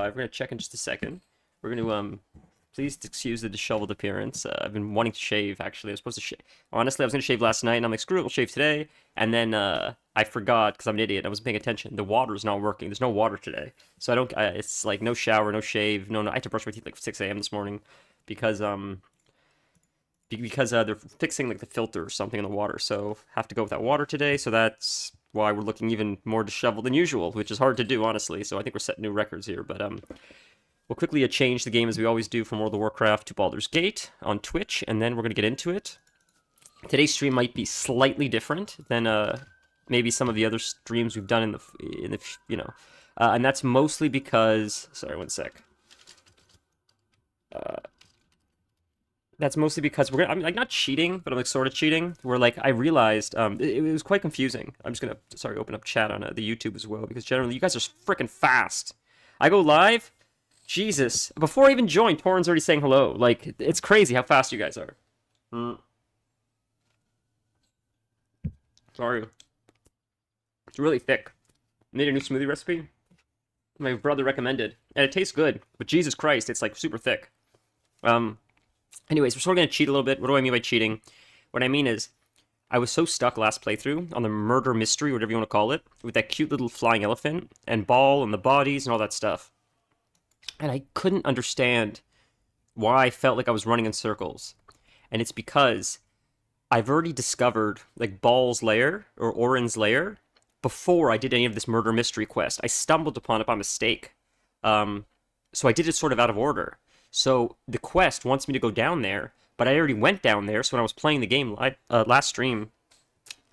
live. We're gonna check in just a second. We're gonna please excuse the disheveled appearance. I've been wanting to shave. Actually, I was supposed to shave. Honestly, I was gonna shave last night, and I'm like, screw it, we'll shave today. And then I forgot because I'm an idiot. I wasn't paying attention. The water's not working. There's no water today, so I don't. It's like no shower, no shave, no. I had to brush my teeth like 6 a.m. this morning because they're fixing like the filter or something in the water, so have to go without water today. So that's why we're looking even more disheveled than usual, which is hard to do, honestly. So I think we're setting new records here. But we'll quickly change the game as we always do from World of Warcraft to Baldur's Gate on Twitch, and then we're gonna get into it. Today's stream might be slightly different than maybe some of the other streams we've done in the and that's mostly because one sec. That's mostly because I'm like not cheating, but I'm like sort of cheating. Where like I realized it was quite confusing. I'm just gonna open up chat on the YouTube as well, because generally you guys are freaking fast. I go live, Jesus! Before I even joined, Torrin's already saying hello. Like it's crazy how fast you guys are. Sorry, it's really thick. Made a new smoothie recipe. My brother recommended, and it tastes good. But Jesus Christ, it's like super thick. Anyways, we're sort of going to cheat a little bit. What do I mean by cheating? What I mean is, I was so stuck last playthrough on the murder mystery, whatever you want to call it, with that cute little flying elephant, and Baal, and the bodies, and all that stuff. And I couldn't understand why I felt like I was running in circles. And it's because I've already discovered, like, Baal's lair, or Orin's lair, before I did any of this murder mystery quest. I stumbled upon it by mistake. So I did it sort of out of order. So the quest wants me to go down there, but I already went down there. So when I was playing the game last stream,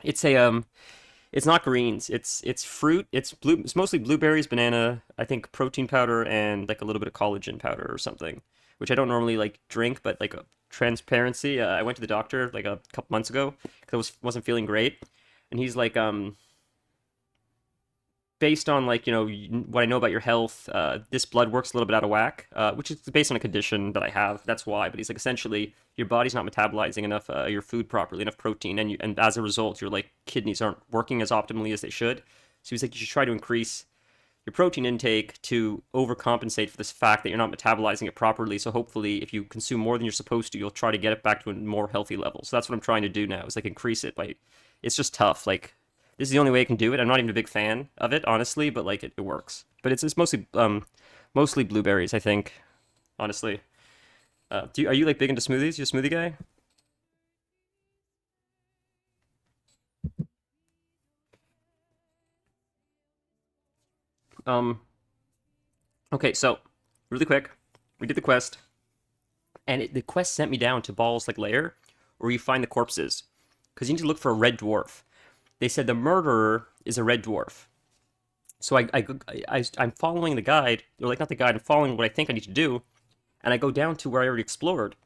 it's not greens. It's fruit. It's mostly blueberries, banana, I think protein powder, and like a little bit of collagen powder or something, which I don't normally like drink. But like a transparency, I went to the doctor like a couple months ago because I wasn't feeling great, and he's like based on like what I know about your health, this blood work's a little bit out of whack, which is based on a condition that I have. That's why. But he's like, essentially, your body's not metabolizing enough your food properly, enough protein, and as a result, your like kidneys aren't working as optimally as they should. So he's like, you should try to increase your protein intake to overcompensate for this fact that you're not metabolizing it properly. So hopefully, if you consume more than you're supposed to, you'll try to get it back to a more healthy level. So that's what I'm trying to do now. Is like increase it by. It's just tough. Like, this is the only way I can do it. I'm not even a big fan of it, honestly, but like it works. But it's mostly blueberries, I think. Honestly, are you like big into smoothies? You a smoothie guy? Okay, so really quick, we did the quest, and the quest sent me down to Baal's like lair, where you find the corpses, because you need to look for a red dwarf. They said the murderer is a red dwarf. So I'm following the guide, or like not the guide, I'm following what I think I need to do, and I go down to where I already explored.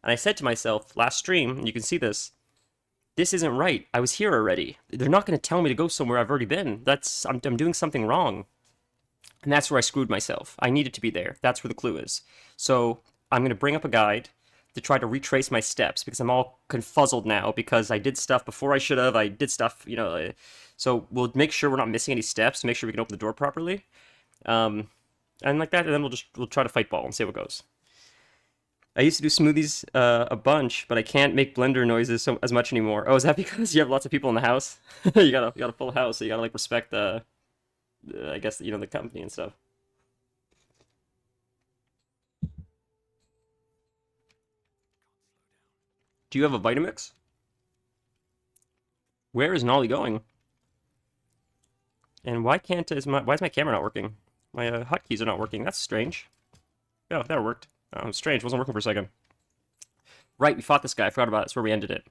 And I said to myself, last stream, and you can see this isn't right. I was here already. They're not going to tell me to go somewhere I've already been. I'm doing something wrong. And that's where I screwed myself. I needed to be there. That's where the clue is. So I'm going to bring up a guide to try to retrace my steps, because I'm all confuzzled now because I did stuff before I should have. I did stuff, so we'll make sure we're not missing any steps to make sure we can open the door properly. And like that, and then we'll try to fight Baal and see what goes. I used to do smoothies a bunch, but I can't make blender noises as much anymore. Oh, is that because you have lots of people in the house? you got a full house, so you gotta like respect I guess the company and stuff. Do you have a Vitamix? Where is Nolly going? And why is my camera not working? My hotkeys are not working. That's strange. Oh, that worked. Oh, strange. Wasn't working for a second. Right, we fought this guy. I forgot about it. That's where we ended it.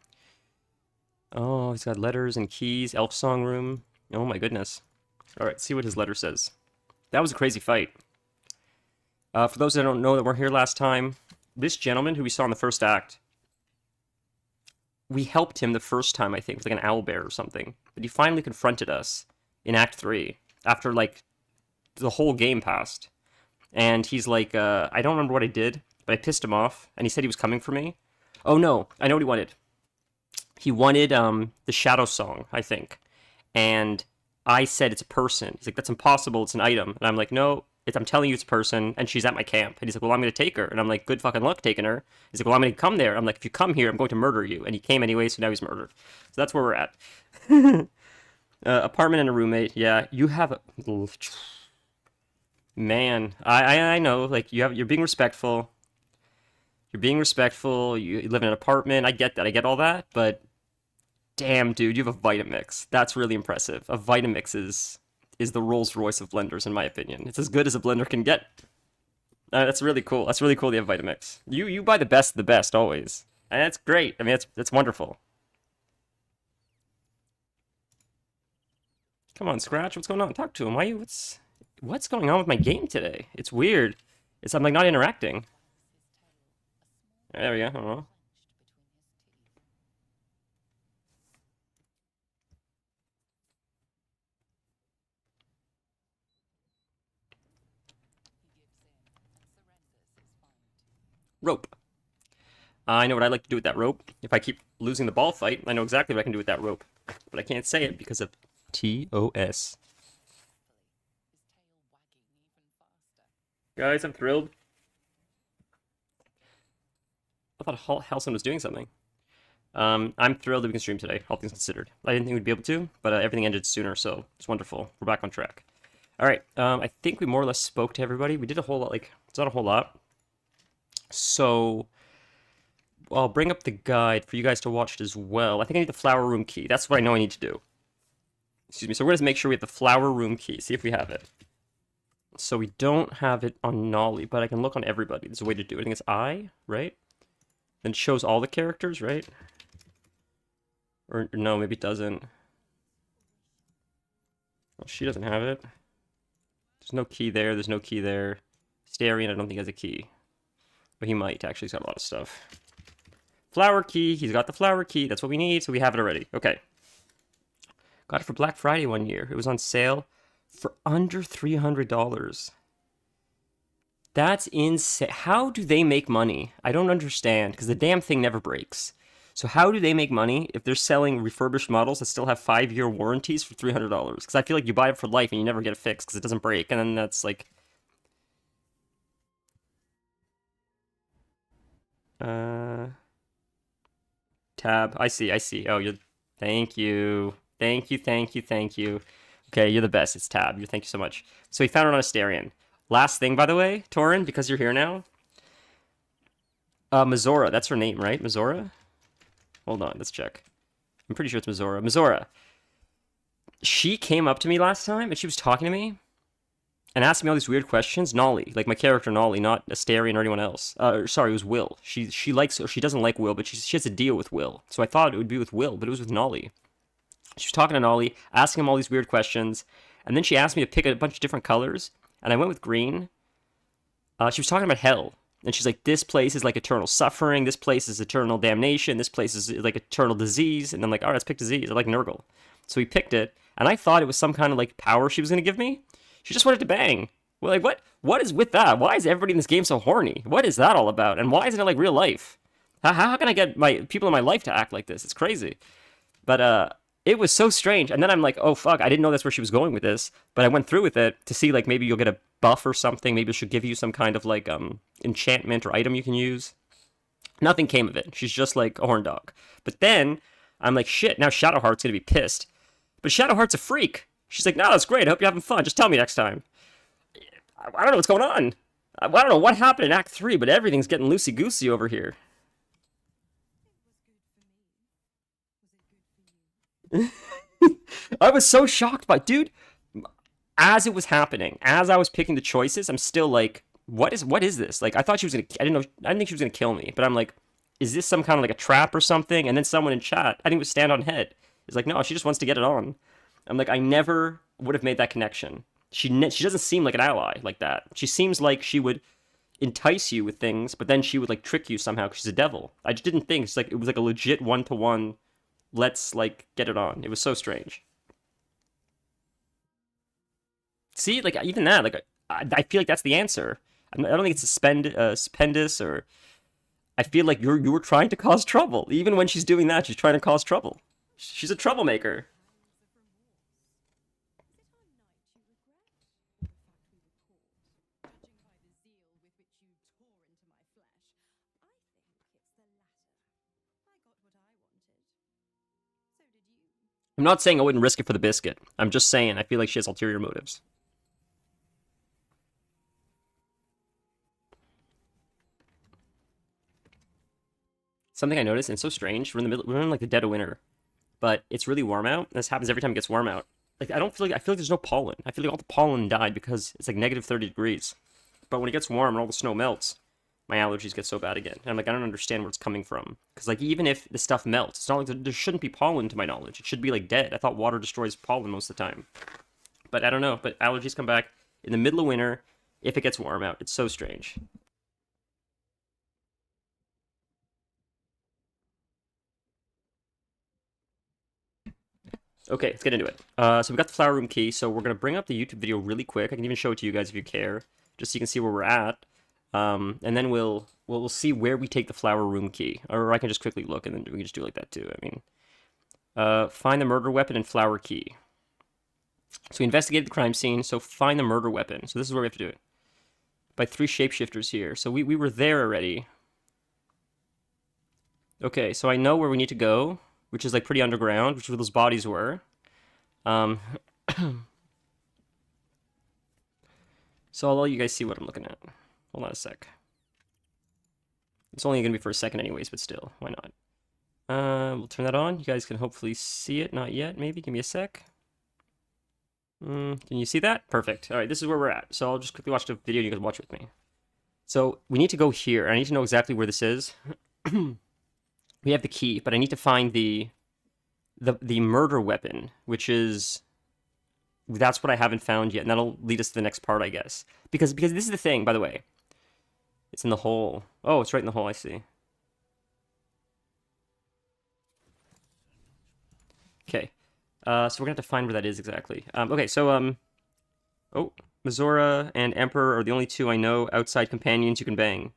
Oh, he's got letters and keys. Elf song room. Oh my goodness. All right, see what his letter says. That was a crazy fight. For those that don't know that weren't here last time, this gentleman who we saw in the first act, we helped him the first time, I think, with like an owlbear or something. But he finally confronted us in Act 3, after like the whole game passed. And he's like, I don't remember what I did, but I pissed him off, and he said he was coming for me. Oh no, I know what he wanted. He wanted the Shadow Song, I think. And I said it's a person. He's like, that's impossible, it's an item. And I'm like, no, I'm telling you it's a person, and she's at my camp. And he's like, well, I'm going to take her. And I'm like, good fucking luck taking her. He's like, well, I'm going to come there. I'm like, if you come here, I'm going to murder you. And he came anyway, so now he's murdered. So that's where we're at. Apartment and a roommate. Yeah, you have a... Man, I know, like, you're being respectful. You're being respectful. You live in an apartment. I get that. I get all that. But damn, dude, you have a Vitamix. That's really impressive. A Vitamix is the Rolls Royce of blenders, in my opinion. It's as good as a blender can get. That's really cool. That's really cool. You have Vitamix. You buy the best of the best always, and that's great. I mean, that's wonderful. Come on, Scratch. What's going on? Talk to him. Why you? What's going on with my game today? It's weird. I'm like not interacting. There we go. I don't know. Rope. I know what I like to do with that rope. If I keep losing the ball fight, I know exactly what I can do with that rope. But I can't say it because of TOS. Guys, I'm thrilled. I thought Halcyon was doing something. I'm thrilled that we can stream today, all things considered. I didn't think we'd be able to, but everything ended sooner, so it's wonderful. We're back on track. All right, I think we more or less spoke to everybody. We did a whole lot, like, it's not a whole lot. So, I'll bring up the guide for you guys to watch it as well. I think I need the flower room key. That's what I know I need to do. Excuse me. So we're going to make sure we have the flower room key. See if we have it. So we don't have it on Nolly, but I can look on everybody. There's a way to do it. I think it's I, right? Then it shows all the characters, right? Or no, maybe it doesn't. Oh, she doesn't have it. There's no key there. There's no key there. Starion, I don't think has a key. But he might, actually. He's got a lot of stuff. Flower key. He's got the flower key. That's what we need, so we have it already. Okay. Got it for Black Friday one year. It was on sale for under $300. That's insane. How do they make money? I don't understand, because the damn thing never breaks. So how do they make money if they're selling refurbished models that still have 5-year warranties for $300? Because I feel like you buy it for life and you never get it fixed because it doesn't break, and then that's like... Tab. I see. Oh, you're... Thank you. Thank you. Okay, you're the best. It's Tab. Thank you so much. So he found it on Asterion. Last thing, by the way, Torin, because you're here now. Mizora. That's her name, right? Mizora? Hold on, let's check. I'm pretty sure it's Mizora. Mizora. She came up to me last time, and she was talking to me, and asked me all these weird questions. Nolly, like my character Nolly, not Asterion or anyone else. Sorry, it was Will. She doesn't like Will, but she has a deal with Will. So I thought it would be with Will, but it was with Nolly. She was talking to Nolly, asking him all these weird questions, and then she asked me to pick a bunch of different colors, and I went with green. She was talking about hell, and she's like, this place is like eternal suffering, this place is eternal damnation, this place is like eternal disease, and I'm like, all right, let's pick disease. I like Nurgle. So we picked it, and I thought it was some kind of like power she was going to give me. She just wanted to bang. Well, like, what is with that? Why is everybody in this game so horny? What is that all about? And why isn't it like real life? How can I get my people in my life to act like this? It's crazy. But, it was so strange. And then I'm like, oh, fuck, I didn't know that's where she was going with this. But I went through with it to see, like, maybe you'll get a buff or something. Maybe she'll give you some kind of, like, enchantment or item you can use. Nothing came of it. She's just, like, a horn dog. But then, I'm like, shit, now Shadowheart's gonna be pissed. But Shadowheart's a freak. She's like, no, that's great. I hope you're having fun. Just tell me next time. I don't know what's going on. I don't know what happened in Act 3, but everything's getting loosey-goosey over here. I was so shocked by, dude, as it was happening, as I was picking the choices, I'm still like, what is this? Like, I thought she was gonna, I didn't think she was gonna kill me, but I'm like, is this some kind of like a trap or something? And then someone in chat, I think it was Stand on Head, is like, no, she just wants to get it on. I'm like, I never would have made that connection. She doesn't seem like an ally like that. She seems like she would entice you with things, but then she would like trick you somehow because she's a devil. I just didn't think it was like a legit one-to-one. Let's like get it on. It was so strange. See, like even that, like I feel like that's the answer. I don't think it's Spendus or. I feel like you were trying to cause trouble. Even when she's doing that, she's trying to cause trouble. She's a troublemaker. I'm not saying I wouldn't risk it for the biscuit. I'm just saying I feel like she has ulterior motives. Something I noticed, and it's so strange. We're in like the dead of winter, but it's really warm out. This happens every time it gets warm out. Like I feel like there's no pollen. I feel like all the pollen died because it's like negative 30 degrees. But when it gets warm and all the snow melts, my allergies get so bad again. And I'm like, I don't understand where it's coming from. Because like even if the stuff melts, it's not like there shouldn't be pollen to my knowledge. It should be like dead. I thought water destroys pollen most of the time. But I don't know. But allergies come back in the middle of winter if it gets warm out. It's so strange. Okay, let's get into it. So we got the flower room key. So we're gonna bring up the YouTube video really quick. I can even show it to you guys if you care, just so you can see where we're at. And then we'll see where we take the flower room key, or I can just quickly look and then we can just do it like that too. I mean, find the murder weapon and flower key. So we investigated the crime scene. So find the murder weapon. So this is where we have to do it by 3 shapeshifters here. So we were there already. Okay, so I know where we need to go, which is like pretty underground, which is where those bodies were. Um, so I'll let you guys see what I'm looking at. Hold on a sec. It's only going to be for a second anyways, but still, why not? We'll turn that on. You guys can hopefully see it. Not yet, maybe. Give me a sec. Can you see that? Perfect. All right, this is where we're at. So I'll just quickly watch the video and you guys watch with me. So we need to go here. I need to know exactly where this is. We have the key, but I need to find the murder weapon, which is that's what I haven't found yet, and that'll lead us to the next part, I guess. Because this is the thing, by the way. It's in the hole. Oh, it's right in the hole, I see. Okay. So we're gonna have to find where that is exactly. Okay, so oh, Mizora and Emperor are the only two I know outside companions you can bang.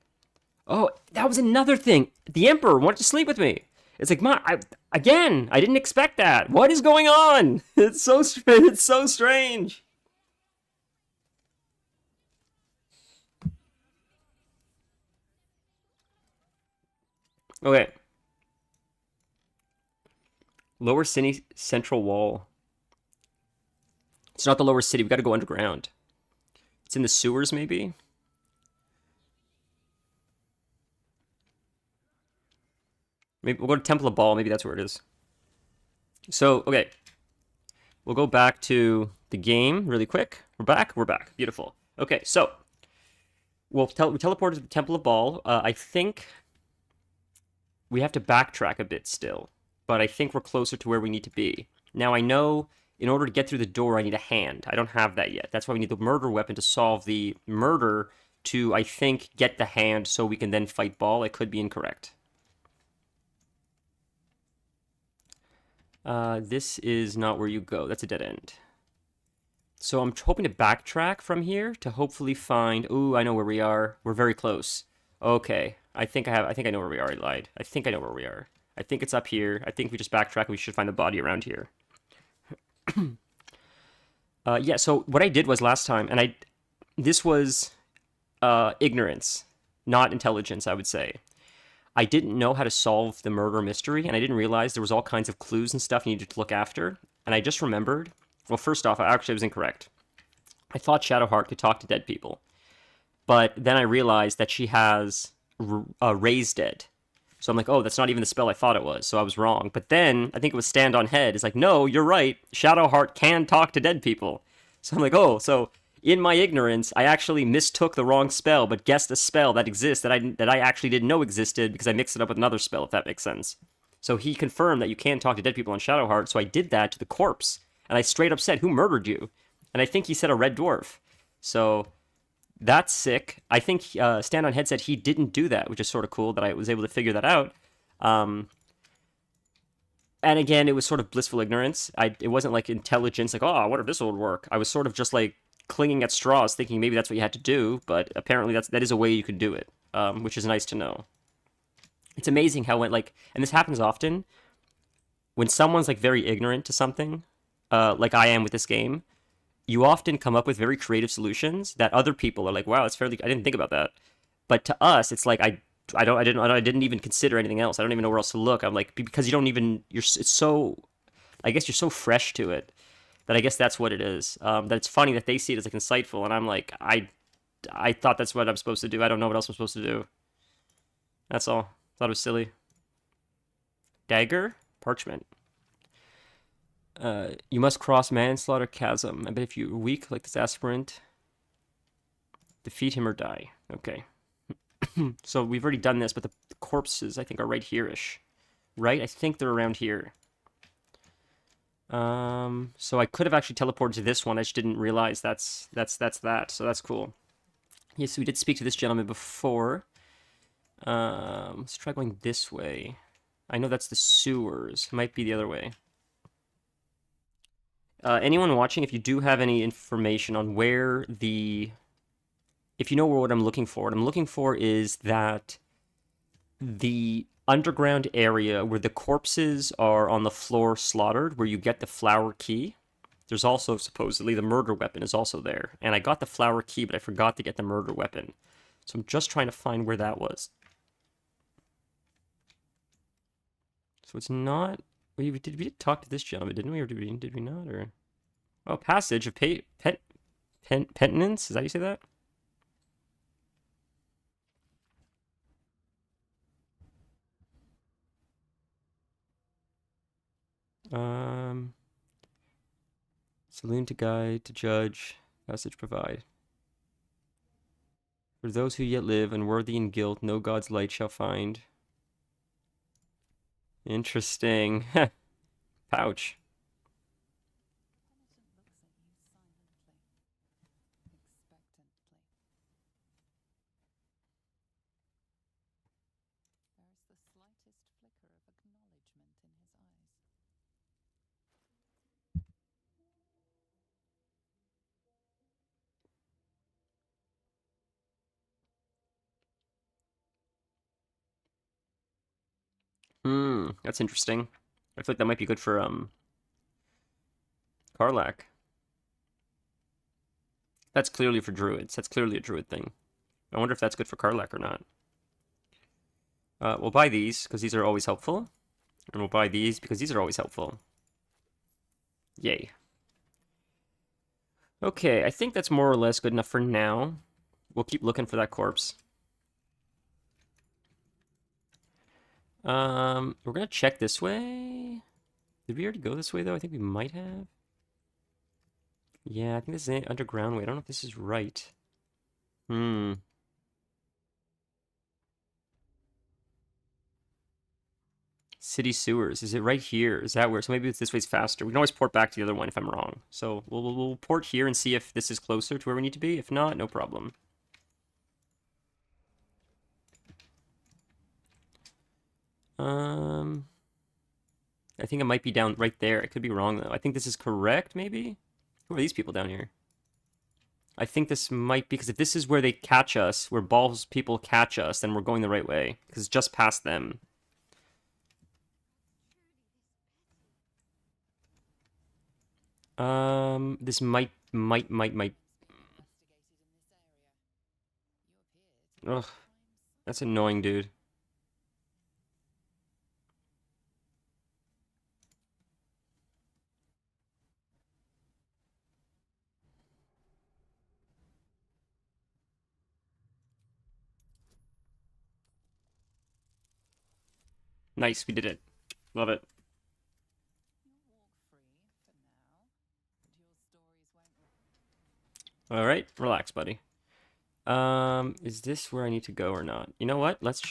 Oh, that was another thing. The Emperor wanted to sleep with me. It's like, I didn't expect that. What is going on? It's so strange. Okay. Lower City Central Wall. It's not the lower city. We got to go underground. It's in the sewers, maybe? Maybe we'll go to Temple of Baal. Maybe that's where it is. So, okay. We'll go back to the game really quick. We're back? We're back. Beautiful. Okay, so we teleported to the Temple of Baal. I think we have to backtrack a bit still, but I think we're closer to where we need to be. Now, I know in order to get through the door, I need a hand. I don't have that yet. That's why we need the murder weapon to solve the murder to, I think, get the hand so we can then fight Baal. I could be incorrect. This is not where you go. That's a dead end. So I'm hoping to backtrack from here to hopefully find... Ooh, I know where we are. We're very close. Okay. I think I know where we are. I lied. I think I know where we are. I think it's up here. I think we just backtrack and we should find the body around here. Yeah, so what I did was last time, and this was ignorance, not intelligence, I would say. I didn't know how to solve the murder mystery, and I didn't realize there was all kinds of clues and stuff you needed to look after. And I just remembered, well, first off, I was incorrect. I thought Shadowheart could talk to dead people. But then I realized that she has Raise Dead. So I'm like, oh, that's not even the spell I thought it was, so I was wrong. But then, I think it was Stand on Head. It's like, no, you're right. Shadowheart can talk to dead people. So I'm like, oh, so in my ignorance, I actually mistook the wrong spell, but guessed a spell that exists that I actually didn't know existed because I mixed it up with another spell, if that makes sense. So he confirmed that you can talk to dead people on Shadowheart, so I did that to the corpse. And I straight up said, who murdered you? And I think he said a red dwarf. So that's sick. I think Stand on Head said he didn't do that, which is sort of cool that I was able to figure that out. And again, it was sort of blissful ignorance. It wasn't like intelligence, like, oh, I wonder if this would work. I was sort of just like clinging at straws, thinking maybe that's what you had to do, but apparently that is a way you could do it, which is nice to know. It's amazing how and this happens often, when someone's like very ignorant to something, like I am with this game, you often come up with very creative solutions that other people are like, wow, I didn't think about that. But to us, it's like I didn't even consider anything else. I don't even know where else to look. I'm like, because it's so I guess you're so fresh to it that I guess that's what it is. That it's funny that they see it as like insightful, and I'm like, I thought that's what I'm supposed to do. I don't know what else I'm supposed to do. That's all. Thought it was silly. Dagger, parchment. You must cross manslaughter chasm. I bet if you're weak like this aspirant, defeat him or die. Okay. So we've already done this, but the corpses I think are right here-ish. Right? I think they're around here. So I could have actually teleported to this one. I just didn't realize that's that. So that's cool. Yes, we did speak to this gentleman before. Let's try going this way. I know that's the sewers. It might be the other way. Anyone watching, if you do have any information on where the... If you know what I'm looking for, what I'm looking for is that the underground area where the corpses are on the floor slaughtered, where you get the flower key. There's also supposedly the murder weapon is also there. And I got the flower key, but I forgot to get the murder weapon. So I'm just trying to find where that was. So it's not... we did talk to this gentleman, didn't we? Or did we not? Or... Oh, passage of penitence? Is that how you say that? Saloon to guide, to judge, passage provide. For those who yet live, unworthy in guilt, no God's light shall find. Interesting. Pouch. That's interesting. I feel like that might be good for Karlach. That's clearly for druids. That's clearly a druid thing. I wonder if that's good for Karlach or not. We'll buy these because these are always helpful. And we'll buy these because these are always helpful. Yay. Okay, I think that's more or less good enough for now. We'll keep looking for that corpse. We're gonna check this way. Did we already go this way, though? I think we might have. Yeah, I think this is an underground way. I don't know if this is right. City sewers. Is it right here? Is that where? So maybe this way's faster. We can always port back to the other one if I'm wrong. So we'll port here and see if this is closer to where we need to be. If not, no problem. I think it might be down right there. I could be wrong, though. I think this is correct, maybe? Who are these people down here? I think this might be, because if this is where they catch us, where Baals people catch us, then we're going the right way. Because it's just past them. This might. Ugh. That's annoying, dude. Nice, we did it. Love it. Alright, relax, buddy. Is this where I need to go or not? You know what? Let's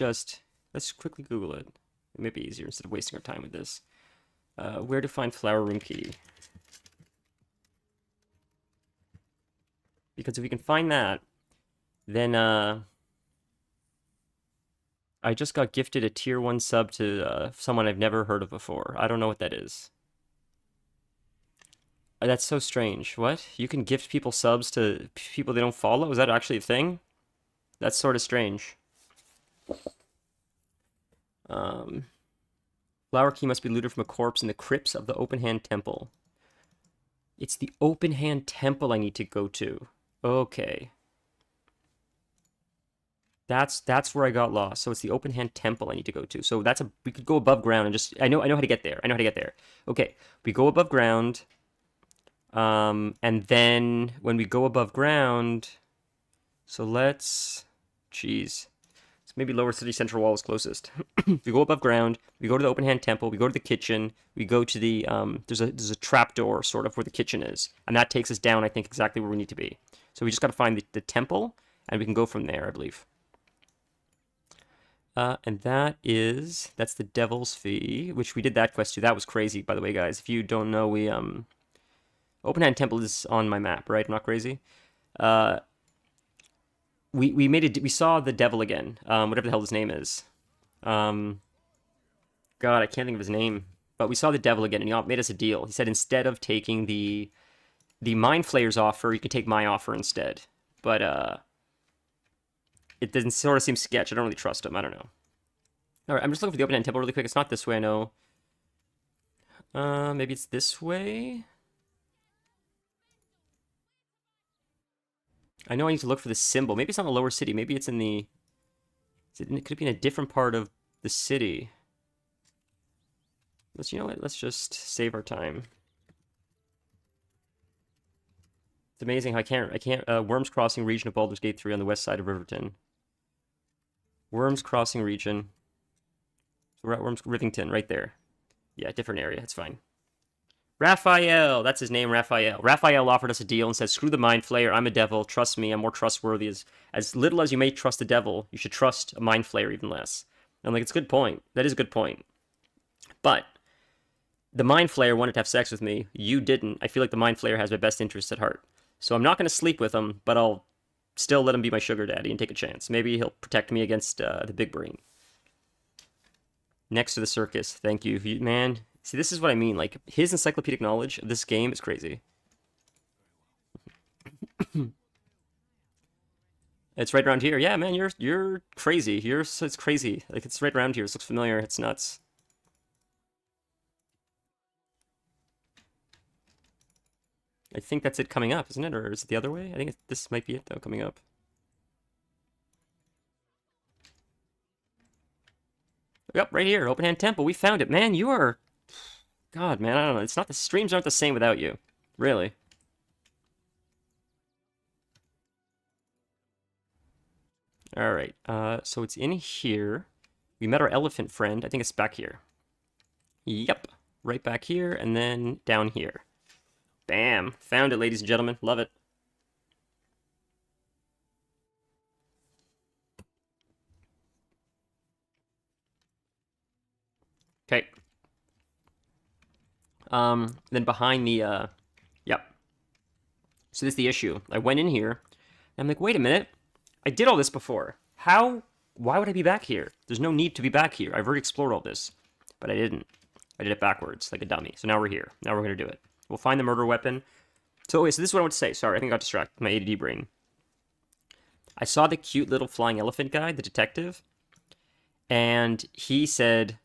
quickly Google it. It may be easier instead of wasting our time with this. Where to find flower room key? Because if we can find that, then, I just got gifted a tier 1 sub to, someone I've never heard of before. I don't know what that is. That's so strange. What? You can gift people subs to people they don't follow? Is that actually a thing? That's sort of strange. Flower key must be looted from a corpse in the crypts of the Open Hand Temple. It's the Open Hand Temple I need to go to. Okay. That's where I got lost. So it's the open hand temple I need to go to. So we could go above ground and just I know how to get there. I know how to get there. Okay, we go above ground. And then when we go above ground, so jeez. So maybe lower city central wall is closest. We go above ground, we go to the open hand temple, we go to the kitchen, we go to the there's a trap door sort of where the kitchen is, and that takes us down I think exactly where we need to be. So we just got to find the temple, and we can go from there, I believe. And that's the Devil's Fee, which we did that quest too. That was crazy, by the way, guys. If you don't know, we Open Hand Temple is on my map, right? I'm not crazy. We saw the devil again, whatever the hell his name is. God, I can't think of his name. But we saw the devil again, and he made us a deal. He said instead of taking the Mind Flayer's offer, you can take my offer instead. But it doesn't sort of seem sketch. I don't really trust him. I don't know. All right, I'm just looking for the Open Hand Temple really quick. It's not this way, I know. Maybe it's this way. I know I need to look for the symbol. Maybe it's not in the lower city. Maybe it's in the... Could it be in a different part of the city? You know what? Let's just save our time. It's amazing how I can't, Worms Crossing region of Baldur's Gate 3 on the west side of Riverton. Worms Crossing region. So we're at Rivington, right there. Yeah, different area. It's fine. Raphael, that's his name, Raphael. Raphael offered us a deal and said, screw the Mind Flayer, I'm a devil, trust me, I'm more trustworthy. As little as you may trust the devil, you should trust a Mind Flayer even less. And I'm like, it's a good point. That is a good point. But the Mind Flayer wanted to have sex with me. You didn't. I feel like the Mind Flayer has my best interests at heart. So I'm not going to sleep with him, but I'll still let him be my sugar daddy and take a chance. Maybe he'll protect me against the big brain. Next to the circus. Thank you, man. See, this is what I mean. Like, his encyclopedic knowledge of this game is crazy. It's right around here. Yeah, man, you're crazy. It's crazy. Like, it's right around here. This looks familiar. It's nuts. I think that's it coming up, isn't it? Or is it the other way? I think this might be it, though, coming up. Yep, right here. Open Hand Temple. We found it. Man, you are... God, man, I don't know. It's not the streams aren't the same without you. Really. All right. So it's in here. We met our elephant friend. I think it's back here. Yep. Right back here and then down here. Bam. Found it, ladies and gentlemen. Love it. Okay. Then behind the, yep. So this is the issue. I went in here, and I'm like, wait a minute. I did all this before. Why would I be back here? There's no need to be back here. I've already explored all this. But I didn't. I did it backwards, like a dummy. So now we're here. Now we're going to do it. We'll find the murder weapon. So, okay, so this is what I want to say. Sorry, I think I got distracted. My ADD brain. I saw the cute little flying elephant guy, the detective. And he said,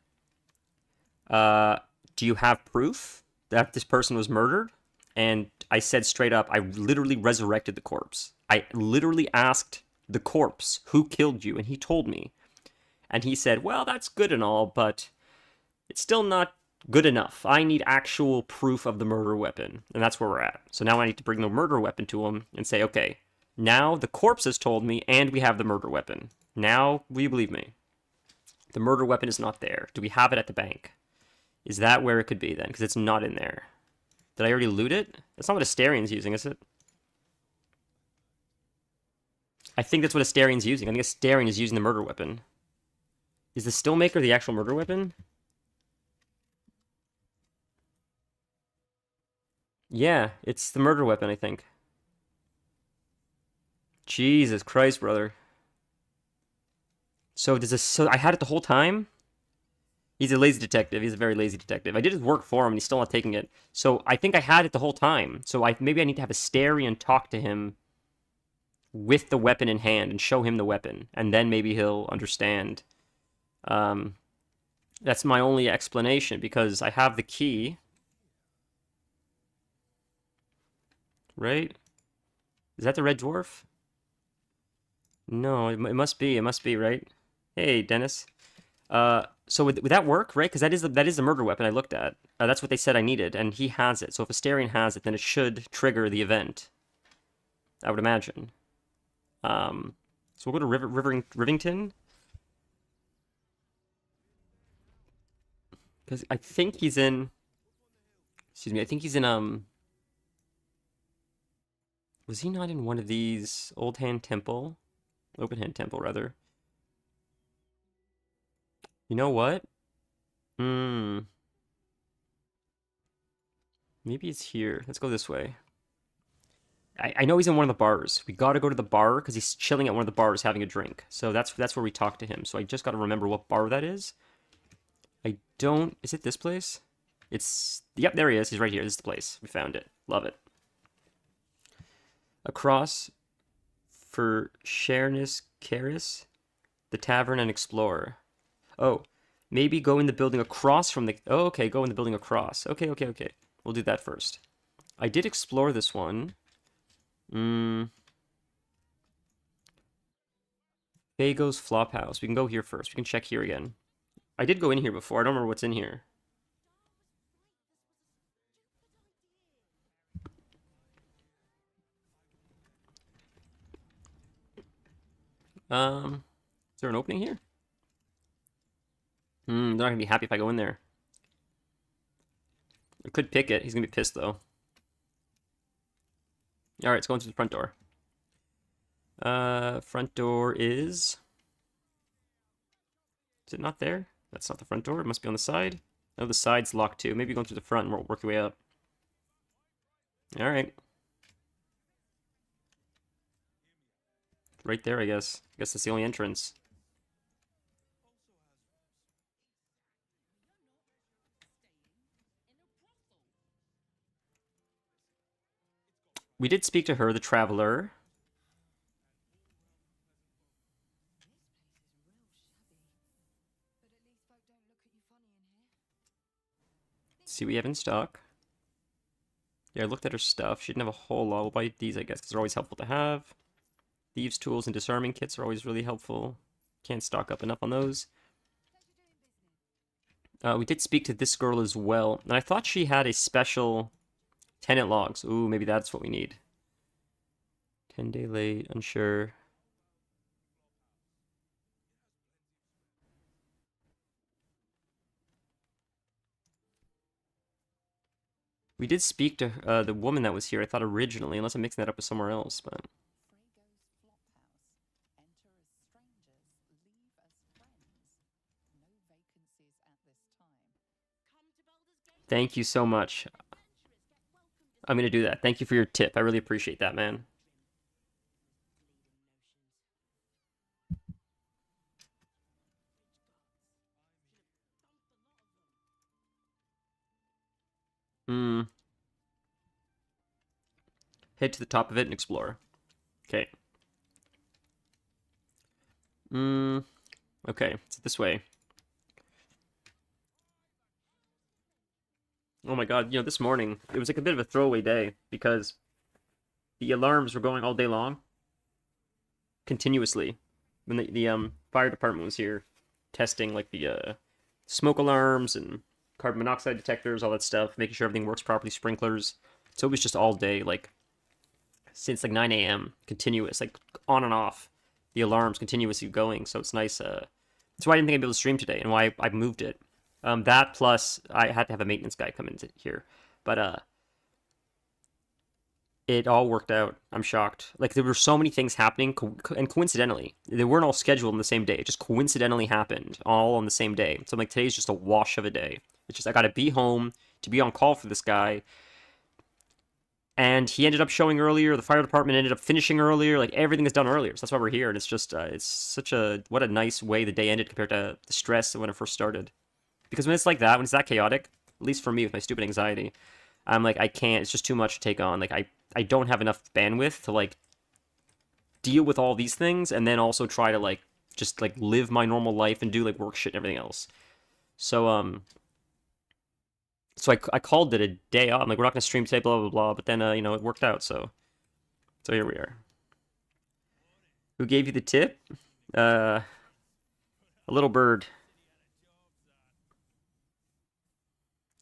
do you have proof that this person was murdered? And I said straight up, I literally resurrected the corpse. I literally asked the corpse, who killed you? And he told me. And he said, well, that's good and all, but it's still not good enough. I need actual proof of the murder weapon. And that's where we're at. So now I need to bring the murder weapon to him and say, okay, now the corpse has told me and we have the murder weapon. Now, will you believe me? The murder weapon is not there. Do we have it at the bank? Is that where it could be then? Because it's not in there. Did I already loot it? That's not what Asterian's using, is it? I think that's what Asterian's using. I think Astarian is using the murder weapon. Is the Stillmaker the actual murder weapon? Yeah, it's the murder weapon, I think. Jesus Christ, brother. So I had it the whole time? He's a lazy detective. He's a very lazy detective. I did his work for him, and he's still not taking it. So I think I had it the whole time. So maybe I need to have Asterian talk to him with the weapon in hand and show him the weapon. And then maybe he'll understand. That's my only explanation, because I have the key. Right? Is that the Red Dwarf? No, it must be. It must be, right? Hey, Dennis. So would that work, right? Because that is the murder weapon I looked at. That's what they said I needed, and he has it. So if Asterion has it, then it should trigger the event. I would imagine. So we'll go to Rivington, because I think he's in. Excuse me. I think he's in. Was he not in one of these Old Hand Temple, Open Hand Temple rather? You know what? Hmm. Maybe it's here. Let's go this way. I know he's in one of the bars. We got to go to the bar because he's chilling at one of the bars having a drink. So that's where we talk to him. So I just got to remember what bar that is. I don't. Is it this place? It's. Yep, there he is. He's right here. This is the place. We found it. Love it. Across for Sharenus Caris, the tavern and explorer. Oh, maybe go in the building across from the. Oh, okay. Go in the building across. Okay, okay, okay. We'll do that first. I did explore this one. Fago's Flophouse. We can go here first. We can check here again. I did go in here before. I don't remember what's in here. Is there an opening here? They're not gonna be happy if I go in there. I could pick it. He's gonna be pissed though. All right, let's go into the front door. Front door is. Is it not there? That's not the front door. It must be on the side. Oh, the side's locked too. Maybe going through the front and we'll work your way up. All right. Right there, I guess. I guess that's the only entrance. We did speak to her, the traveler. Let's see what we have in stock. Yeah, I looked at her stuff. She didn't have a whole lot. We'll buy these, I guess, because they're always helpful to have. Thieves' tools and disarming kits are always really helpful. Can't stock up enough on those. We did speak to this girl as well, and I thought she had a special tenant logs. Ooh, maybe that's what we need. 10-day late, unsure. We did speak to the woman that was here, I thought originally, unless I'm mixing that up with somewhere else, but... Thank you so much. I'm going to do that. Thank you for your tip. I really appreciate that, man. Hmm. Head to the top of it and explore. Okay. Okay, it's this way. Oh my god, this morning, it was like a bit of a throwaway day because the alarms were going all day long. Continuously. When the fire department was here testing like the smoke alarms and carbon monoxide detectors, all that stuff, making sure everything works properly, sprinklers. So it was just all day, like since like 9 a.m. continuous, like on and off. The alarms continuously going, so it's nice. That's why I didn't think I'd be able to stream today, and why I moved it. That plus I had to have a maintenance guy come in here, but it all worked out. I'm shocked. Like there were so many things happening, and coincidentally, they weren't all scheduled on the same day. It just coincidentally happened all on the same day. So I'm like, today's just a wash of a day. It's just I gotta be home to be on call for this guy, and he ended up showing earlier. The fire department ended up finishing earlier. Like everything is done earlier. So that's why we're here. And it's just it's such a what a nice way the day ended compared to the stress when it first started. Because when it's like that, when it's that chaotic, at least for me with my stupid anxiety, I'm like I can't. It's just too much to take on. Like I don't have enough bandwidth to like deal with all these things and then also try to like just like live my normal life and do like work shit and everything else. So I called it a day off. I'm like, we're not gonna stream today, blah blah blah. But then it worked out. So here we are. Who gave you the tip? A little bird.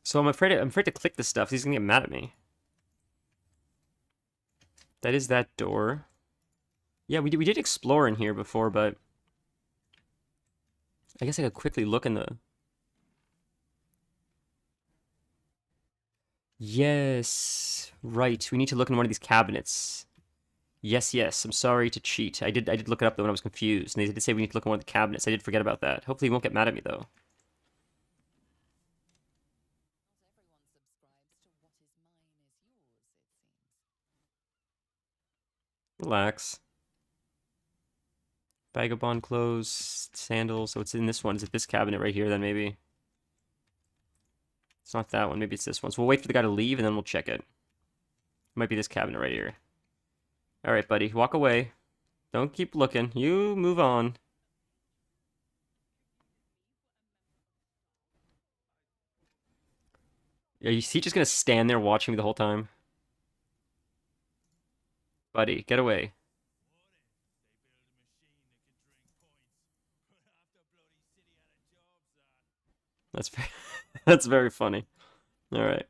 So I'm afraid to click this stuff. He's gonna get mad at me. That is that door. Yeah, we did explore in here before, but I guess I could quickly look in the. Yes, right. We need to look in one of these cabinets. Yes, yes. I'm sorry to cheat. I did look it up though when I was confused, and they did say we need to look in one of the cabinets. I did forget about that. Hopefully, he won't get mad at me though. Relax. Vagabond clothes, sandals. So it's in this one. Is it this cabinet right here then maybe? It's not that one. Maybe it's this one. So we'll wait for the guy to leave and then we'll check it. It might be this cabinet right here. All right, buddy. Walk away. Don't keep looking. You move on. Are you he just gonna stand there watching me the whole time? Buddy, get away. That's very, that's very funny. All right.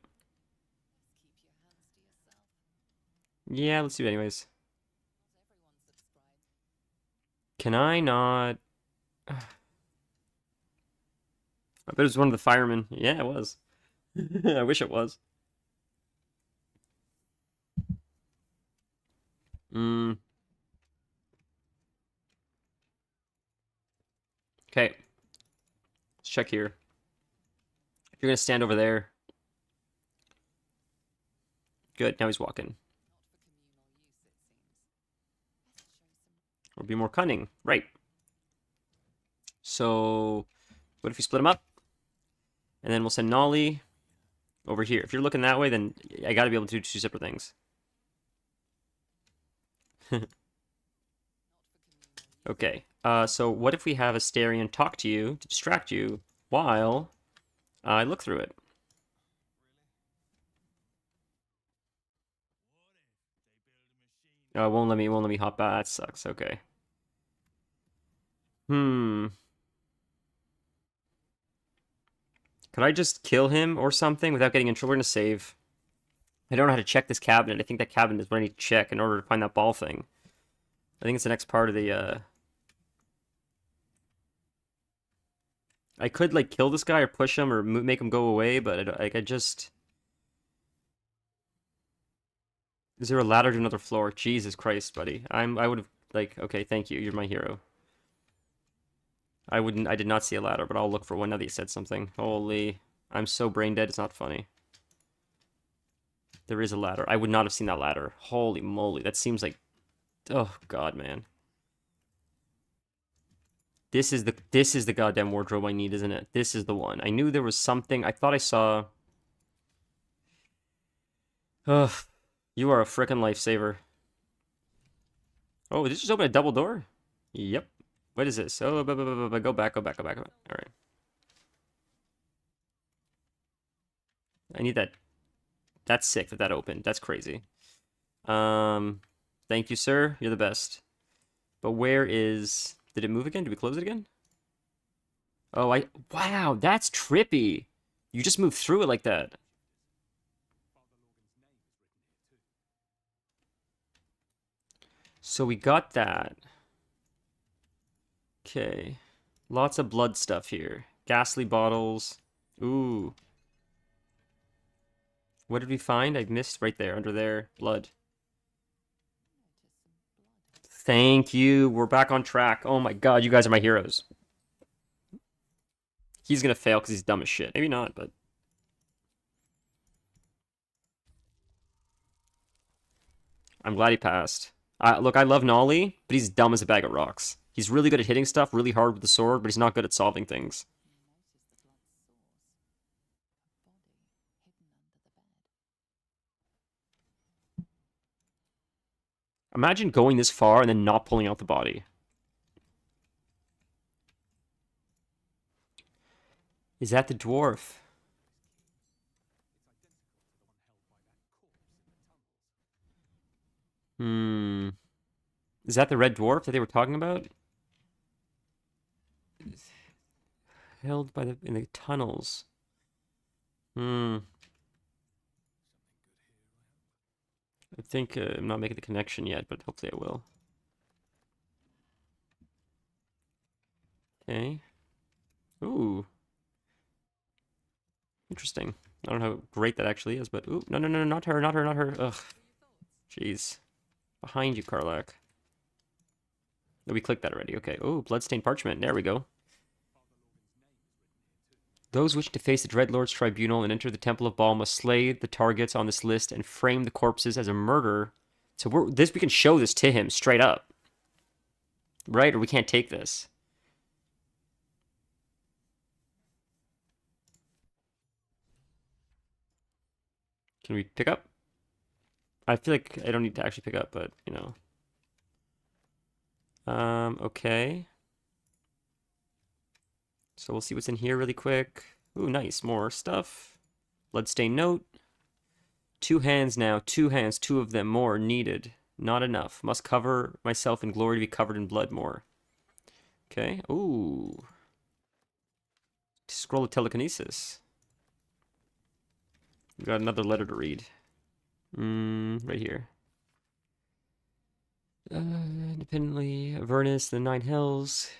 Yeah, let's do it anyways. Can I not? I bet it was one of the firemen. Yeah, it was. I wish it was. Mm. Okay. Let's check here. If you're gonna stand over there. Good. Now he's walking. Or be more cunning. Right. So, what if we split them up? And then we'll send Nolly over here. If you're looking that way, then I gotta be able to do two separate things. Okay. So what if we have Asterion talk to you to distract you while I look through it? Oh, it won't let me hop back. That sucks. Okay. Could I just kill him or something without getting in trouble? We're gonna save. I don't know how to check this cabinet. I think that cabinet is what I need to check in order to find that ball thing. I think it's the next part of the, I could, like, kill this guy or push him or make him go away, but I just... Is there a ladder to another floor? Jesus Christ, buddy. I would have, like, okay, thank you. You're my hero. I did not see a ladder, but I'll look for one now that you said something. Holy, I'm so brain dead, it's not funny. There is a ladder. I would not have seen that ladder. Holy moly, that seems like... Oh, God, man. This is the goddamn wardrobe I need, isn't it? This is the one. I knew there was something. I thought I saw... Ugh. You are a frickin' lifesaver. Oh, did this just open a double door? Yep. What is this? Oh, go back. All right. I need that. That's sick that that opened. That's crazy. Thank you, sir. You're the best. But where is... Did it move again? Did we close it again? Oh, wow, that's trippy. You just move through it like that. So we got that. Okay. Lots of blood stuff here. Ghastly bottles. Ooh. What did we find? I missed right there, under there. Blood. Thank you. We're back on track. Oh my god, you guys are my heroes. He's gonna fail because he's dumb as shit. Maybe not, but... I'm glad he passed. Look, I love Nolly, but he's dumb as a bag of rocks. He's really good at hitting stuff, really hard with the sword, but he's not good at solving things. Imagine going this far and then not pulling out the body. Is that the dwarf? Is that the red dwarf that they were talking about? Held by in the tunnels. Hmm. I think I'm not making the connection yet, but hopefully I will. Okay. Ooh. Interesting. I don't know how great that actually is, but ooh, no, no, no, not her, not her, not her. Ugh. Jeez. Behind you, Karlak. Oh, we clicked that already. Okay. Oh, bloodstained parchment. There we go. Those wishing to face the Dreadlord's tribunal and enter the Temple of Baal must slay the targets on this list and frame the corpses as a murder. So we can show this to him straight up, right? Or we can't take this. Can we pick up? I feel like I don't need to actually pick up, but you know. Okay. So we'll see what's in here really quick. Ooh, nice. More stuff. Bloodstained note. 2 hands now. 2 hands. 2 of them more needed. Not enough. Must cover myself in glory to be covered in blood more. Okay. Ooh. Scroll of telekinesis. We got another letter to read. Right here. Independently, Avernus, the 9 Hells.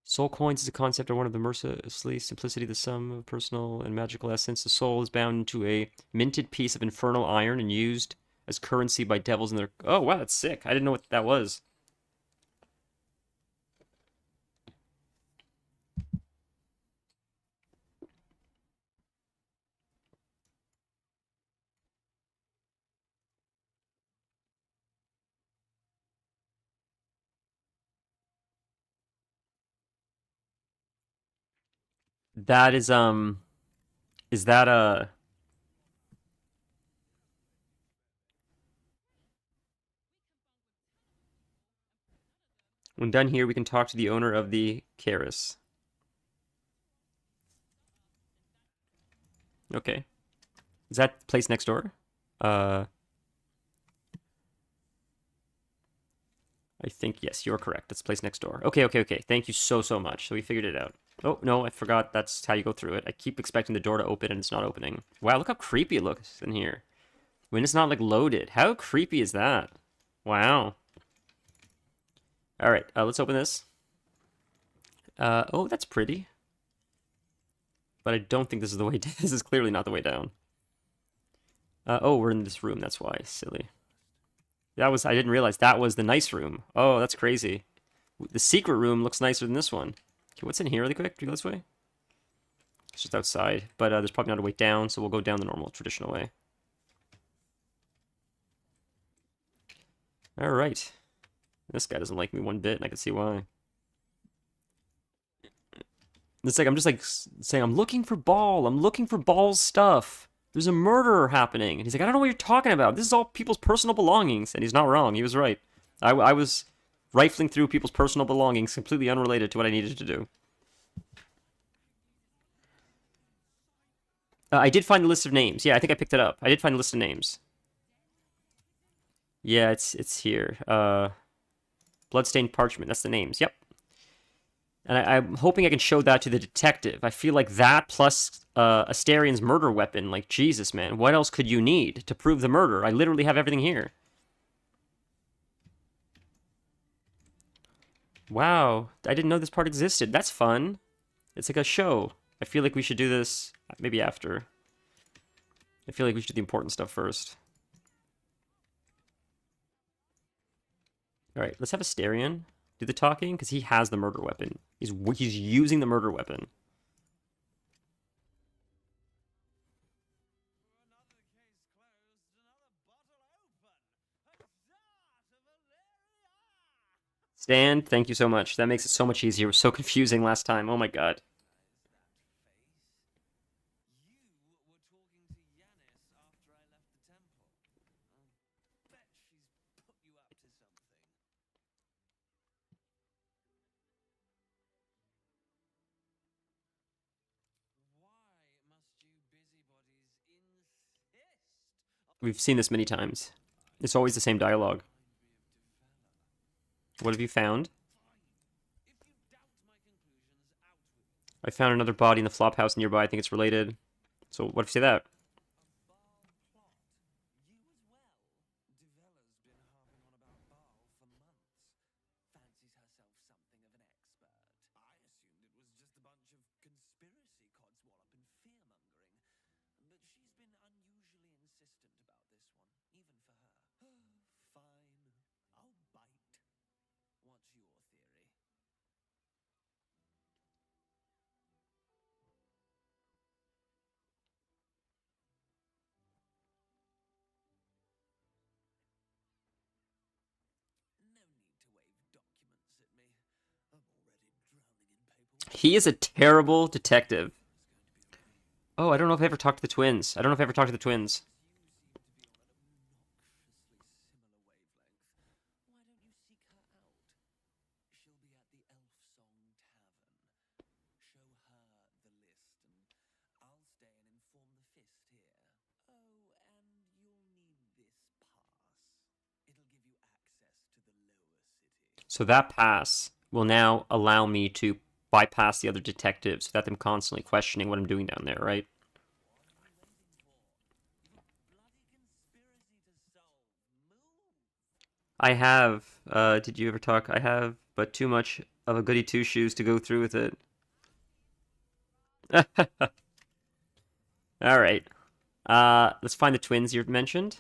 Soul coins is a concept or one of the mercilessly simplicity, the sum of personal and magical essence. The soul is bound into a minted piece of infernal iron and used as currency by devils in their... Oh, wow, that's sick. I didn't know what that was. That is that a... When done here, we can talk to the owner of the Karis. Okay. Is that place next door? I think, yes, you're correct. That's the place next door. Okay, okay, okay. Thank you so, so much. So we figured it out. Oh, no, I forgot that's how you go through it. I keep expecting the door to open and it's not opening. Wow, look how creepy it looks in here. When it's not, like, loaded. How creepy is that? Wow. All right, let's open this. Oh, that's pretty. But I don't think this is the way down. This is clearly not the way down. Oh, we're in this room. That's why. Silly. I didn't realize that was the nice room. Oh, that's crazy. The secret room looks nicer than this one. Okay, what's in here really quick? Do you go this way? It's just outside. But there's probably not a way down, so we'll go down the normal, traditional way. Alright. This guy doesn't like me one bit, and I can see why. It's like, I'm just like saying, I'm looking for Baal. I'm looking for Baal's stuff. There's a murder happening. And he's like, I don't know what you're talking about. This is all people's personal belongings. And he's not wrong. He was right. I was rifling through people's personal belongings, completely unrelated to what I needed to do. I did find the list of names. Yeah, I think I picked it up. I did find the list of names. Yeah, it's here. Bloodstained parchment. That's the names. Yep. And I'm hoping I can show that to the detective. I feel like that plus Asterian's murder weapon. Like, Jesus, man. What else could you need to prove the murder? I literally have everything here. Wow. I didn't know this part existed. That's fun. It's like a show. I feel like we should do this maybe after. I feel like we should do the important stuff first. All right, let's have Asterion do the talking because he has the murder weapon. He's using the murder weapon. Stan, thank you so much. That makes it so much easier. It was so confusing last time. Oh my god. We've seen this many times. It's always the same dialogue. What have you found? I found another body in the flop house nearby. I think it's related. So what if you say that? He is a terrible detective. Oh, I don't know if I ever talked to the twins. I don't know if I ever talked to the twins. So that pass will now allow me to bypass the other detectives without them constantly questioning what I'm doing down there, right? I have. Did you ever talk? I have, but too much of a goody two shoes to go through with it. All right. Let's find the twins you mentioned.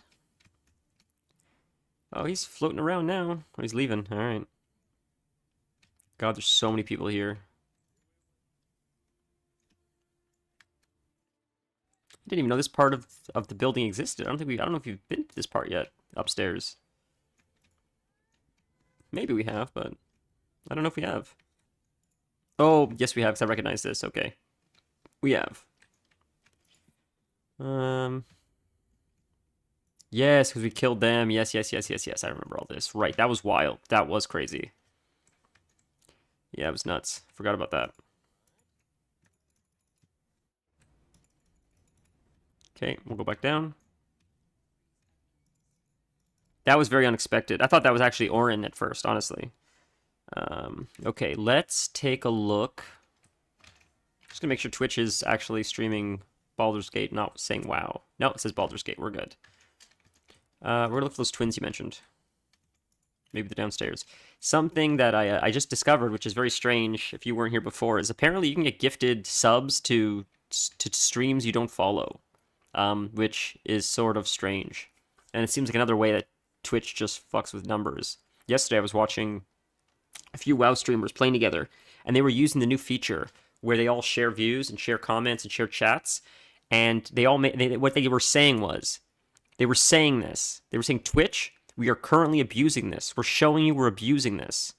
Oh, he's floating around now. Oh, he's leaving. All right. God, there's so many people here. I didn't even know this part of the building existed. I don't know if you've been to this part yet. Upstairs. Maybe we have, but I don't know if we have. Oh, yes, we have, because I recognize this. Okay. We have. Yes, because we killed them. Yes, yes, yes, yes, yes. I remember all this. Right, that was wild. That was crazy. Yeah, it was nuts. Forgot about that. Okay, we'll go back down. That was very unexpected. I thought that was actually Orin at first, honestly. Okay, let's take a look. Just gonna make sure Twitch is actually streaming Baldur's Gate, not saying WoW. No, it says Baldur's Gate. We're good. We're gonna look for those twins you mentioned. Maybe the downstairs. Something that I just discovered, which is very strange if you weren't here before, is apparently you can get gifted subs to streams you don't follow, which is sort of strange. And it seems like another way that Twitch just fucks with numbers. Yesterday I was watching a few WoW streamers playing together, and they were using the new feature where they all share views and share comments and share chats, and they all what they were saying was they were saying this. They were saying, Twitch, we are currently abusing this. We're showing you we're abusing this.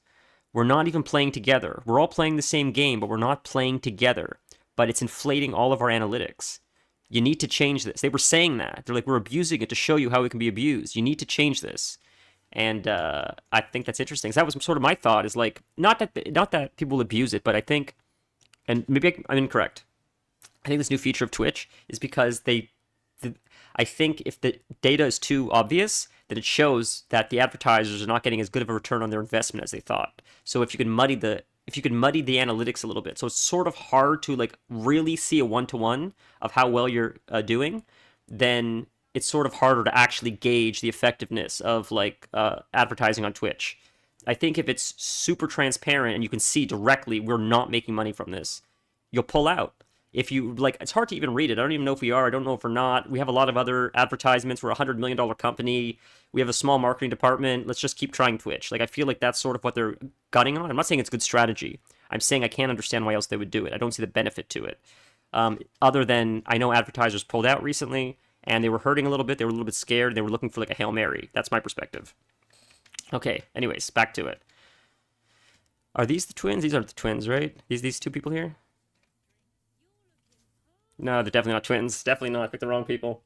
We're not even playing together. We're all playing the same game, but we're not playing together. But it's inflating all of our analytics. You need to change this. They were saying that. They're like, we're abusing it to show you how it can be abused. You need to change this. And I think that's interesting. So that was sort of my thought. Is like not that people abuse it, but I think, and maybe I'm incorrect. I think this new feature of Twitch is because I think if the data is too obvious, then it shows that the advertisers are not getting as good of a return on their investment as they thought. So if you can muddy the analytics a little bit, so it's sort of hard to like really see a one-to-one of how well you're doing, then it's sort of harder to actually gauge the effectiveness of like advertising on Twitch. I think if it's super transparent and you can see directly we're not making money from this, you'll pull out. If you like, it's hard to even read it. I don't even know if we are. I don't know if we're not. We have a lot of other advertisements. We're a $100 million company. We have a small marketing department. Let's just keep trying Twitch. Like, I feel like that's sort of what they're gunning on. I'm not saying it's good strategy. I'm saying I can't understand why else they would do it. I don't see the benefit to it. Other than I know advertisers pulled out recently and they were hurting a little bit. They were a little bit scared. They were looking for like a Hail Mary. That's my perspective. Okay. Anyways, back to it. Are these the twins? These aren't the twins, right? These two people here? No, they're definitely not twins. Definitely not. I picked the wrong people.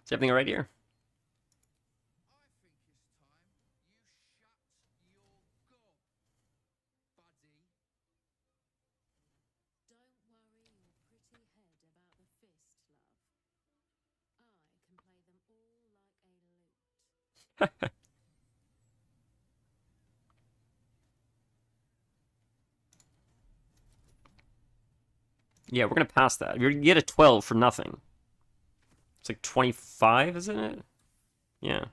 Is everything all right here? Yeah, we're gonna pass that. You get a 12 for nothing. It's like 25, isn't it? Yeah.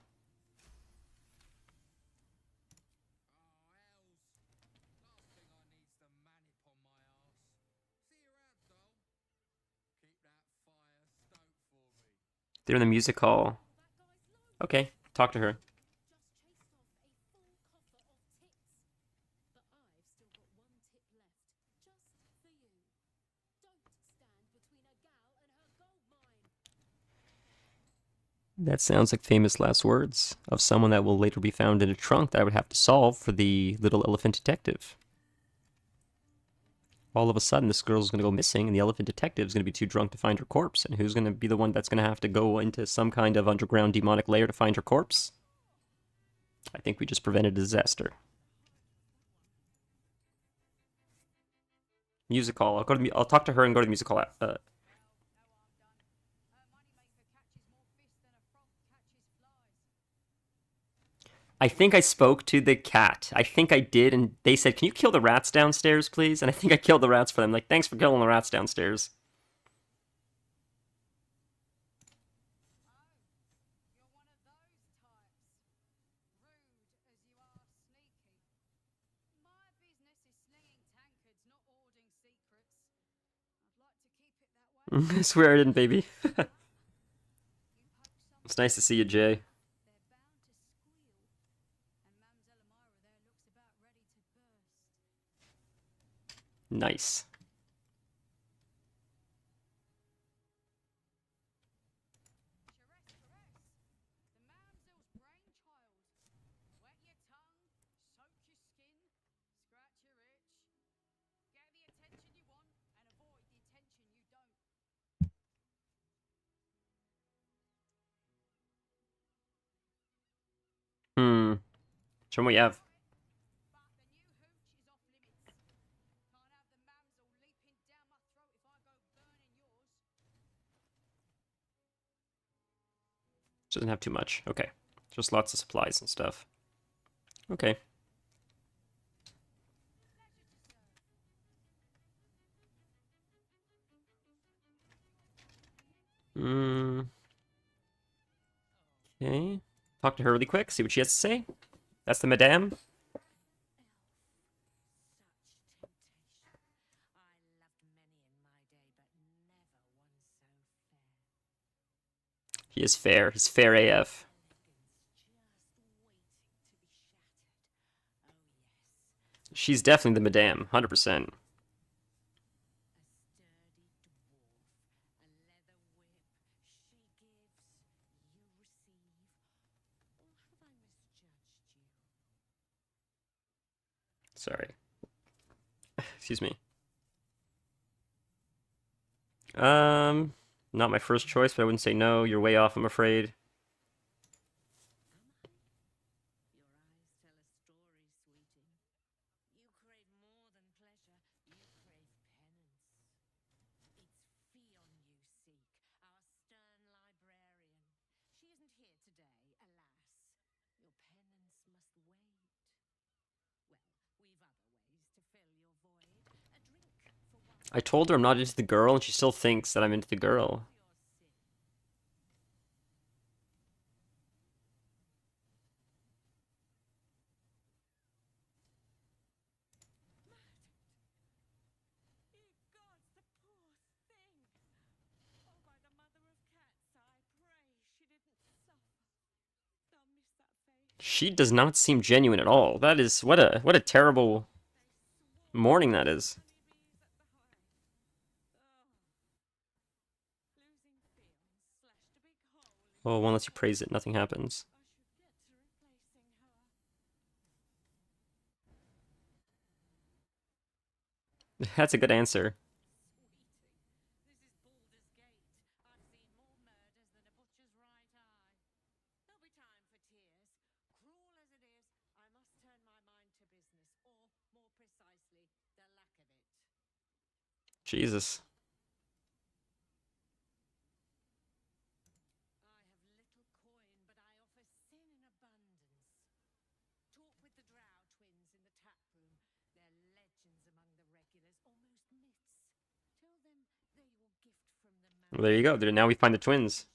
They're in the music hall. Okay, talk to her. That sounds like famous last words of someone that will later be found in a trunk that I would have to solve for the little elephant detective. All of a sudden, this girl's going to go missing, and the elephant detective is going to be too drunk to find her corpse. And who's going to be the one that's going to have to go into some kind of underground demonic lair to find her corpse? I think we just prevented a disaster. Music hall. I'll talk to her and go to the music hall. I think I spoke to the cat. I think I did, and they said, "Can you kill the rats downstairs, please?" And I think I killed the rats for them. Like, thanks for killing the rats downstairs. I swear I didn't, baby. It's nice to see you, Jay. Nice. Hmm. Show me what you have. Doesn't have too much. Okay. Just lots of supplies and stuff. Okay. Hmm. Okay. Talk to her really quick, see what she has to say. That's the madame. He is fair. He's fair AF. She's definitely the madame, 100%. Sorry. Excuse me. Um, Not my first choice, but I wouldn't say no. You're way off, I'm afraid. I told her I'm not into the girl, and she still thinks that I'm into the girl. She does not seem genuine at all. That is what a terrible morning that is. Oh, well, unless you praise it, nothing happens. That's a good answer. Jesus. Well, there you go. Now we find the twins.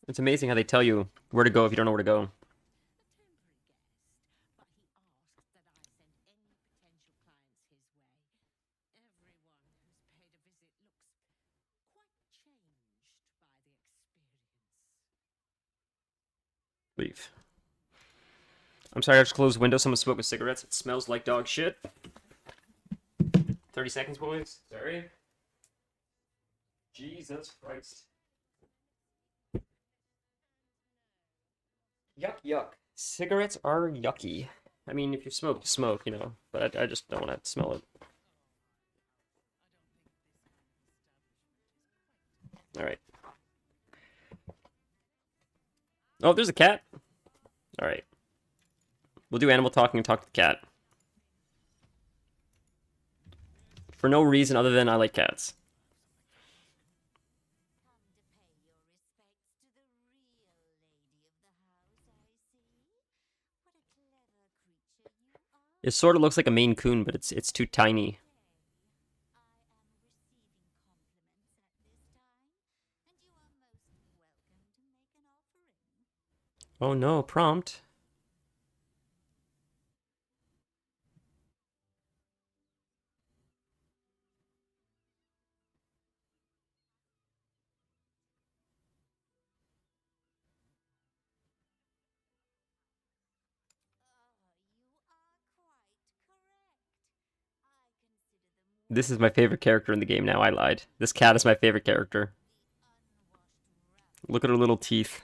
It's amazing how they tell you where to go if you don't know where to go. Leave. I'm sorry, I just closed the window. Someone smoked cigarettes. It smells like dog shit. 30 seconds, boys. Sorry. Jesus Christ. Yuck, yuck. Cigarettes are yucky. I mean, if you smoke, you know. But I just don't want to smell it. Alright. Oh, there's a cat. Alright. We'll do animal talking and talk to the cat. For no reason other than I like cats. It sort of looks like a Maine Coon, but it's too tiny. Oh no, prompt. This is my favorite character in the game now. I lied. This cat is my favorite character. Look at her little teeth.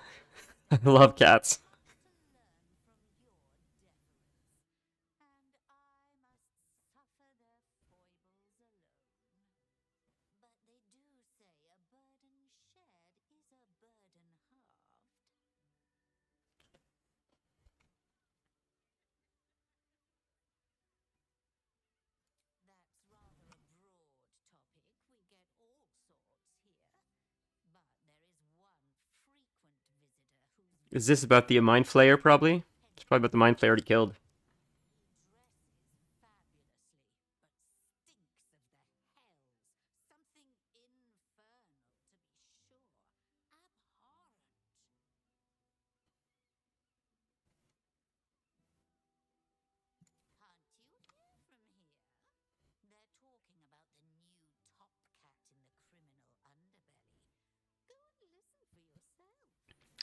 I love cats. Is this about the Mind Flayer, probably? It's probably about the Mind Flayer he killed.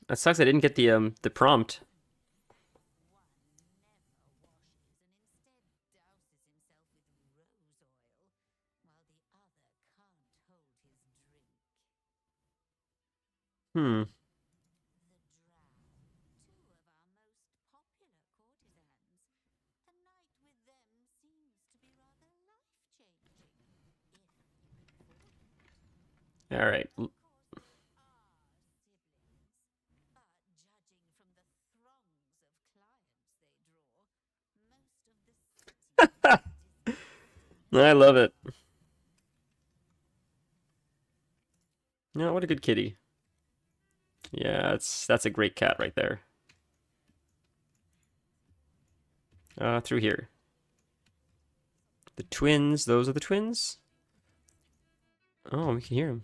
That sucks I didn't get the prompt. Hmm. Alright. I love it. No, what a good kitty. Yeah, that's a great cat right there. Through here. The twins, those are the twins? Oh, we can hear them.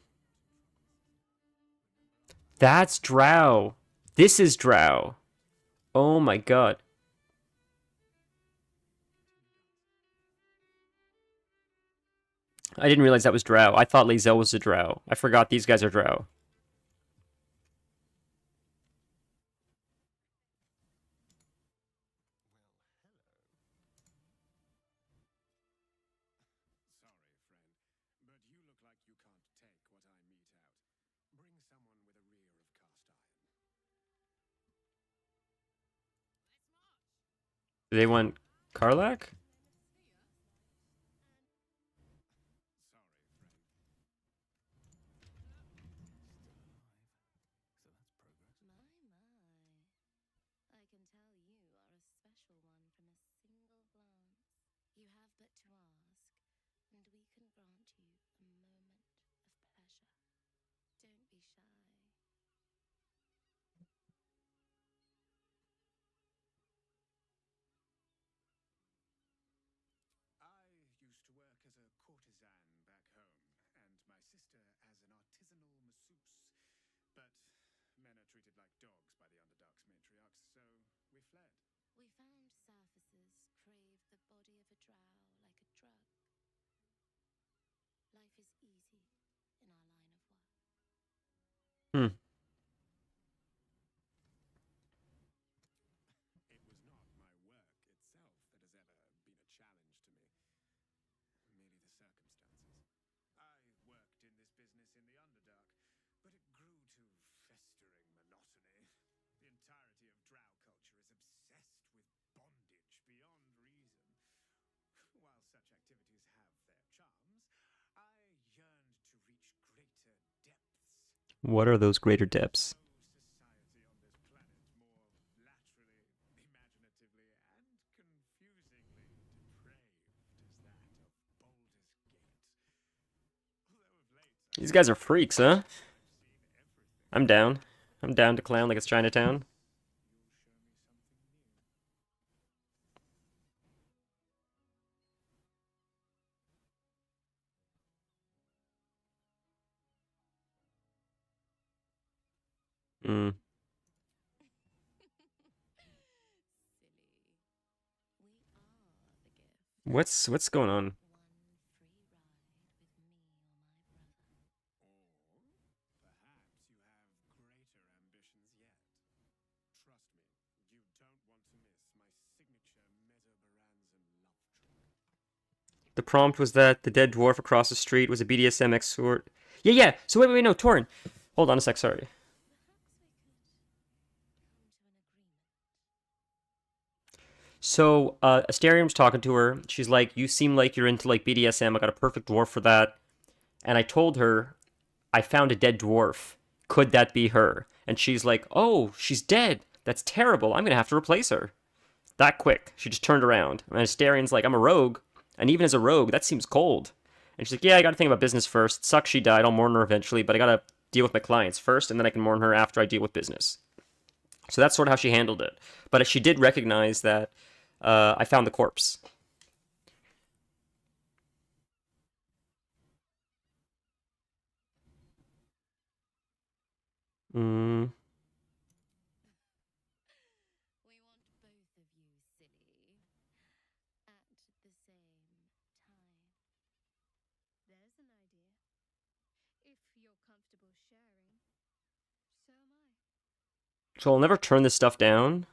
That's Drow. This is Drow. Oh my god. I didn't realize that was Drow. I thought Lae'zel was a Drow. I forgot these guys are Drow. They want Karlach? but to ask, and we can grant you a moment of pleasure. Don't be shy. I used to work as a courtesan back home, and my sister as an artisanal masseuse. But men are treated like dogs by the Underdark's matriarchs, so we fled. We found surfacers crave the body of a drow like a drug. Life is easy in our line of work. Hmm. It was not my work itself that has ever been a challenge to me, merely the circumstances. I worked in this business in the Underdark, but it grew to festering monotony. The entirety of drow culture is obsessed with bondage beyond reason. While such activities have their charms, I yearned to reach greater depths. What are those greater depths? No society on this planet more laterally, imaginatively, and confusingly depraved as that of Baldur's Gate. Although of late I These have guys are realized freaks, huh? I've seen everything. I'm down. I'm down to clown like it's Chinatown. You'll show me something new. Hmm. Silly. We are the gift. What's going on? One free ride with me or my brother. Or perhaps you have greater ambitions yet. Trust me, you don't want to miss my signature Mesobaranzan love trick. The prompt was that the dead dwarf across the street was a BDSM escort. Yeah, yeah. So wait, no, Torin. Hold on a sec. Sorry. Perhaps we could come to an agreement. So Asterium's talking to her. She's like, "You seem like you're into like BDSM. I got a perfect dwarf for that." And I told her I found a dead dwarf. Could that be her? And she's like, "Oh, she's dead. That's terrible. I'm gonna have to replace her." That quick. She just turned around. And Asterian's like, "I'm a rogue, and even as a rogue, that seems cold." And she's like, "Yeah, I gotta think about business first. Sucks she died. I'll mourn her eventually, but I gotta deal with my clients first, and then I can mourn her after I deal with business." So that's sort of how she handled it. But she did recognize that I found the corpse. Mm. We want both of you, silly, at the same time. There's an idea. If you're comfortable sharing, so am I. So I'll never turn this stuff down.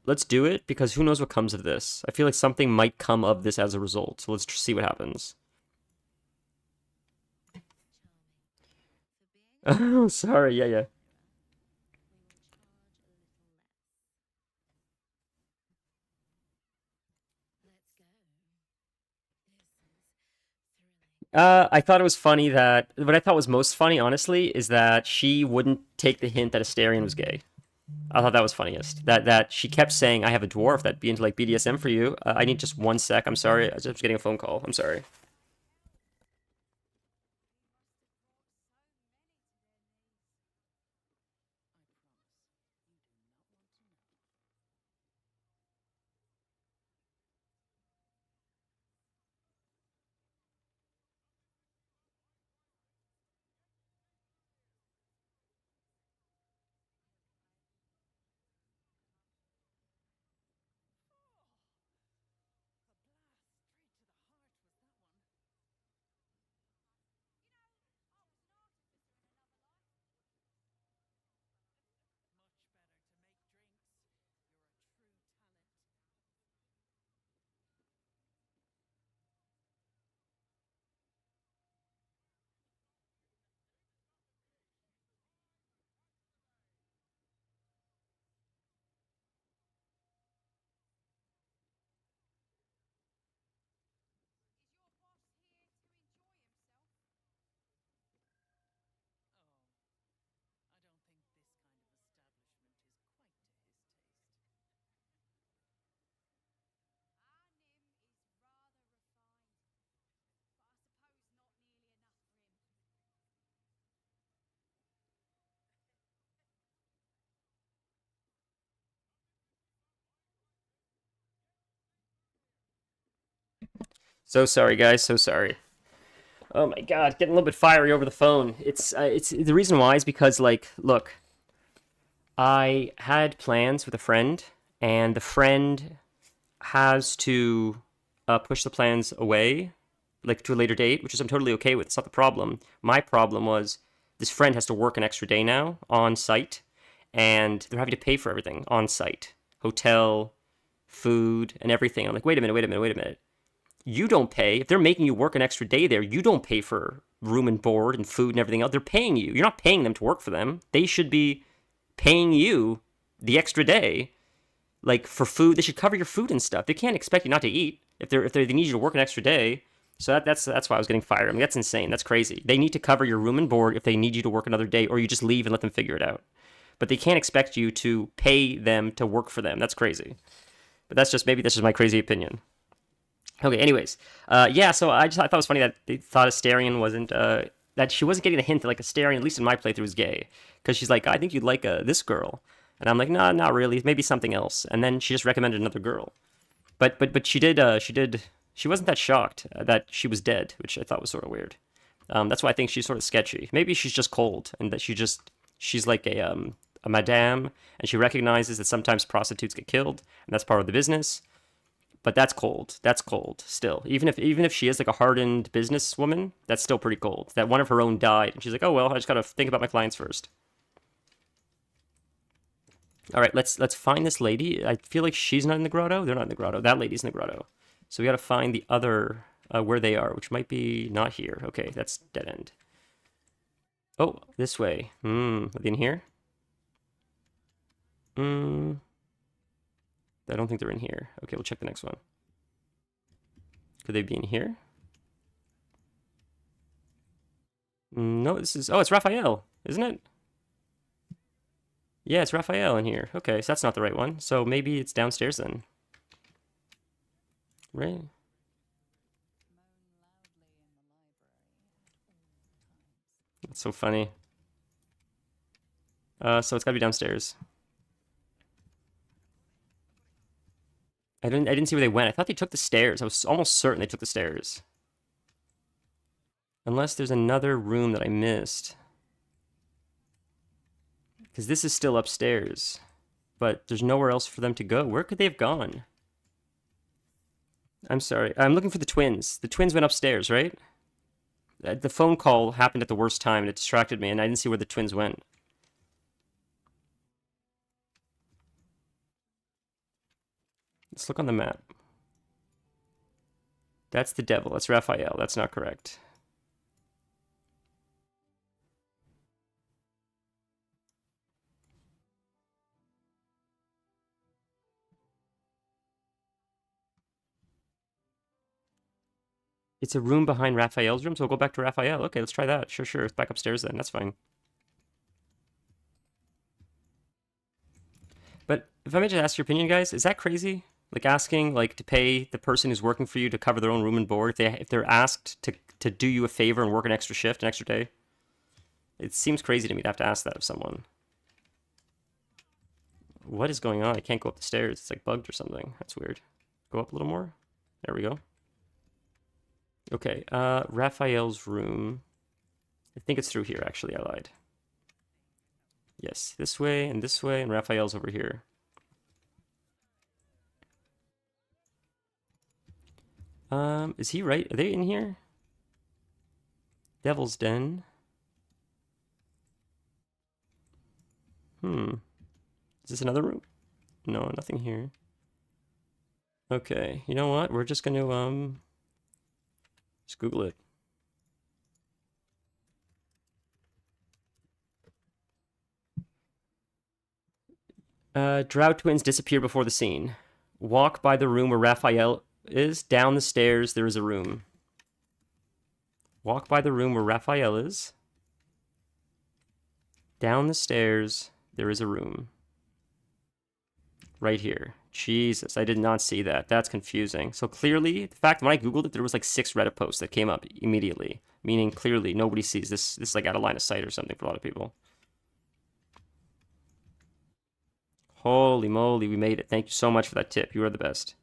Let's do it because who knows what comes of this. I feel like something might come of this as a result. So let's see what happens. Charming. For being a Oh, true sorry. Yeah, yeah. admirer, we will charge a little less. Let's go. This is thrilling. I thought it was funny that what I thought was most funny, honestly, is that she wouldn't take the hint that Asterion was gay. I thought that was funniest. That she kept saying, "I have a dwarf that'd be into like BDSM for you." I need just 1 sec. I'm sorry. I was just getting a phone call. I'm sorry. So sorry, guys. So sorry. Oh my god, getting a little bit fiery over the phone. It's the reason why is because like, look, I had plans with a friend, and the friend has to push the plans away, like to a later date, which is I'm totally okay with. It's not the problem. My problem was this friend has to work an extra day now on site, and they're having to pay for everything on site, hotel, food, and everything. I'm like, wait a minute, wait a minute, wait a minute. You don't pay. If they're making you work an extra day there, you don't pay for room and board and food and everything else. They're paying you. You're not paying them to work for them. They should be paying you the extra day, like for food. They should cover your food and stuff. They can't expect you not to eat if they need you to work an extra day. So that's why I was getting fired. I mean, that's insane. That's crazy. They need to cover your room and board if they need you to work another day, or you just leave and let them figure it out. But they can't expect you to pay them to work for them. That's crazy. But maybe that's just my crazy opinion. Okay, anyways, yeah. So I thought it was funny that they thought Astarion wasn't that she wasn't getting the hint that like Astarion, at least in my playthrough, was gay, because she's like, I think you'd like this girl, and I'm like, no, not really, maybe something else. And then she just recommended another girl, but she wasn't that shocked that she was dead, which I thought was sort of weird. That's why I think she's sort of sketchy. Maybe she's just cold, and that she's like a madame, and she recognizes that sometimes prostitutes get killed, and that's part of the business. But that's cold. That's cold still. Even if she is like a hardened businesswoman, that's still pretty cold. That one of her own died, and she's like, oh well, I just gotta think about my clients first. All right, let's find this lady. I feel like she's not in the grotto. They're not in the grotto. That lady's in the grotto. So we gotta find the other where they are, which might be not here. Okay, that's dead end. Oh, this way. Are they in here? I don't think they're in here. Okay, we'll check the next one. Could they be in here? No, this is... Oh, it's Raphael, isn't it? Yeah, it's Raphael in here. Okay, so that's not the right one. So maybe it's downstairs then. Right? That's so funny. So it's gotta be downstairs. I didn't see where they went. I thought they took the stairs. I was almost certain they took the stairs. Unless there's another room that I missed. Because this is still upstairs. But there's nowhere else for them to go. Where could they have gone? I'm sorry. I'm looking for the twins. The twins went upstairs, right? The phone call happened at the worst time, and it distracted me, and I didn't see where the twins went. Let's look on the map. That's the devil. That's Raphael. That's not correct. It's a room behind Raphael's room, so we'll go back to Raphael. Okay, let's try that. Sure, sure. It's back upstairs then. That's fine. But if I may just ask your opinion, guys, is that crazy? Like asking like to pay the person who's working for you to cover their own room and board if they're asked to do you a favor and work an extra shift, an extra day? It seems crazy to me to have to ask that of someone. What is going on? I can't go up the stairs. It's like bugged or something. That's weird. Go up a little more. There we go. Okay, Raphael's room. I think it's through here, actually. I lied. Yes, this way, and Raphael's over here. Is he right? Are they in here? Devil's Den. Is this another room? No, nothing here. Okay, you know what? We're just gonna, just Google it. Drow twins disappear before the scene. Walk by the room where Raphael is. Down the stairs, there is a room. Walk by the room where Raphael is. Down the stairs, there is a room. Right here. Jesus, I did not see that. That's confusing. So clearly, the fact when I Googled it, there was like 6 Reddit posts that came up immediately. Meaning clearly nobody sees this. This is like out of line of sight or something for a lot of people. Holy moly, we made it. Thank you so much for that tip. You are the best.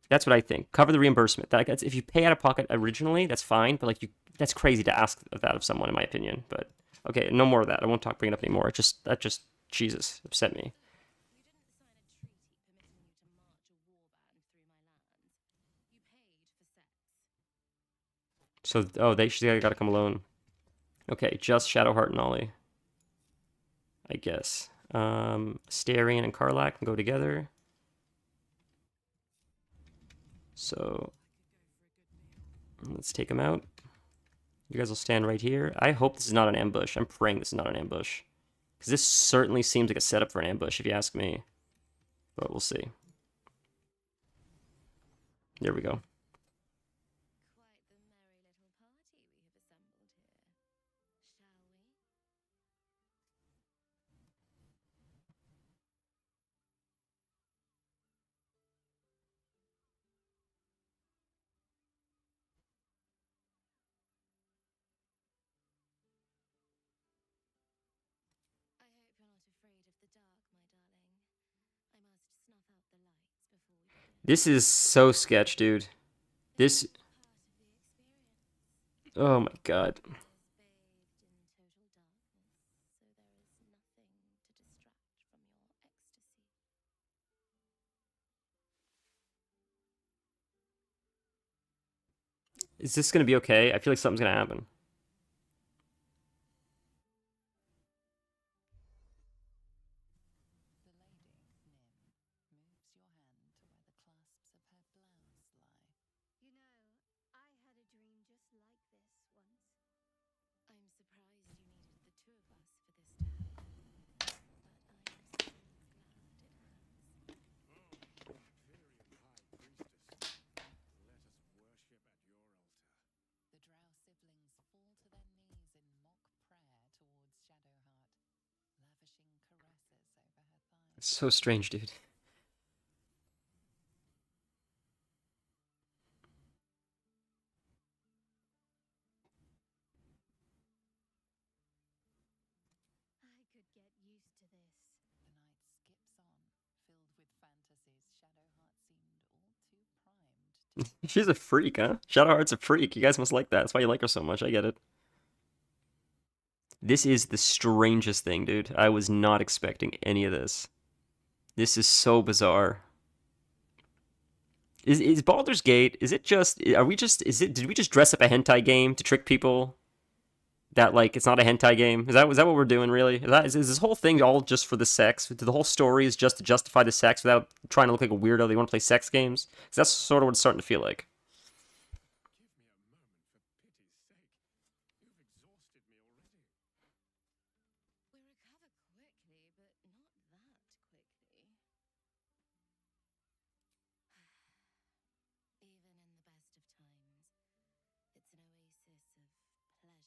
That's what I think. Cover the reimbursement. That's, if you pay out of pocket originally, that's fine. But like that's crazy to ask that of someone, in my opinion. But okay, no more of that. I won't bring it up anymore. That just Jesus upset me. Look, you didn't sign a treaty permitting you to march or warband through my lands. You paid for sex. So oh, she's got to come alone. Okay, just Shadowheart and Ollie, I guess. Starion and Karlak can go together. So let's take them out. You guys will stand right here. I hope this is not an ambush. I'm praying this is not an ambush. Because this certainly seems like a setup for an ambush, if you ask me. But we'll see. There we go. Quite the merry little party we have assembled here. Shall we? I hope you're not afraid of the dark, my darling. I must snuff out the lights before we begin. This is so sketch, dude. This... Part of the experience. Oh my god. It is bathed in total darkness, so there is nothing to distract from your ecstasy. Is this going to be okay? I feel like something's going to happen. The lady, Nim, moves your hand to where the clasps of her blouse lie. You know, I had a dream just like this once. I'm surprised you needed the two of us for this to happen, but I'm so glad it has. Oh, Imperial High Priestess, let us worship at your altar. The drow siblings fall to their knees in mock prayer towards Shadowheart, lavishing caresses over her thighs. It's so strange, dude. I could get used to this. The night skips on, filled with fantasies. Shadowheart seemed all too primed to She's a freak, huh? Shadowheart's a freak. You guys must like that. That's why you like her so much. I get it. This is the strangest thing, dude. I was not expecting any of this. This is so bizarre. Is Baldur's Gate, is it just, are we just, did we just dress up a hentai game to trick people that, like, it's not a hentai game? Is that what we're doing, really? Is this whole thing all just for the sex? The whole story is just to justify the sex without trying to look like a weirdo? They want to play sex games? 'Cause that's sort of what it's starting to feel like. Give me a moment, for pity's sake. You've exhausted me already. We recover quickly, but not that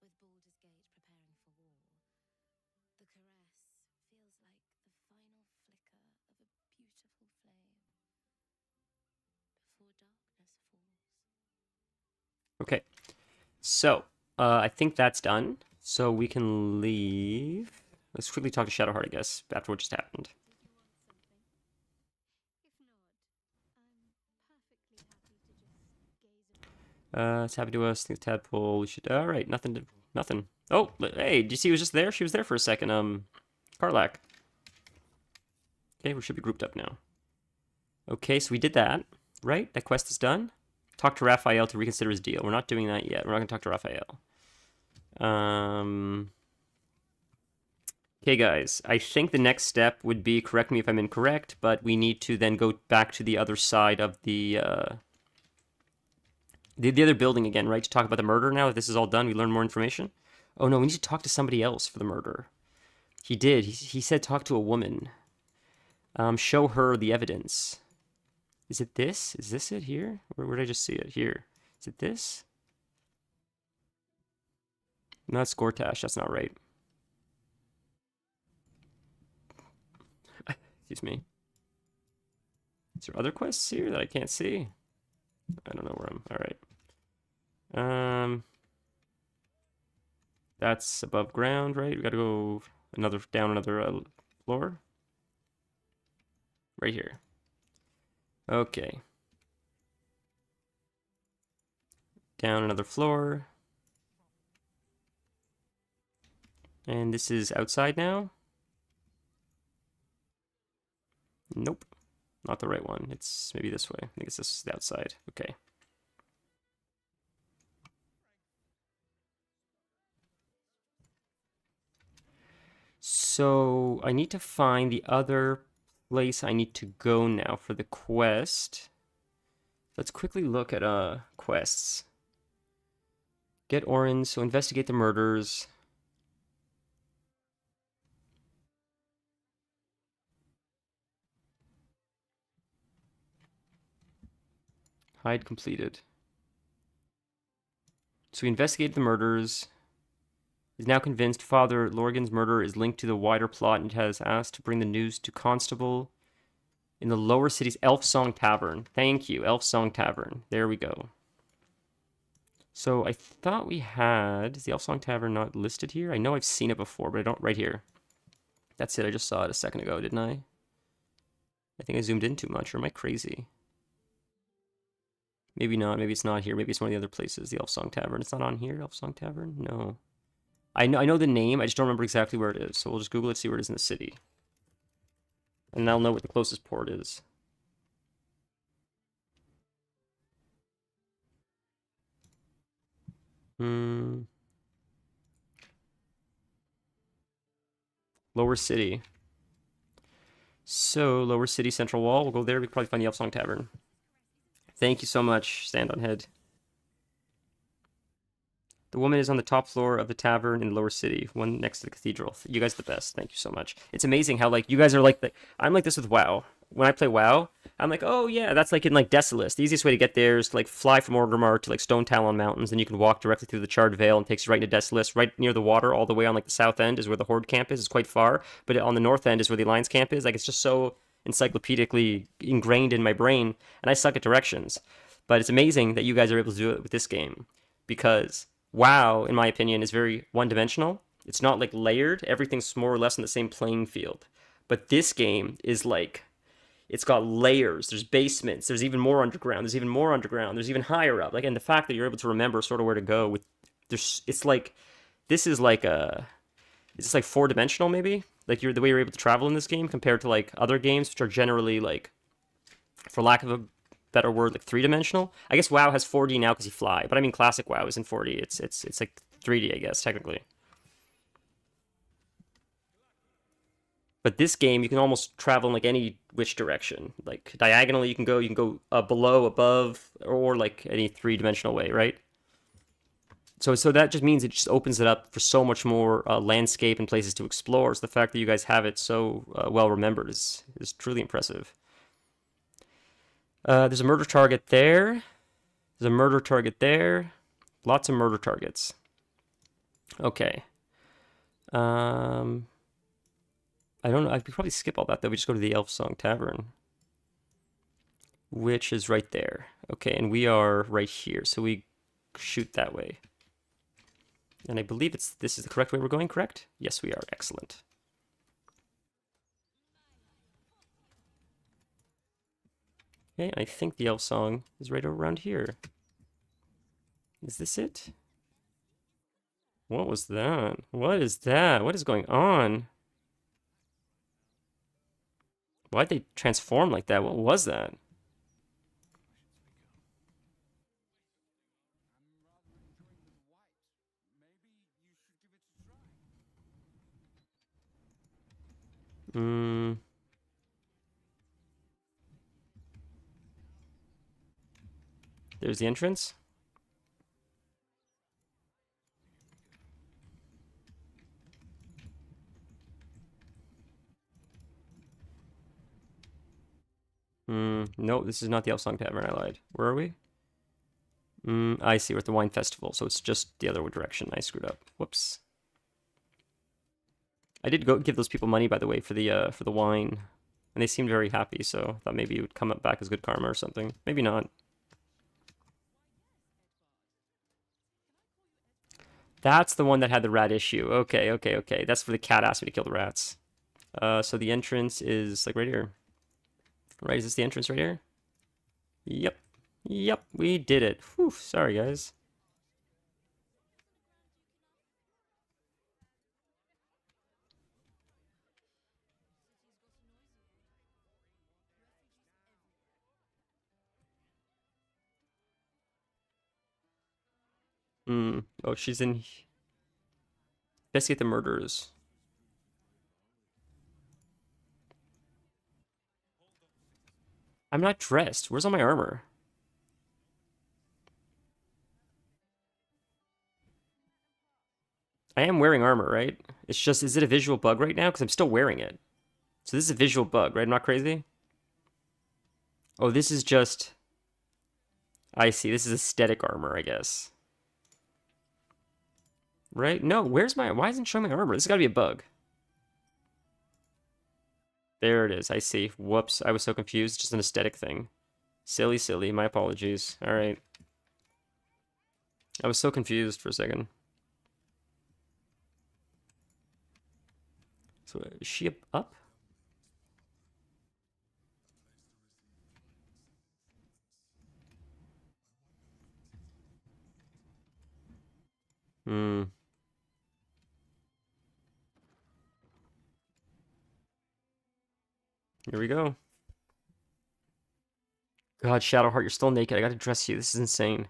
quickly. Even in the best of times, it's an oasis of pleasure and calm. In the city's chaos, with Baldur's Gate preparing for war, the caress feels like the final flicker of a beautiful flame before darkness falls. Okay. So, I think that's done. So we can leave. Let's quickly talk to Shadowheart, I guess, after what just happened. Did you want something? If not, I'm perfectly happy to just gaze around. It's happy to us. Think tadpole. We should. All right, nothing. Nothing. Oh, hey, did you see? He was just there. She was there for a second. Karlak. Okay, we should be grouped up now. Okay, so we did that, right? That quest is done. Talk to Raphael to reconsider his deal. We're not doing that yet. We're not gonna talk to Raphael. Okay, guys. I think the next step would be, correct me if I'm incorrect, but we need to then go back to the other side of the other building again, right? To talk about the murder now. If this is all done, we learn more information. Oh no, we need to talk to somebody else for the murder. He did. He said talk to a woman. Show her the evidence. Is it this? Is this it here? Where did I just see it? Here. Is it this? No, it's Gortash. That's not right. Excuse me. Is there other quests here that I can't see? I don't know where I'm. All right. That's above ground, right? We gotta go down another floor. Right here. Okay. Down another floor. And this is outside now? Nope. Not the right one. It's maybe this way. I think it's this the outside. Okay. So I need to find the other place I need to go now for the quest. Let's quickly look at quests. Get Orin, so investigate the murders. Hide completed. So we investigated the murders. Is now convinced Father Lorgan's murder is linked to the wider plot and has asked to bring the news to Constable in the lower city's Elf Song Tavern. Thank you, Elf Song Tavern. There we go. So I thought we had... Is the Elf Song Tavern not listed here? I know I've seen it before, but I don't... Right here. That's it. I just saw it a second ago, didn't I? I think I zoomed in too much, or am I crazy? Maybe not. Maybe it's not here. Maybe it's one of the other places. The Elf Song Tavern. It's not on here, Elf Song Tavern? No. I know the name. I just don't remember exactly where it is. So we'll just Google it, see where it is in the city. And I'll know what the closest port is. Lower City. So, Lower City Central Wall. We'll go there. We can probably find the Elf Song Tavern. Thank you so much, Stand on Head. The woman is on the top floor of the tavern in the Lower City, one next to the cathedral. You guys are the best. Thank you so much. It's amazing how, like, you guys are like the... I'm like this with WoW. When I play WoW, I'm like, oh yeah, that's like in like Desolus. The easiest way to get there is to like fly from Orgrimmar to like Stone Talon Mountains, then you can walk directly through the Charred Vale and it takes you right into Desolus, right near the water, all the way on like the south end is where the Horde camp is. It's quite far, but on the north end is where the Alliance camp is. Like it's just so encyclopedically ingrained in my brain, and I suck at directions. But it's amazing that you guys are able to do it with this game, because WoW, in my opinion, is very one-dimensional. It's not like layered. Everything's more or less on the same playing field. But this game is like... It's got layers. There's basements. There's even more underground. There's even more underground. There's even higher up. Like, and the fact that you're able to remember sort of where to go with, there's, it's like, this is like a, it's just like 4-dimensional maybe. Like the way you're able to travel in this game compared to like other games, which are generally like, for lack of a better word, like 3-dimensional. I guess WoW has 4D now because you fly, but I mean classic WoW is in 4D. It's like 3D, I guess technically. But this game, you can almost travel in like any which direction. Like diagonally, you can go below, above, or like any 3-dimensional way, right? So that just means it just opens it up for so much more landscape and places to explore. So the fact that you guys have it so well remembered is truly impressive. There's a murder target there. There's a murder target there. Lots of murder targets. Okay. I don't know. I could probably skip all that, though. We just go to the Elf Song Tavern, which is right there. Okay, and we are right here, so we shoot that way. And I believe this is the correct way we're going, correct? Yes, we are. Excellent. Okay, I think the Elf Song is right around here. Is this it? What was that? What is that? What is going on? Why'd they transform like that? What was that? There's the entrance. No, this is not the Elf Song Tavern. I lied. Where are we? I see. We're at the wine festival, so it's just the other direction. I screwed up. Whoops. I did go give those people money, by the way, for the wine, and they seemed very happy. So I thought maybe it would come up back as good karma or something. Maybe not. That's the one that had the rat issue. Okay, okay, okay. That's where the cat asked me to kill the rats. So the entrance is like right here. Right, is this the entrance right here? Yep. Yep, we did it. Whew, sorry, guys. Oh, she's in... Investigate the murders. I'm not dressed. Where's all my armor? I am wearing armor, right? It's just, is it a visual bug right now? Because I'm still wearing it. So this is a visual bug, right? I'm not crazy? Oh, this is just... I see. This is aesthetic armor, I guess. Right? No, where's my... Why isn't it showing my armor? This has got to be a bug. There it is. I see. Whoops. I was so confused. Just an aesthetic thing. Silly, silly. My apologies. All right. I was so confused for a second. So is she up? Hmm. Here we go. God, Shadowheart, you're still naked. I gotta dress you. This is insane.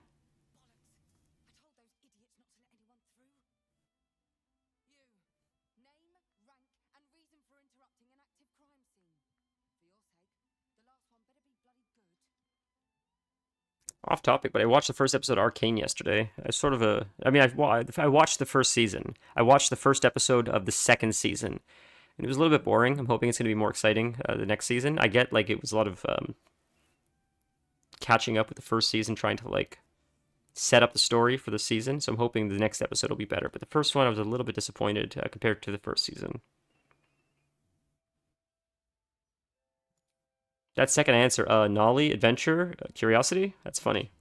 Off topic, but I watched the first episode of Arcane yesterday. I sort of a... I mean, I watched the first season. I watched the first episode of the second season. And it was a little bit boring. I'm hoping it's going to be more exciting the next season. I get, like, it was a lot of catching up with the first season, trying to, like, set up the story for the season. So I'm hoping the next episode will be better. But the first one, I was a little bit disappointed compared to the first season. That second answer, Nolly, adventure, curiosity? That's funny.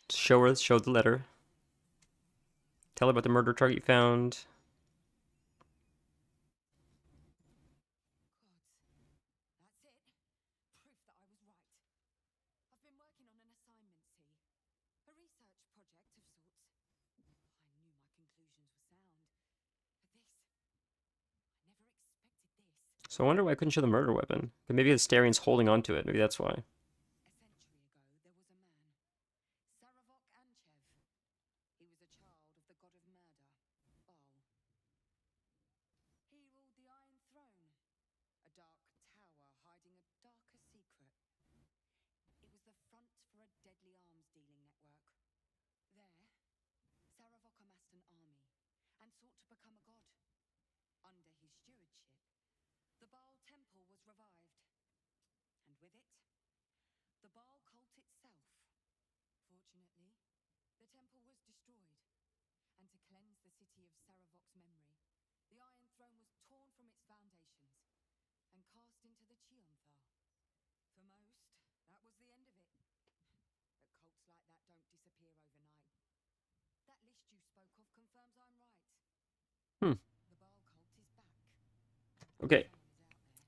Show the letter. Tell her about the murder target you found. So I wonder why I couldn't show the murder weapon. But maybe the Asterian's holding onto it. Maybe that's why. The Baal temple was revived, and with it, the Baal cult itself. Fortunately, the temple was destroyed, and to cleanse the city of Saravok's memory, the Iron Throne was torn from its foundations and cast into the Chionthar. For most, that was the end of it. But cults like that don't disappear overnight. That list you spoke of confirms I'm right. The Baal cult is back. Okay.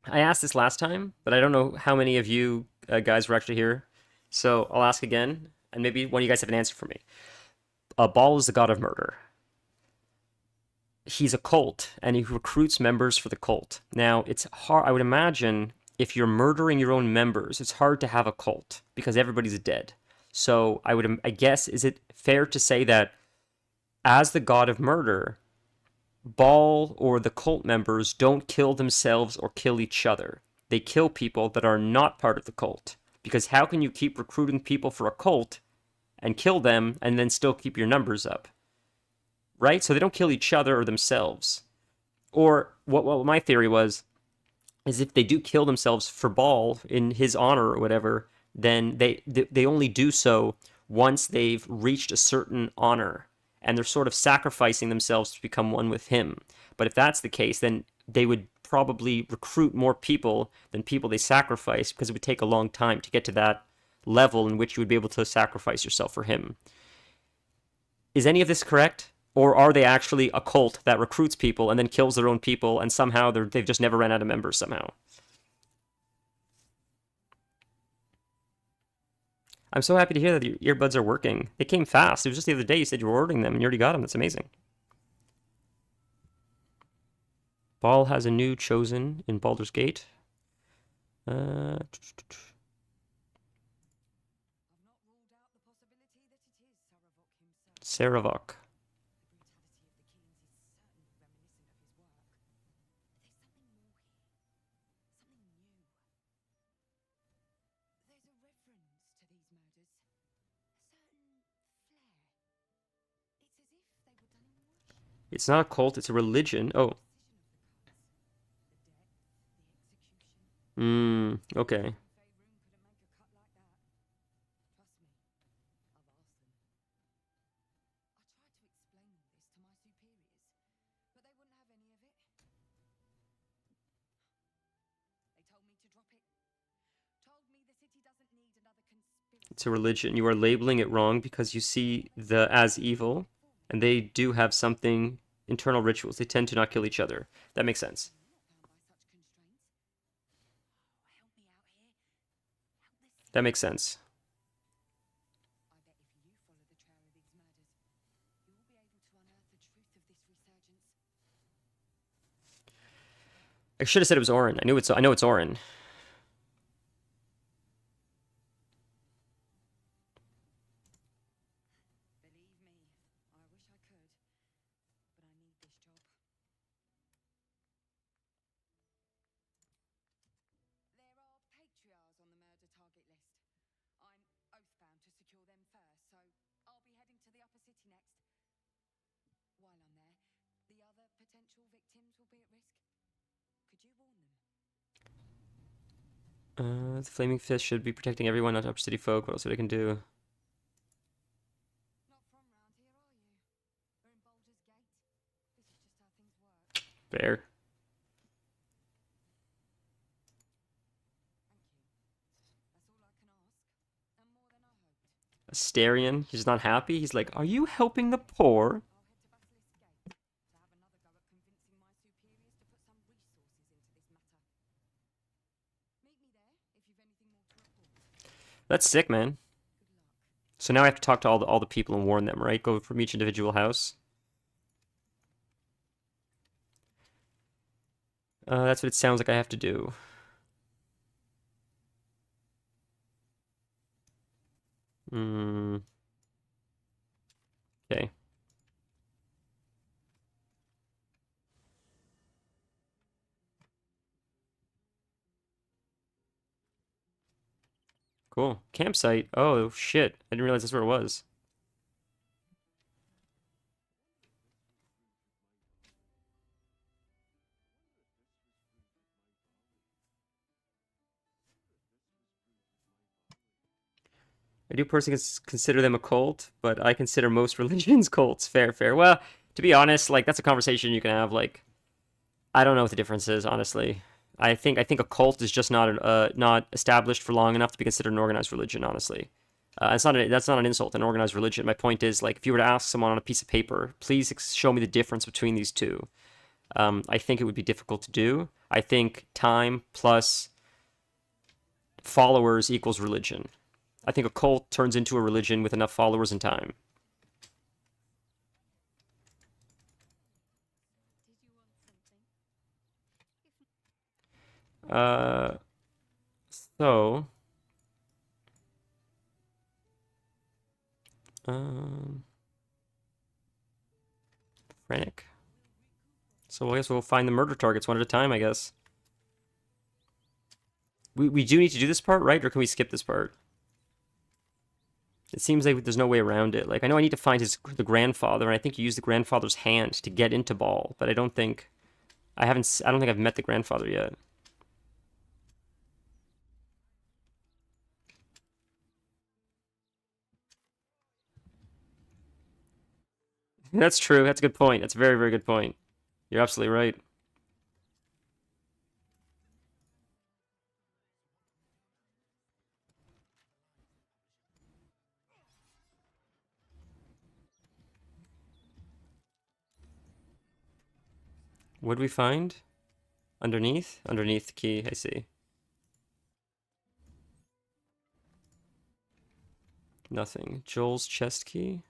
I asked this last time, but I don't know how many of you guys were actually here. So I'll ask again, and maybe one of you guys have an answer for me. Baal is the god of murder. He's a cult, and he recruits members for the cult. Now, it's hard. I would imagine if you're murdering your own members, it's hard to have a cult because everybody's dead. So I guess, is it fair to say that as the god of murder, Baal or the cult members don't kill themselves or kill each other? They kill people that are not part of the cult. Because how can you keep recruiting people for a cult and kill them and then still keep your numbers up? Right? So they don't kill each other or themselves. Or what my theory was, is if they do kill themselves for Baal in his honor or whatever, then they only do so once they've reached a certain honor. And they're sort of sacrificing themselves to become one with him. But if that's the case, then they would probably recruit more people than people they sacrifice, because it would take a long time to get to that level in which you would be able to sacrifice yourself for him. is any of this correct? Or are they actually a cult that recruits people and then kills their own people, and somehow they've just never ran out of members somehow? I'm so happy to hear that your earbuds are working. They came fast. It was just the other day you said you were ordering them and you already got them. That's amazing. Baal has a new chosen in Baldur's Gate. I've not ruled out the possibility that it is Saravok Saravok. himself. The brutality of the killings is certainly reminiscent of his work. There's something more here. It's as if they were done in worship. It's not a cult, it's a religion. Oh. Okay. It's a religion. You are labeling it wrong because you see the as evil, and they do have something internal rituals. They tend to not kill each other. That makes sense. That makes sense. I should have said it was Orin. I know it's Orin. The Flaming Fist should be protecting everyone, not Upper City folk. What else they can do? Fair. Asterion, he's not happy. He's like, "Are you helping the poor?" That's sick, man. So now I have to talk to all the people and warn them, right? Go from each individual house. That's what it sounds like I have to do. Okay. Cool. Campsite. Oh, shit. I didn't realize that's where it was. I do personally consider them a cult, but I consider most religions cults. Fair, fair. Well, to be honest, like that's a conversation you can have. Like, I don't know what the difference is, honestly. I think a cult is just not established for long enough to be considered an organized religion. Honestly, that's not an insult to an organized religion. My point is, like, if you were to ask someone on a piece of paper, please show me the difference between these two. I think it would be difficult to do. I think time plus followers equals religion. I think a cult turns into a religion with enough followers and time. Uh, so, Frantic. So I guess we'll find the murder targets one at a time, I guess. We do need to do this part, right? Or can we skip this part? It seems like there's no way around it. Like, I know I need to find the grandfather, and I think you use the grandfather's hand to get into Baal, but I don't think I've met the grandfather yet. That's true. That's a good point. That's a very, very good point. You're absolutely right. What did we find? Underneath? Underneath the key, I see. Nothing. Joel's chest key?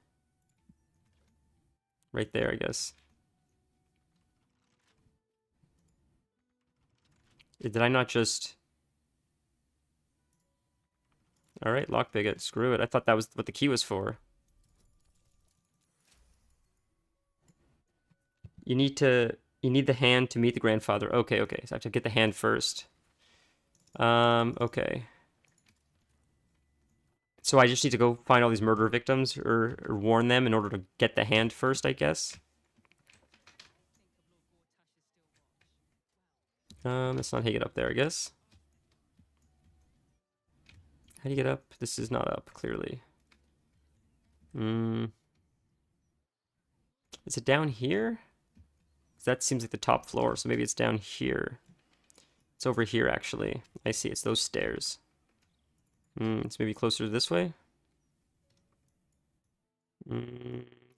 Right there, I guess. Did I not just... Alright, lockpick it. Screw it. I thought that was what the key was for. You need the hand to meet the grandfather. Okay, okay. So I have to get the hand first. Okay. So I just need to go find all these murder victims or warn them in order to get the hand first, I guess. That's not how you get up there, I guess. How do you get up? This is not up, clearly. Is it down here? That seems like the top floor, so maybe it's down here. It's over here, actually. I see, it's those stairs. It's maybe closer this way?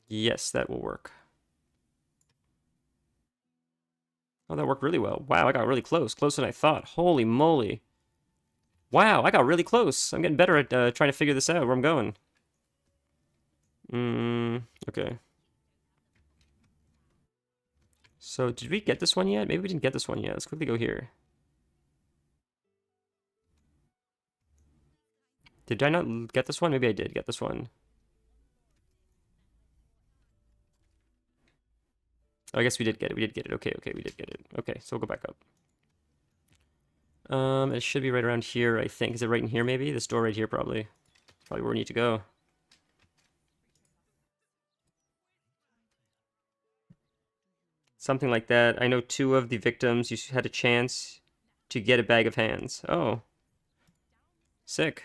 Yes, that will work. Oh, that worked really well. Wow, I got really close. Closer than I thought. Holy moly. Wow, I got really close. I'm getting better at trying to figure this out, where I'm going. Okay. So, did we get this one yet? Maybe we didn't get this one yet. Let's quickly go here. Did I not get this one? Maybe I did get this one. Oh, I guess we did get it. We did get it. Okay, okay, we did get it. Okay, so we'll go back up. It should be right around here, I think. Is it right in here, maybe? This door right here, probably. Probably where we need to go. Something like that. I know 2 of the victims, you had a chance to get a bag of hands. Oh. Sick.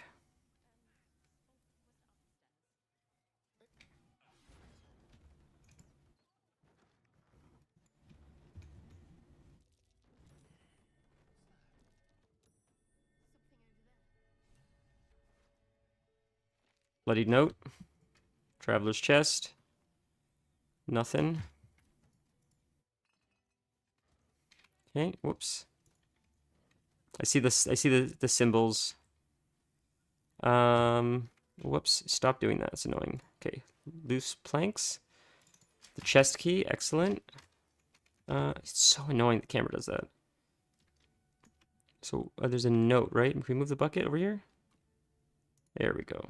Bloodied note. Traveler's chest. Nothing. Okay, whoops. I see this. I see the symbols. Whoops. Stop doing that. It's annoying. Okay, loose planks. The chest key. Excellent. It's so annoying the camera does that. So there's a note, right? Can we move the bucket over here? There we go.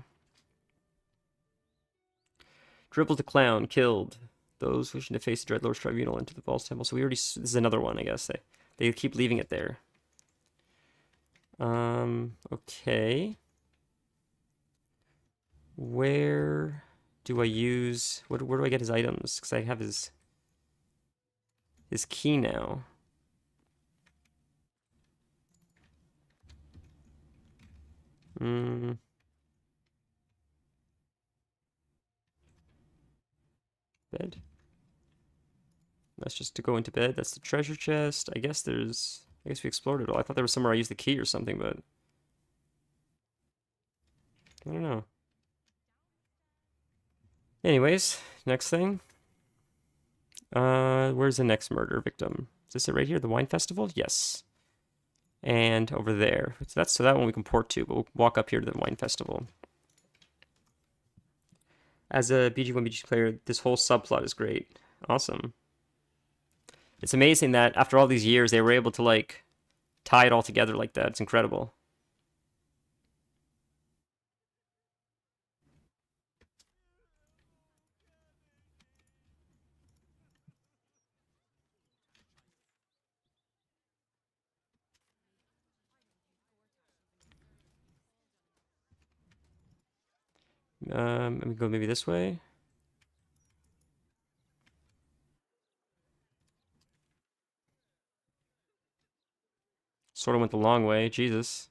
Dribble the clown killed. Those wishing to face the Dreadlord's tribunal into the Baals temple. So we already. This is another one, I guess. They keep leaving it there. Okay. Where do I use... Where do I get his items? Because I have his key now. Bed. That's just to go into bed. That's the treasure chest. I guess we explored it all. I thought there was somewhere I used the key or something, but... I don't know. Anyways, next thing. Where's the next murder victim? Is this it right here? The wine festival? Yes. And over there. So that one we can port to, but we'll walk up here to the wine festival. As a BG1 BG player, this whole subplot is great. Awesome. It's amazing that after all these years, they were able to, like, tie it all together like that. It's incredible. Let me go maybe this way. Sort of went the long way. Jesus.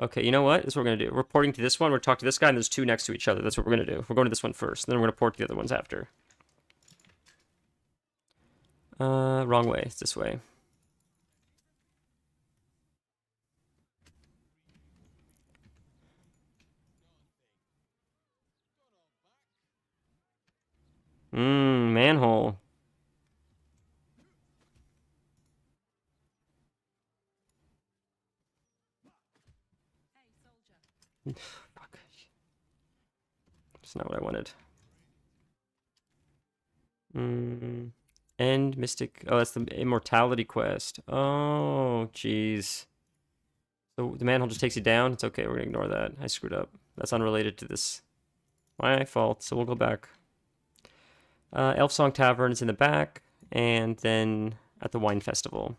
Okay, you know what? This is what we're going to do. We're porting to this one. We're talking to this guy, and there's 2 next to each other. That's what we're going to do. We're going to this one first, then we're going to port to the other ones after. Wrong way. It's this way. Manhole. Fuck. That's not what I wanted. End Mystic. Oh, that's the Immortality quest. Oh, jeez. So the manhole just takes you down? It's okay, we're gonna ignore that. I screwed up. That's unrelated to this. My fault, so we'll go back. Elf Song Tavern is in the back, and then at the Wine Festival.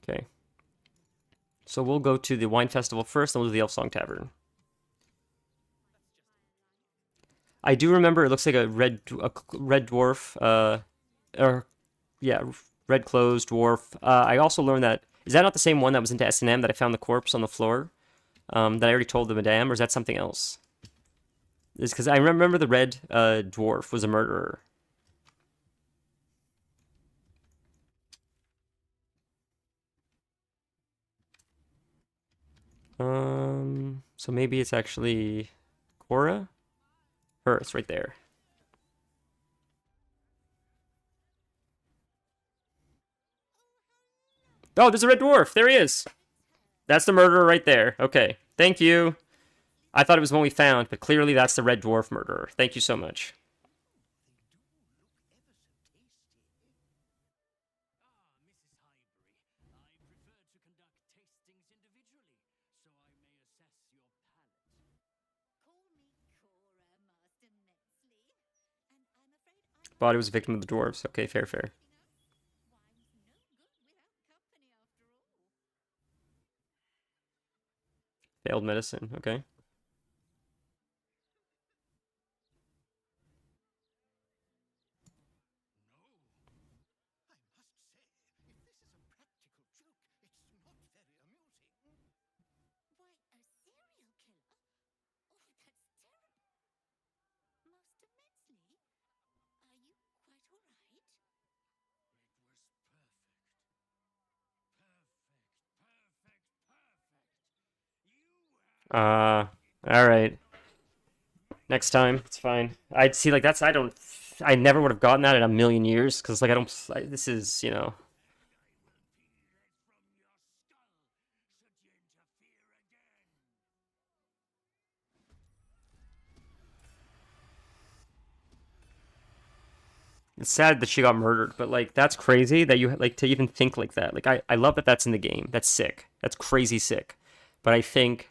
Okay. So we'll go to the Wine Festival first, then we'll do the Elf Song Tavern. I do remember it looks like a red dwarf, or yeah, red clothes dwarf. I also learned that is that not the same one that was into S&M that I found the corpse on the floor, that I already told the madame, or is that something else? Is because I remember the red dwarf was a murderer. So maybe it's actually Cora? Her, it's right there. Oh, there's a red dwarf. There he is. That's the murderer right there. Okay. Thank you. I thought it was one we found, but clearly that's the red dwarf murderer. Thank you so much. Body was a victim of the dwarves. Okay, fair, fair. Failed medicine. Okay. All right. Next time, it's fine. I'd see like that's I never would have gotten that in a million years because like this is It's sad that she got murdered, but like that's crazy that you like to even think like that. Like I love that that's in the game. That's sick. That's crazy sick. But I think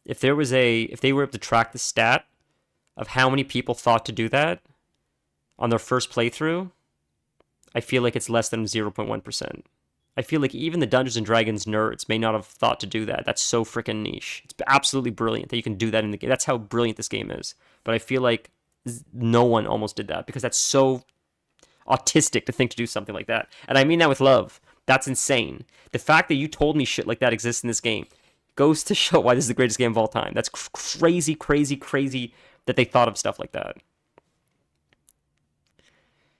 if they were able to track the stat of how many people thought to do that on their first playthrough, I feel like it's less than 0.1%. I feel like even the Dungeons and Dragons nerds may not have thought to do that. That's so freaking niche. It's absolutely brilliant that you can do that in the game. That's how brilliant this game is. But I feel like no one almost did that because that's so autistic to think to do something like that. And I mean that with love. That's insane. The fact that you told me shit like that exists in this game goes to show why this is the greatest game of all time. That's crazy, crazy, crazy that they thought of stuff like that.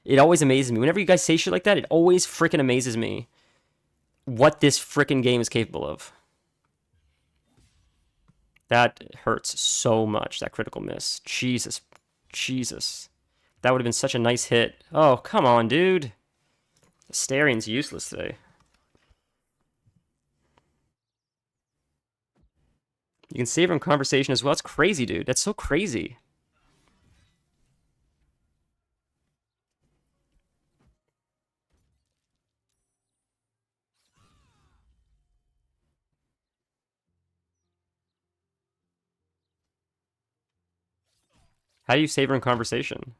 It always amazes me. Whenever you guys say shit like that, it always freaking amazes me what this freaking game is capable of. That hurts so much, that critical miss. Jesus. Jesus. That would have been such a nice hit. Oh, come on, dude. Astarion's useless today. You can save him conversation as well. It's crazy, dude. That's so crazy. How do you save her in conversation?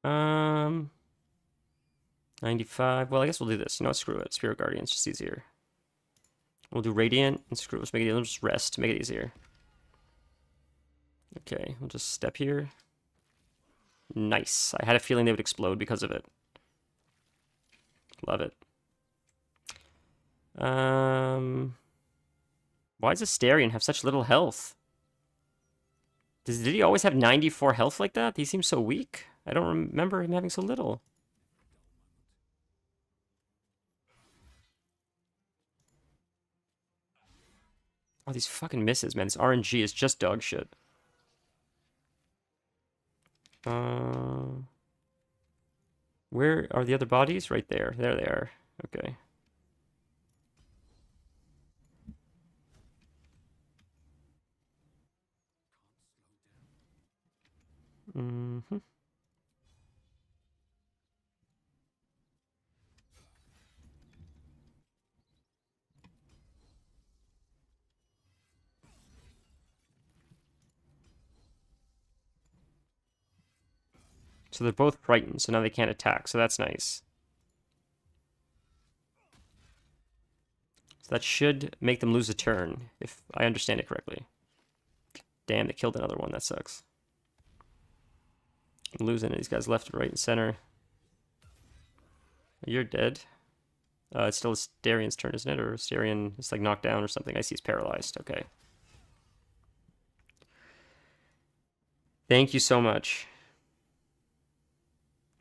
Um, 95. Well, I guess we'll do this. You know what? Screw it. Spirit Guardian's just easier. We'll do Radiant and screw it. Let's make it. Let's just rest. Make it easier. Okay, we'll just step here. Nice. I had a feeling they would explode because of it. Love it. Why does Astarion have such little health? Did he always have 94 health like that? He seems so weak. I don't remember him having so little. Oh, these fucking misses, man. This RNG is just dog shit. Where are the other bodies? Right there. There they are. Okay. Mm-hmm. So they're both frightened, so now they can't attack, so that's nice. So that should make them lose a turn, if I understand it correctly. Damn, they killed another one. That sucks. I'm losing these guys left, right, and center. You're dead. It's still Asterian's turn, isn't it? Or Asterian is like knocked down or something. I see he's paralyzed. Okay. Thank you so much.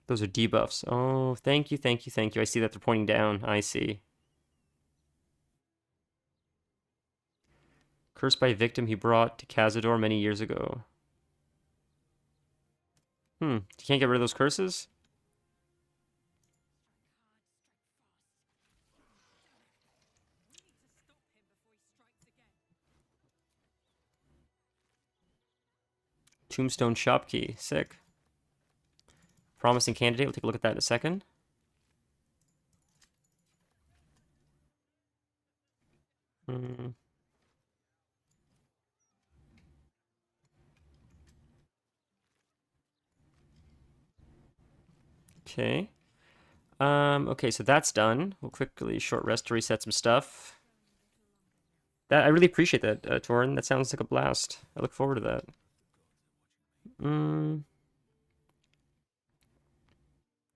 Those are debuffs. Oh, thank you, thank you, thank you. I see that they're pointing down. I see. Cursed by a victim he brought to Cazador many years ago. You can't get rid of those curses? Tombstone Shopkey. Sick. Promising candidate. We'll take a look at that in a second. Okay. Okay, so that's done. We'll quickly short rest to reset some stuff. That I really appreciate that, Torin. That sounds like a blast. I look forward to that.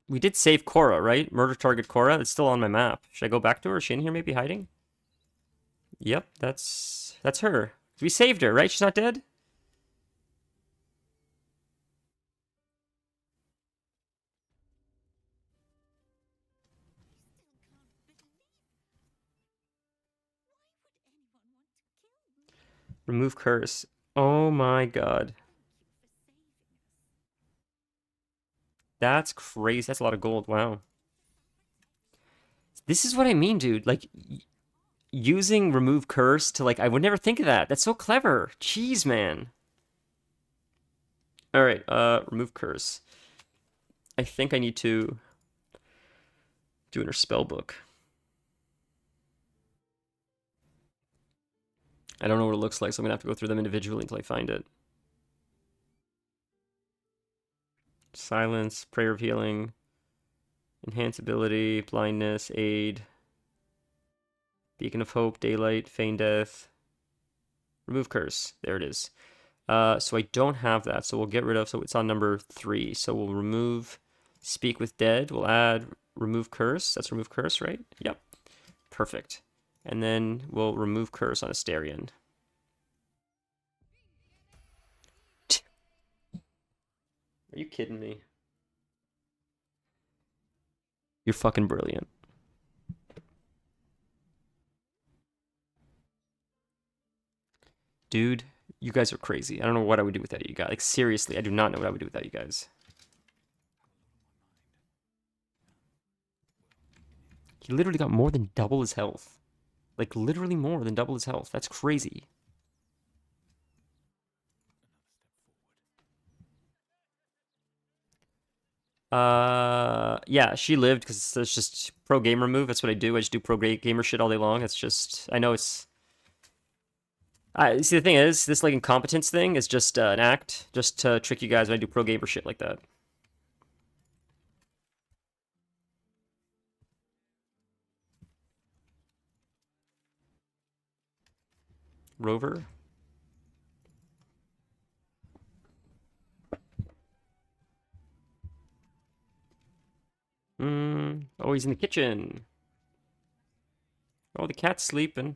We did save Cora, right? Murder target Cora. It's still on my map. Should I go back to her? Is she in here maybe hiding? Yep, that's her. We saved her, right? She's not dead? Remove curse. Oh my god. That's crazy. That's a lot of gold. Wow. This is what I mean, dude. Like, using remove curse to, like, I would never think of that. That's so clever. Jeez, man. Alright, remove curse. I think I need to do in her spell book. I don't know what it looks like, so I'm gonna have to go through them individually until I find it. Silence, prayer of healing, enhance ability, blindness, aid, beacon of hope, daylight, feign death, remove curse. There it is. So I don't have that, so we'll get rid of. So it's on number 3. So we'll remove speak with dead. We'll add remove curse. That's remove curse, right? Yep. Perfect. And then we'll remove curse on Asterion. Are you kidding me? You're fucking brilliant. Dude, you guys are crazy. I don't know what I would do without you guys. Like, seriously, I do not know what I would do without you guys. He literally got more than double his health. Like, literally more than double his health. That's crazy. Yeah, she lived because it's just pro gamer move. That's what I do. I just do pro gamer shit all day long. It's just, I know it's. See, the thing is, this like incompetence thing is just an act, just to trick you guys when I do pro gamer shit like that. Rover. Oh, he's in the kitchen. Oh, the cat's sleeping.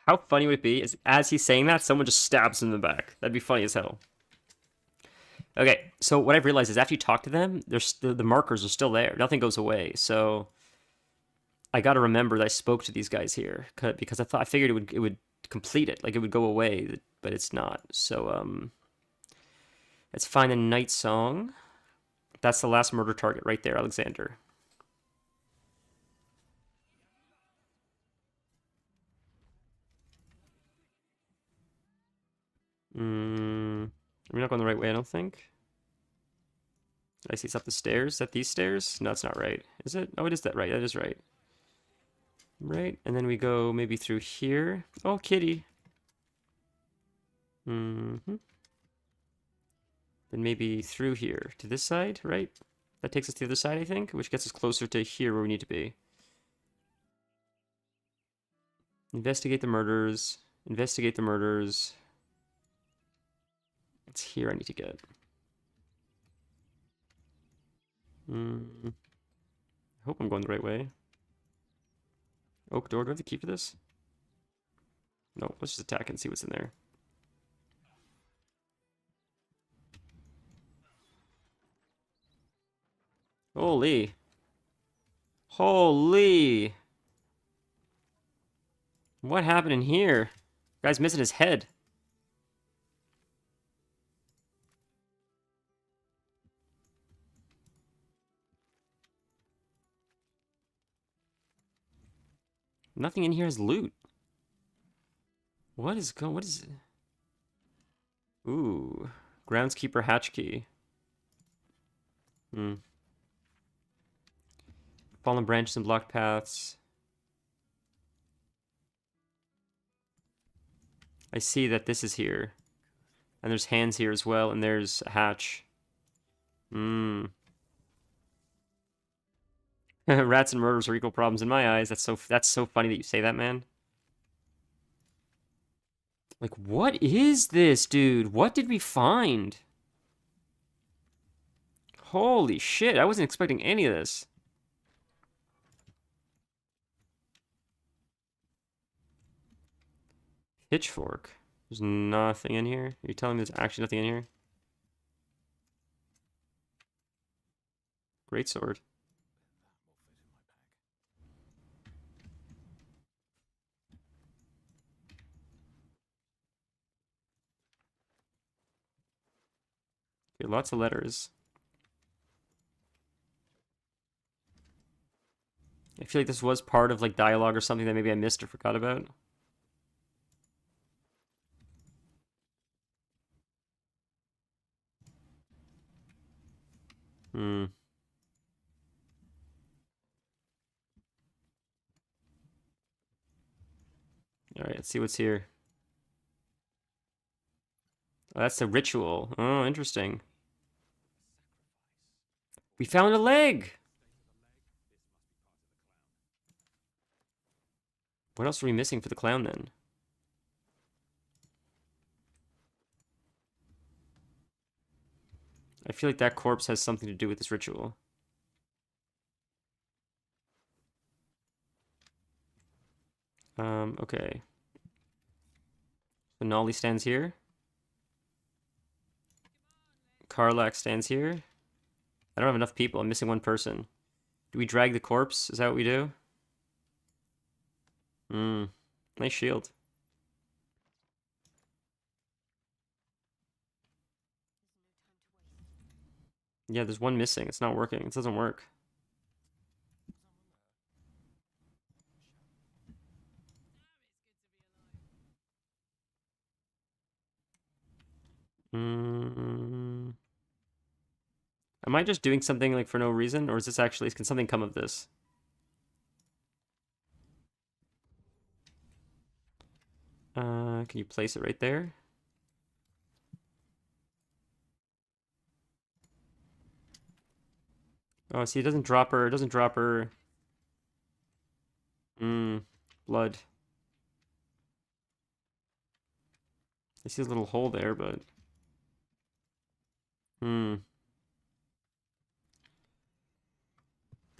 How funny would it be is as he's saying that, someone just stabs him in the back. That'd be funny as hell. Okay, so what I've realized is after you talk to them, the markers are still there. Nothing goes away. So I got to remember that I spoke to these guys here because I figured it would complete it, like it would go away, but it's not. So let's find a night song. That's the last murder target right there, Alexander. We're not going the right way, I don't think. Did I see it's up the stairs? Is that these stairs? No, it's not right. Is it? Oh, it is that right. That is right. Right, and then we go maybe through here. Oh, kitty. Mm-hmm. Then maybe through here to this side, right? That takes us to the other side, I think, which gets us closer to here where we need to be. Investigate the murders. Investigate the murders. It's here I need to get. I hope I'm going the right way. Oak door. Do I have the key for this? No, let's just attack and see what's in there. Holy. Holy. What happened in here? Guy's missing his head. Nothing in here has loot. What is going? What is? Ooh, groundskeeper hatch key. Fallen branches and blocked paths. I see that this is here, and there's hands here as well, and there's a hatch. Rats and murders are equal problems in my eyes. That's so funny that you say that, man. Like, what is this, dude? What did we find? Holy shit, I wasn't expecting any of this. Pitchfork. There's nothing in here? Are you telling me there's actually nothing in here? Great sword. Okay, lots of letters. I feel like this was part of like dialogue or something that maybe I missed or forgot about. Alright, let's see what's here. Oh, that's the ritual. Oh, interesting. We found a leg! What else are we missing for the clown then? I feel like that corpse has something to do with this ritual. Okay. So Nolly stands here. Karlak stands here. I don't have enough people. I'm missing one person. Do we drag the corpse? Is that what we do? Nice shield. Yeah, there's one missing. It's not working. It doesn't work. Am I just doing something like for no reason, or is this actually, can something come of this? Can you place it right there? Oh, see, it doesn't drop her. It doesn't drop her. Blood. I see a little hole there, but... The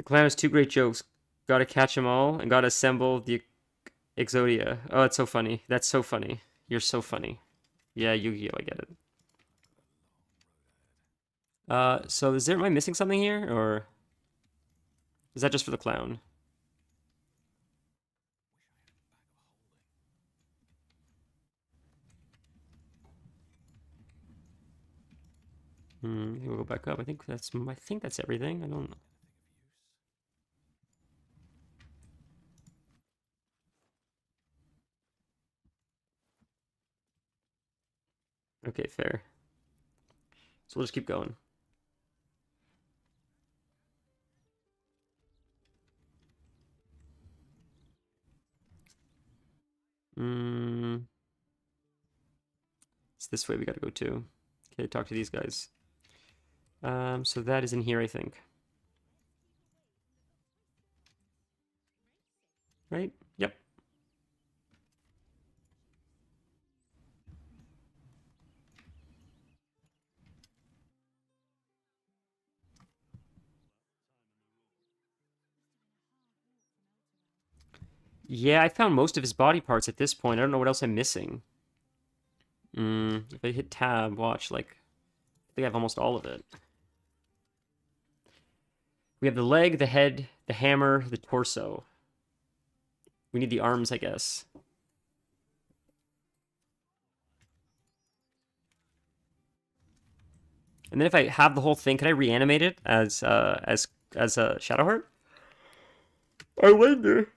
clown has two great jokes. Gotta catch 'em all, and gotta assemble the Exodia. Oh, that's so funny. That's so funny. You're so funny. Yeah, Yu-Gi-Oh, I get it. So am I missing something here, or is that just for the clown? We'll go back up. I think that's everything. I don't. Okay, fair. So we'll just keep going. It's this way we gotta go to. Okay, talk to these guys. So that is in here, I think. Right? Yep. Yeah, I found most of his body parts at this point. I don't know what else I'm missing. If I hit tab, watch, like, I think I have almost all of it. We have the leg, the head, the hammer, the torso. We need the arms, I guess. And then if I have the whole thing, can I reanimate it as a Shadowheart? I wonder.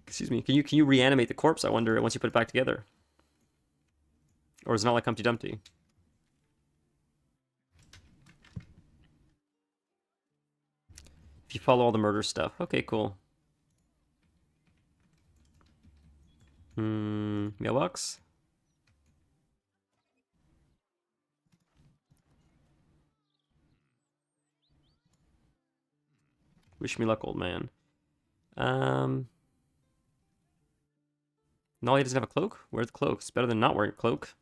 Excuse me. Can you reanimate the corpse? I wonder once you put it back together, or is it not like Humpty Dumpty? If you follow all the murder stuff, okay, cool. Mailbox. Wish me luck, old man. No, he doesn't have a cloak? Wear the cloak. It's better than not wearing a cloak.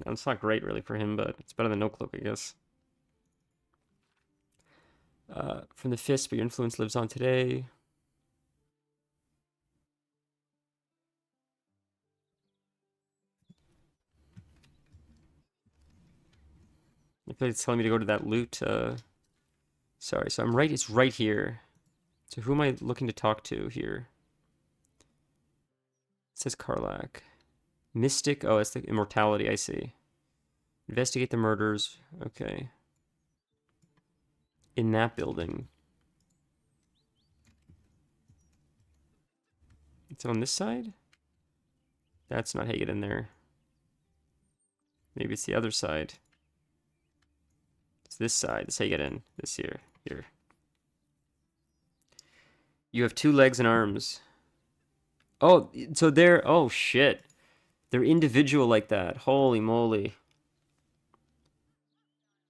It's not great, really, for him, but it's better than no cloak, I guess. From the fist, but your influence lives on today. I feel like it's telling me to go to that loot. Sorry, so I'm right. It's right here. So who am I looking to talk to here? It says Karlak. Mystic. Oh, it's the immortality. I see. Investigate the murders. Okay. In that building. Is it on this side? That's not how you get in there. Maybe it's the other side. It's this side. That's how you get in. This here. Here. You have 2 legs and arms. Oh, so they're... Oh, shit. They're individual like that. Holy moly.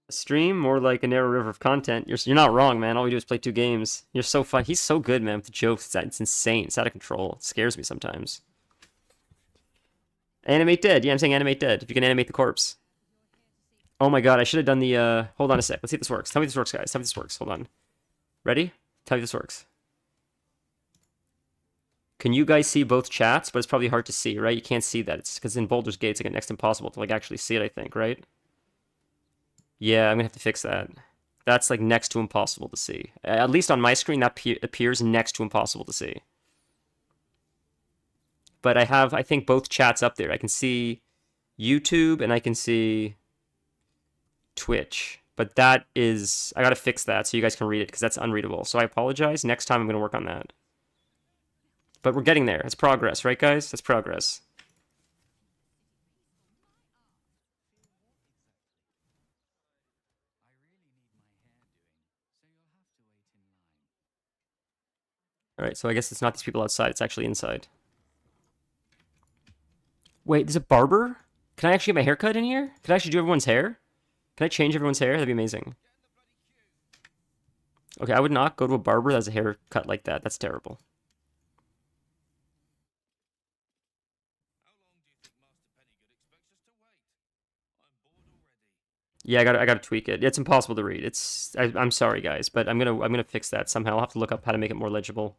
A stream, more like a narrow river of content. You're not wrong, man. All we do is play 2 games. You're so fun. He's so good, man, with the jokes. It's insane. It's out of control. It scares me sometimes. Animate dead. Yeah, I'm saying animate dead. If you can animate the corpse. Oh my god, I should have done the, Hold on a sec. Let's see if this works. Tell me this works, guys. Tell me this works. Hold on. Ready? Tell me this works. Can you guys see both chats? But it's probably hard to see, right? You can't see that. It's because in Baldur's Gate, it's like next to impossible to like actually see it, I think, right? Yeah, I'm gonna have to fix that. That's like next to impossible to see. At least on my screen, that appears next to impossible to see. But I have, I think, both chats up there. I can see YouTube and I can see Twitch. But that is, I gotta fix that so you guys can read it because that's unreadable. So I apologize. Next time I'm gonna work on that. But we're getting there. It's progress, right, guys? That's progress. All right, so I guess it's not these people outside. It's actually inside. Wait, there's a barber? Can I actually get my hair cut in here? Can I actually do everyone's hair? Can I change everyone's hair? That'd be amazing. Okay, I would not go to a barber that has a haircut like that. That's terrible. Yeah, I gotta tweak it. It's impossible to read. I'm sorry guys, but I'm gonna fix that somehow. I'll have to look up how to make it more legible.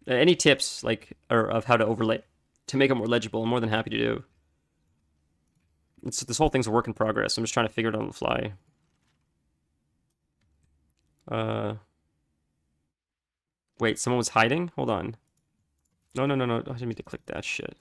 Any tips like or of how to overlay to make it more legible? I'm more than happy to do. This whole thing's a work in progress. I'm just trying to figure it out on the fly. Wait, someone was hiding? Hold on. No, no, no, no. I didn't mean to click that shit.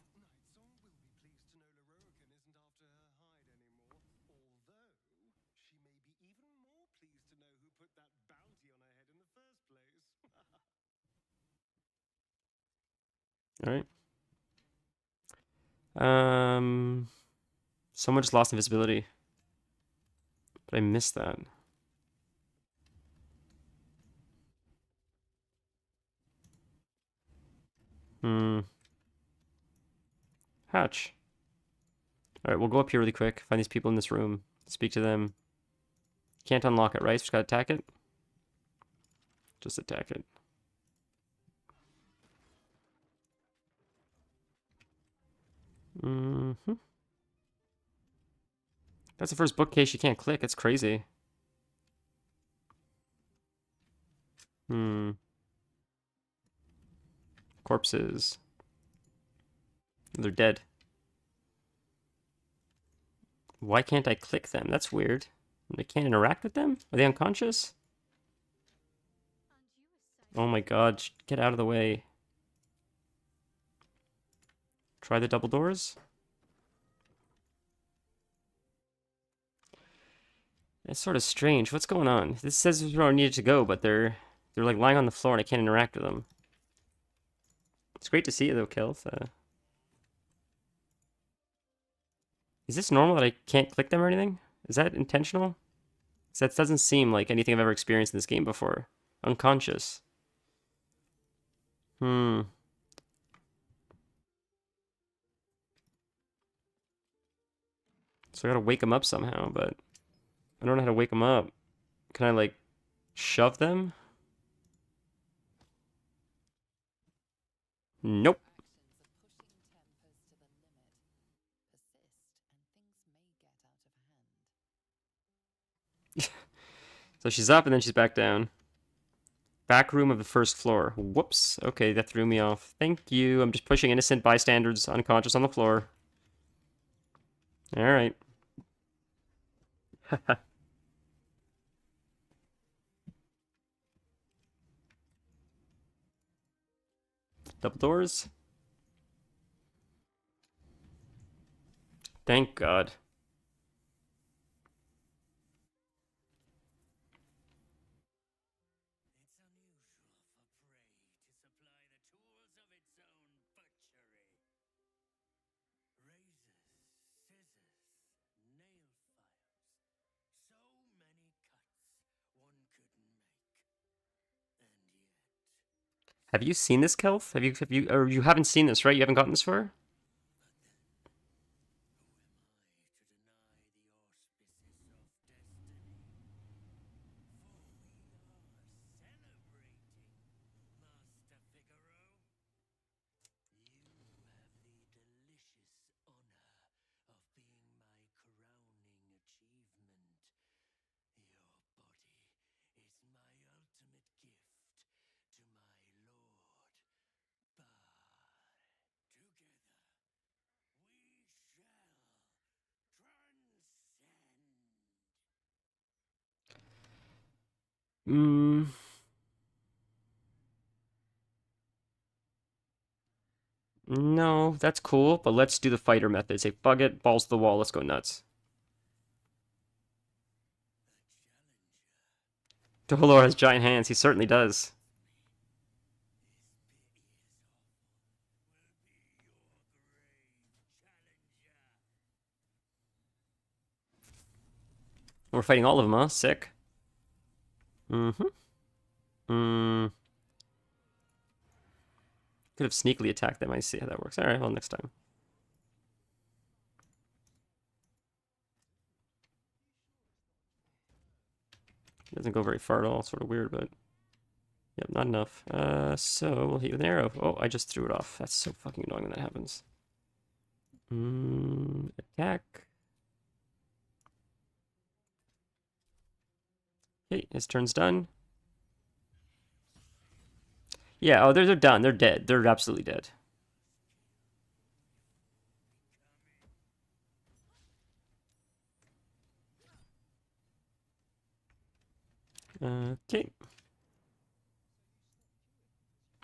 All right. Someone just lost invisibility, but I missed that. Hatch. All right, we'll go up here really quick. Find these people in this room. Speak to them. Can't unlock it, right? Just gotta attack it. Just attack it. That's the first bookcase you can't click. It's crazy. Corpses. They're dead. Why can't I click them? That's weird. I can't interact with them? Are they unconscious? Oh my god, get out of the way. Try the double doors? It's sort of strange. What's going on? This says there's where I needed to go, but they're like lying on the floor and I can't interact with them. It's great to see you though, Kelth. Is this normal that I can't click them or anything? Is that intentional? 'Cause that doesn't seem like anything I've ever experienced in this game before. Unconscious. So I gotta wake them up somehow, but I don't know how to wake them up. Can I like shove them? Nope. So she's up and then she's back down. Back room of the first floor. Whoops. Okay, that threw me off. Thank you. I'm just pushing innocent bystanders unconscious on the floor. Alright. Double doors. Thank God. Have you seen this, Kelth? Or you haven't seen this, right? You haven't gotten this far? No, that's cool, but let's do the fighter method. Say, bug it, balls to the wall, let's go nuts. Dolor has giant hands, he certainly does. We're fighting all of them, huh? Sick. Could have sneakily attacked them. I see how that works. Alright, well, next time. It doesn't go very far at all. It's sort of weird, but... Yep, not enough. So we'll hit you with an arrow. Oh, I just threw it off. That's so fucking annoying when that happens. Attack. Okay, his turn's done. Yeah, oh, they're done. They're dead. They're absolutely dead. Okay.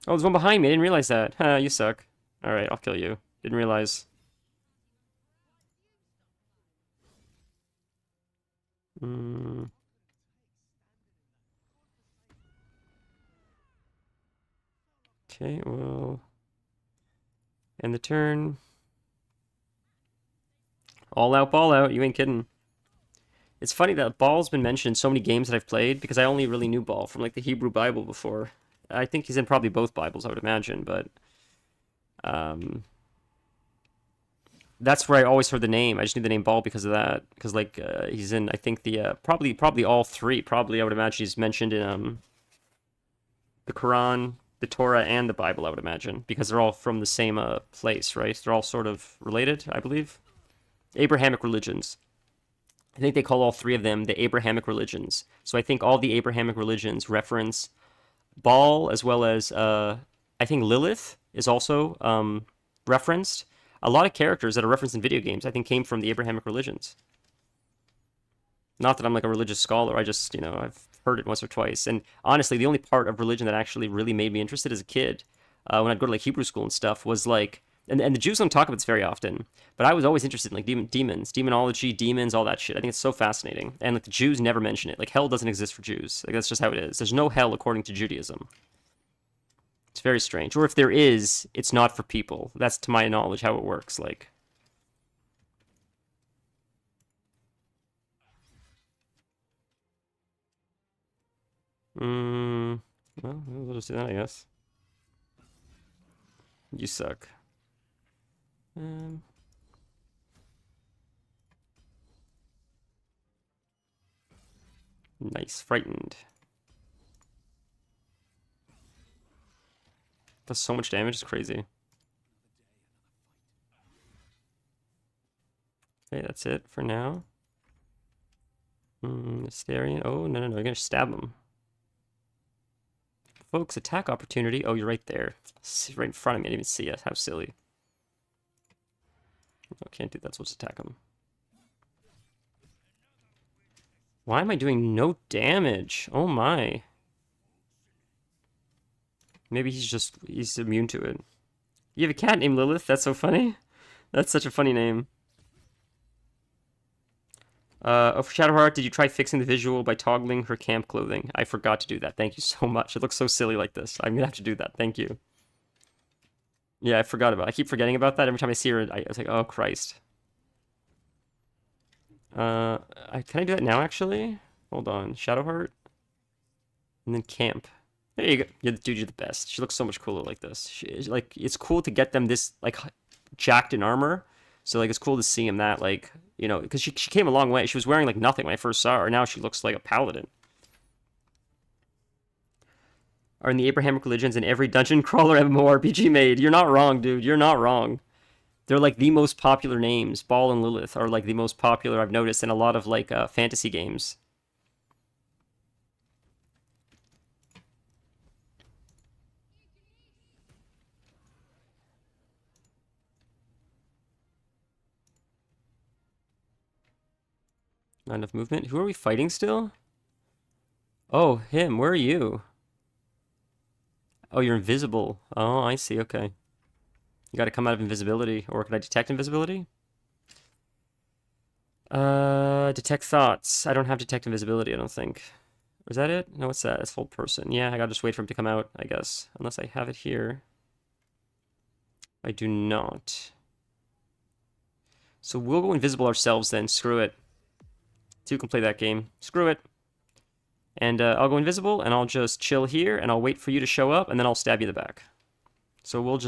Oh, there's one behind me. I didn't realize that. Huh, you suck. Alright, I'll kill you. Didn't realize. Hmm. Okay, well... End the turn. All out, ball out. You ain't kidding. It's funny that Baal's been mentioned in so many games that I've played because I only really knew Baal from like the Hebrew Bible before. I think he's in probably both Bibles, I would imagine, but that's where I always heard the name. I just knew the name Baal because of that. Because like he's in, I think the probably all three. Probably I would imagine he's mentioned in the Quran, the Torah, and the Bible. I would imagine because they're all from the same place, right? They're all sort of related, I believe. Abrahamic religions. I think they call all three of them the Abrahamic religions. So I think all the Abrahamic religions reference Baal as well as I think Lilith is also referenced. A lot of characters that are referenced in video games I think came from the Abrahamic religions. Not that I'm like a religious scholar. I just, I've heard it once or twice. And honestly, the only part of religion that actually really made me interested as a kid, when I'd go to like Hebrew school and stuff, was like, and the Jews don't talk about this very often, but I was always interested in like demons, demonology, demons, all that shit. I think it's so fascinating. And like the Jews never mention it. Like hell doesn't exist for Jews. Like that's just how it is. There's no hell according to Judaism. It's very strange. Or if there is, it's not for people. That's to my knowledge how it works. Like. Well, we'll just do that, I guess. You suck. Nice. Frightened. Does so much damage. It's crazy. Okay, that's it for now. Astarion. Oh, no. You're going to stab him. Folks, attack opportunity. Oh, you're right there. Right in front of me. I didn't even see it. How silly. Oh, can't do that, so let's attack him. Why am I doing no damage? Oh my. Maybe he's immune to it. You have a cat named Lilith? That's so funny. That's such a funny name. Oh, for Shadowheart, did you try fixing the visual by toggling her camp clothing? I forgot to do that. Thank you so much. It looks so silly like this. I'm gonna have to do that. Thank you. Yeah, I forgot about it. I keep forgetting about that. Every time I see her, I was like, oh, Christ. Can I do that now, actually? Hold on. Shadowheart. And then camp. There you go. Dude, you're the best. She looks so much cooler like this. Like, it's cool to get them this, like, jacked in armor. So, like, it's cool to see him that, like, because she came a long way. She was wearing, like, nothing when I first saw her. Now she looks like a paladin. Are in the Abrahamic religions in every dungeon crawler MMORPG made. You're not wrong, dude. You're not wrong. They're, like, the most popular names. Baal and Lilith are, like, the most popular I've noticed in a lot of, like, fantasy games. Not enough movement. Who are we fighting still? Oh, him. Where are you? Oh, you're invisible. Oh, I see. Okay. You gotta come out of invisibility. Or can I detect invisibility? Detect thoughts. I don't have detect invisibility, I don't think. Is that it? No, what's that? It's full person. Yeah, I gotta just wait for him to come out, I guess. Unless I have it here. I do not. So we'll go invisible ourselves then. Screw it. Two can play that game. Screw it. And I'll go invisible, and I'll just chill here, and I'll wait for you to show up, and then I'll stab you in the back. So we'll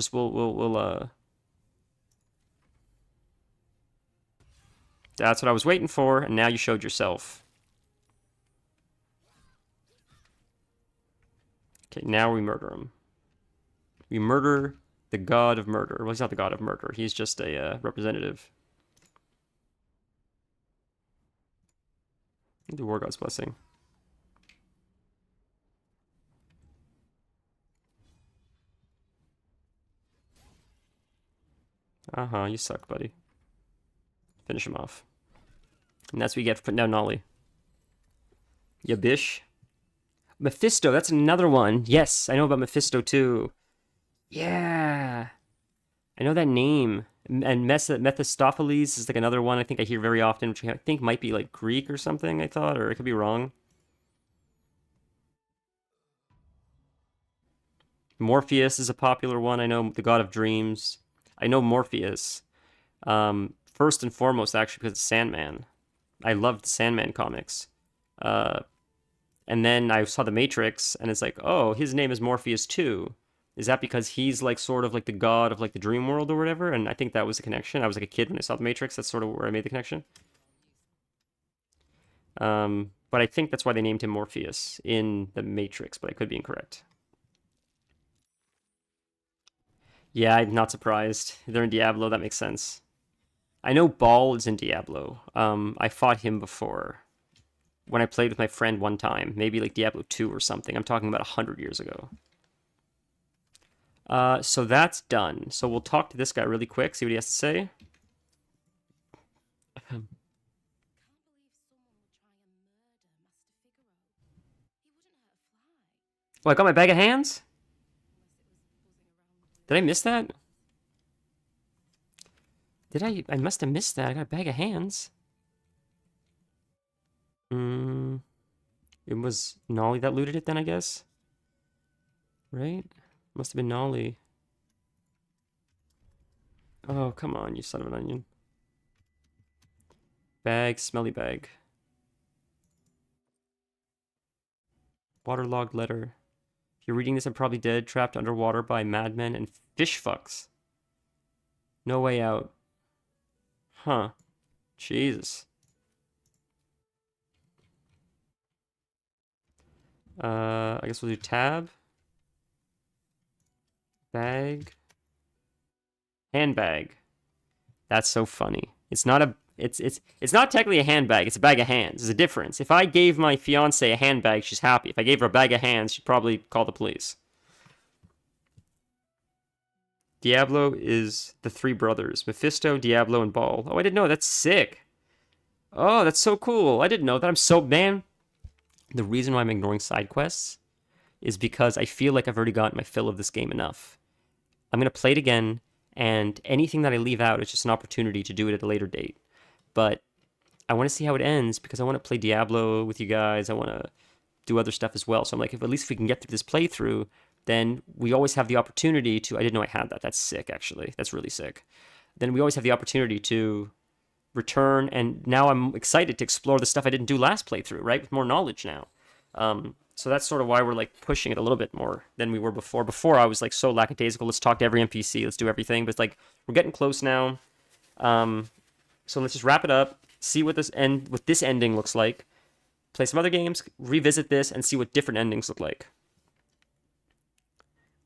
That's what I was waiting for, and now you showed yourself. Okay, now we murder him. We murder the god of murder. Well, he's not the god of murder. He's just a representative. The War God's Blessing. Uh-huh, you suck, buddy. Finish him off. And that's what you get for putting down Nolly. Ya bish. Mephisto, that's another one. Yes, I know about Mephisto too. Yeah. I know that name. And Mephistopheles is like another one I think I hear very often, which I think might be like Greek or something, I thought, or I could be wrong. Morpheus is a popular one. I know the god of dreams. I know Morpheus. First and foremost, actually, because it's Sandman. I loved Sandman comics. And then I saw The Matrix, and it's like, oh, his name is Morpheus too. Is that because he's like sort of like the god of like the dream world or whatever? And I think that was the connection. I was like a kid when I saw The Matrix. That's sort of where I made the connection. But I think that's why they named him Morpheus in The Matrix, but I could be incorrect. Yeah, I'm not surprised. They're in Diablo, that makes sense. I know Baal is in Diablo. I fought him before. When I played with my friend one time. Maybe like Diablo 2 or something. I'm talking about 100 years ago. So that's done. So we'll talk to this guy really quick, see what he has to say. Can't believe someone would try and murder Master Figaro. He wouldn't hurt a fly. Oh, I got my bag of hands? Unless it was buzzing around. Did I miss that? Did I? I must have missed that. I got a bag of hands. It was Nolly that looted it then, I guess? Right? Must have been Nolly. Oh, come on, you son of an onion. Bag, smelly bag. Waterlogged letter. If you're reading this, I'm probably dead, trapped underwater by madmen and fish fucks. No way out. Huh. Jesus. I guess we'll do tab. Bag. Handbag. That's so funny. It's not a it's not technically a handbag, it's a bag of hands. There's a difference. If I gave my fiance a handbag, she's happy. If I gave her a bag of hands, she'd probably call the police. Diablo is the three brothers. Mephisto, Diablo, and Baal. Oh, I didn't know. That's sick. Oh, that's so cool. I didn't know that. I'm so... Man, the reason why I'm ignoring side quests is because I feel like I've already gotten my fill of this game enough. I'm going to play it again, and anything that I leave out is just an opportunity to do it at a later date. But I want to see how it ends because I want to play Diablo with you guys. I want to do other stuff as well. So I'm like, if at least we can get through this playthrough, then we always have the opportunity to... I didn't know I had that. That's sick, actually. That's really sick. Then we always have the opportunity to return, and now I'm excited to explore the stuff I didn't do last playthrough, right? With more knowledge now. So that's sort of why we're like pushing it a little bit more than we were before. Before I was like so lackadaisical. Let's talk to every NPC. Let's do everything. But it's like we're getting close now. So let's just wrap it up. See what this ending looks like. Play some other games. Revisit this and see what different endings look like.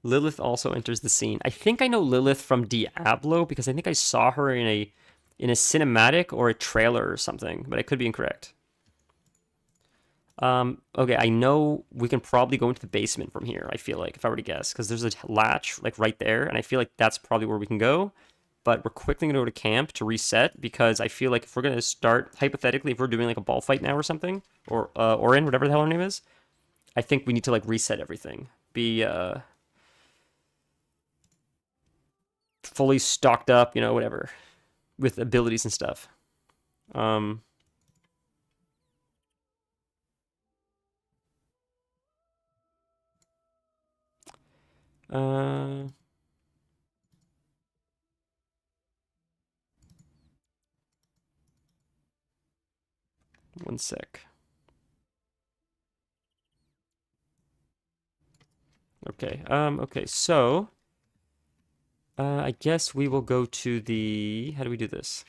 Lilith also enters the scene. I think I know Lilith from Diablo because I think I saw her in a cinematic or a trailer or something, but I could be incorrect. Okay, I know we can probably go into the basement from here, I feel like, if I were to guess, because there's a latch, like, right there, and I feel like that's probably where we can go, but we're quickly going to go to camp to reset, because I feel like if we're going to start, hypothetically, if we're doing, like, a ball fight now or something, or Orin, whatever the hell her name is, I think we need to, like, reset everything. Be, fully stocked up, you know, whatever, with abilities and stuff. One sec. Okay, okay, so I guess we will go to the... How do we do this?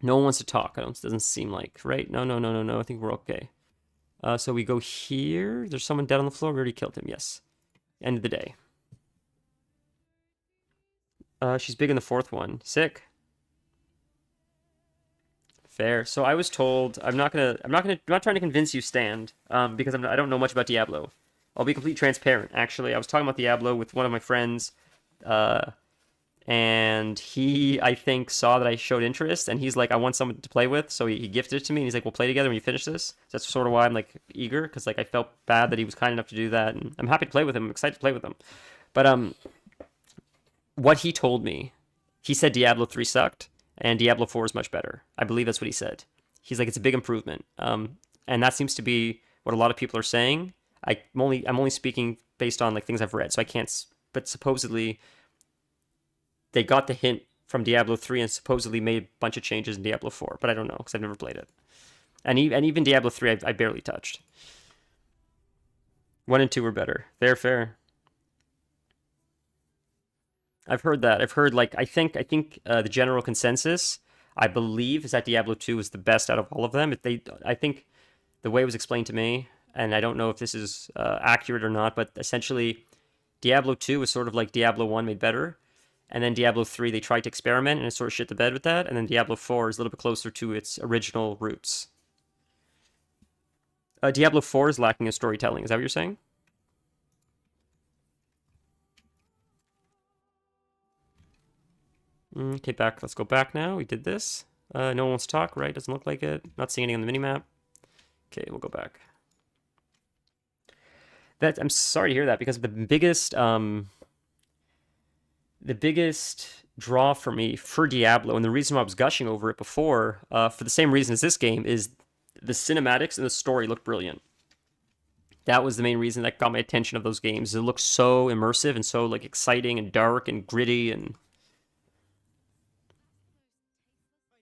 No one wants to talk. Doesn't seem like, right? No. I think we're okay. So we go here. There's someone dead on the floor. We already killed him. Yes. End of the day. She's big in the fourth one. Sick. Fair. So I was told I'm not trying to convince you, Stand, because I don't know much about Diablo. I'll be completely transparent. Actually, I was talking about Diablo with one of my friends, and he, I think, saw that I showed interest, and he's like, I want someone to play with, so he gifted it to me, and he's like, we'll play together when you finish this. So that's sort of why I'm like eager, because like I felt bad that he was kind enough to do that, and I'm happy to play with him. I'm excited to play with him. But what he told me, he said Diablo 3 sucked, and Diablo 4 is much better. I believe that's what he said. He's like, it's a big improvement, and that seems to be what a lot of people are saying. I'm only speaking based on like things I've read, so I can't. But supposedly, they got the hint from Diablo 3 and supposedly made a bunch of changes in Diablo 4, but I don't know because I've never played it. And even Diablo 3, I barely touched. 1 and 2 were better. Fair. I've heard that. I've heard like I think the general consensus, I believe, is that Diablo 2 is the best out of all of them. I think the way it was explained to me, and I don't know if this is accurate or not, but essentially, Diablo 2 is sort of like Diablo 1 made better, and then Diablo 3 they tried to experiment and it sort of shit the bed with that, and then Diablo 4 is a little bit closer to its original roots. Diablo 4 is lacking in storytelling. Is that what you're saying? Okay, back. Let's go back now. We did this. No one wants to talk, right? Doesn't look like it. Not seeing anything on the minimap. Okay, we'll go back. I'm sorry to hear that because the biggest draw for me for Diablo, and the reason why I was gushing over it before, for the same reason as this game, is the cinematics and the story look brilliant. That was the main reason that got my attention of those games. It looks so immersive and so like exciting and dark and gritty and. I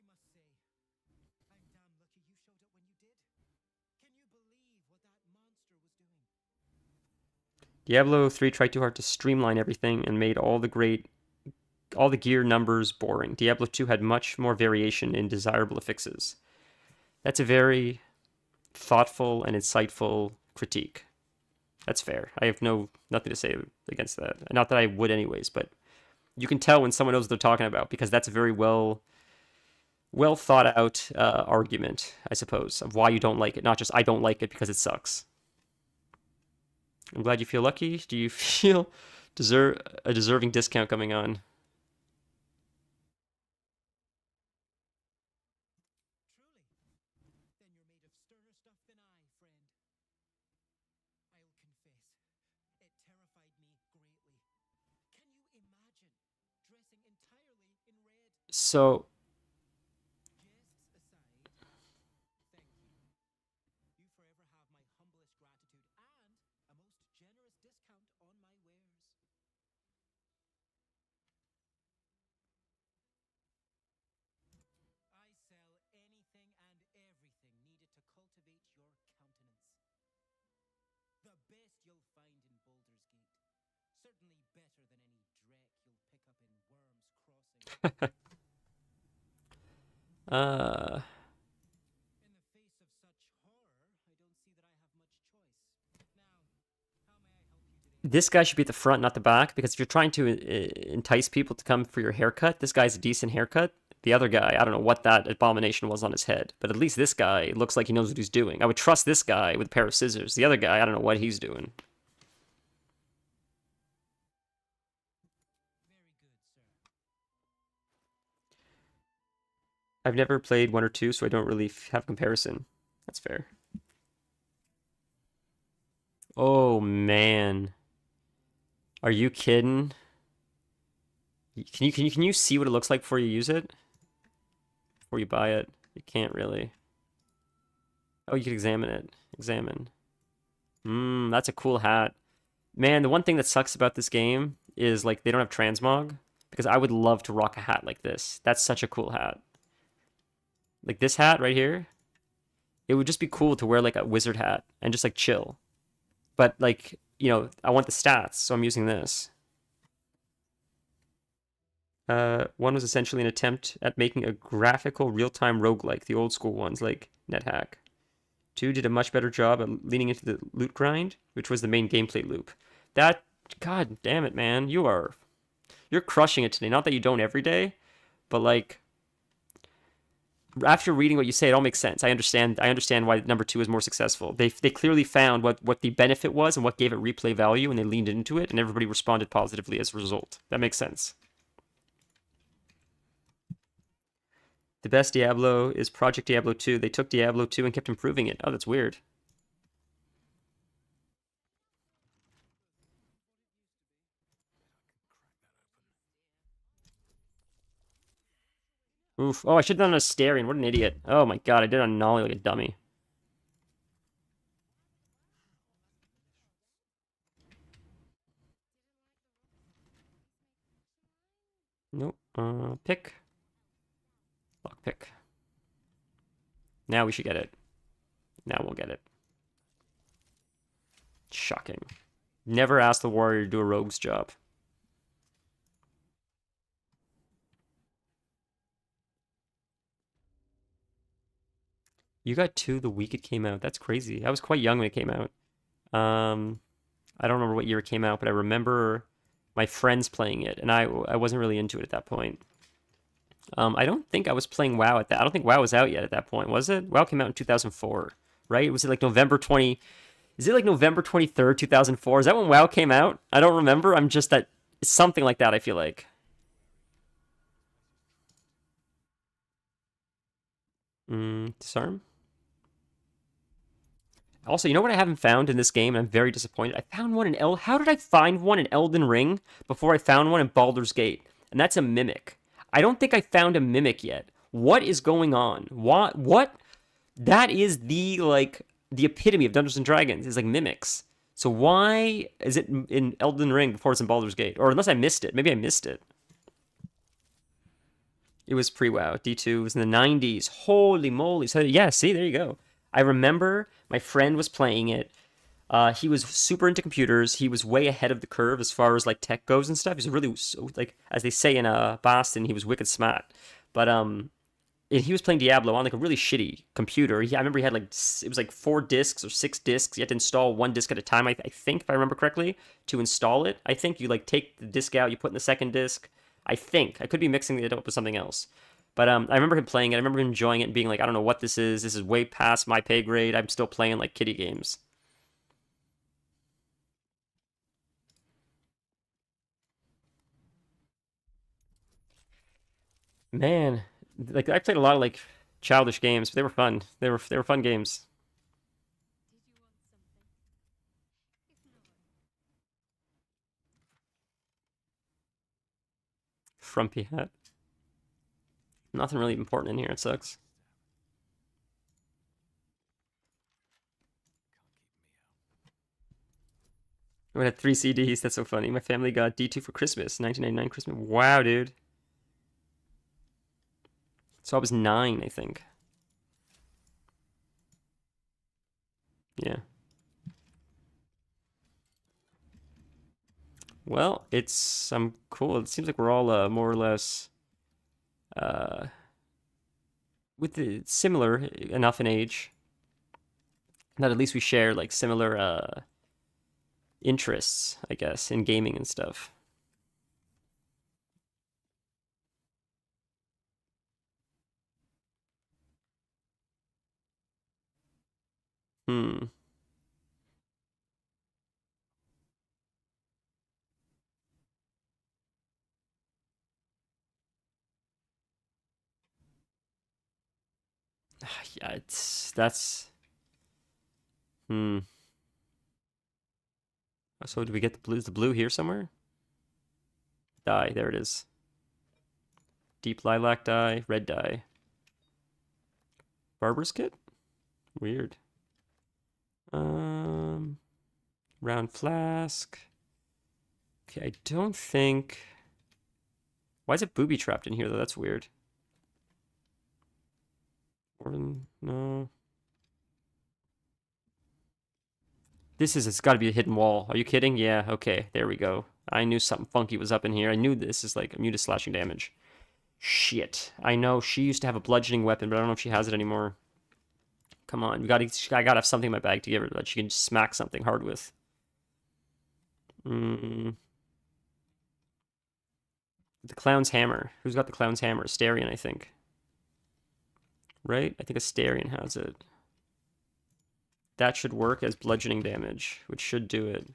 must say, I'm damn lucky you showed up when you did. Can you believe what that monster was doing? Diablo 3 tried too hard to streamline everything and made all the gear numbers boring. Diablo 2 had much more variation in desirable affixes. That's a very thoughtful and insightful critique. That's fair. I have nothing to say against that. Not that I would anyways, but you can tell when someone knows what they're talking about because that's a very well thought out argument, I suppose, of why you don't like it. Not just I don't like it because it sucks. I'm glad you feel lucky. Do you feel a deserving discount coming on? Truly? Then you're made of sterner stuff than I, friend. I'll confess, it terrified me greatly. Can you imagine dressing entirely in red? So Jests aside, thank you. You forever have my humblest gratitude and a most generous discount on my wares. I sell anything and everything needed to cultivate your countenance. The best you'll find in Baldur's Gate. Certainly better than any dreck you'll pick up in Worm's Crossing. In the face of such horror, I don't see that I have much choice. Now, how may I help you today? this guy should be at the front, not the back, because if you're trying to entice people to come for your haircut, this guy's a decent haircut. The other guy, I don't know what that abomination was on his head, but at least this guy looks like he knows what he's doing. I would trust this guy with a pair of scissors. The other guy, I don't know what he's doing. Very good, sir. I've never played 1 or 2, so I don't really have comparison. That's fair. Oh, man. Are you kidding? Can you see what it looks like before you use it? Before you buy it? You can't really. Oh, you can examine it. Examine. That's a cool hat. Man, the one thing that sucks about this game is like they don't have transmog, because I would love to rock a hat like this. That's such a cool hat. Like this hat right here. It would just be cool to wear like a wizard hat and just like chill. But like, you know, I want the stats, so I'm using this. One was essentially an attempt at making a graphical real-time roguelike, the old school ones like NetHack. 2 did a much better job at leaning into the loot grind, which was the main gameplay loop. That, god damn it, man, you're crushing it today. Not that you don't every day, but like, after reading what you say, it all makes sense. I understand why number 2 is more successful. They clearly found what the benefit was and what gave it replay value, and they leaned into it, and everybody responded positively as a result. That makes sense. The best Diablo is Project Diablo 2. They took Diablo 2 and kept improving it. Oh, that's weird. Oof. Oh, I should have done a Astarion. What an idiot. Oh my god, I did a Nolly like a dummy. Nope. Pick. Lock pick. Now we should get it. Now we'll get it. Shocking. Never ask the warrior to do a rogue's job. You got 2 the week it came out. That's crazy. I was quite young when it came out. I don't remember what year it came out, but I remember my friends playing it, and I wasn't really into it at that point. I don't think I was playing WoW at that. I don't think WoW was out yet at that point, was it? WoW came out in 2004, right? Was it like November 20? Is it like November 23rd, 2004? Is that when WoW came out? I don't remember. I'm just that something like that. I feel like. Disarm. Also, you know what I haven't found in this game? I'm very disappointed. I found one in How did I find one in Elden Ring before I found one in Baldur's Gate? And that's a mimic. I don't think I found a mimic yet. What is going on? What? That is the epitome of Dungeons and Dragons is like mimics. So why is it in Elden Ring before it's in Baldur's Gate? Or unless I missed it. Maybe I missed it. It was pre-WoW. D2 was in the 90s. Holy moly. So yeah, see, there you go. I remember my friend was playing it. He was super into computers. He was way ahead of the curve as far as like tech goes and stuff. He's really like, as they say in Boston, he was wicked smart. But and he was playing Diablo on like a really shitty computer. I remember he had like it was like 4 discs or 6 discs. You had to install 1 disc at a time. I think if I remember correctly to install it. I think you like take the disc out, you put in the second disc. I think I could be mixing it up with something else. But I remember him playing it. I remember him enjoying it and being like, I don't know what this is. This is way past my pay grade. I'm still playing like kiddie games. Man, like I played a lot of like childish games, but they were fun. They were fun games. Frumpy hat. Nothing really important in here. It sucks. I had 3 CDs. That's so funny. My family got D2 for Christmas, 1999 Christmas. Wow, dude. So I was 9, I think. Yeah. Well, it's cool. It seems like we're all more or less uh with the similar enough in age that at least we share like similar interests, I guess, in gaming and stuff. Hmm. Yeah, that's hmm. So do we get the blue? Is the blue here somewhere? Dye, there it is. Deep lilac dye, red dye. Barber's kit? Weird. Round flask. Okay, I don't think. Why is it booby trapped in here though? That's weird. No. It's got to be a hidden wall. Are you kidding? Yeah, okay, there we go. I knew something funky was up in here. I knew this is like immune to slashing damage. Shit. I know she used to have a bludgeoning weapon, but I don't know if she has it anymore. Come on, I gotta have something in my bag to give her that she can smack something hard with. The clown's hammer. Who's got the clown's hammer? Astarion, I think. Right? I think Astarion has it. That should work as bludgeoning damage, which should do it.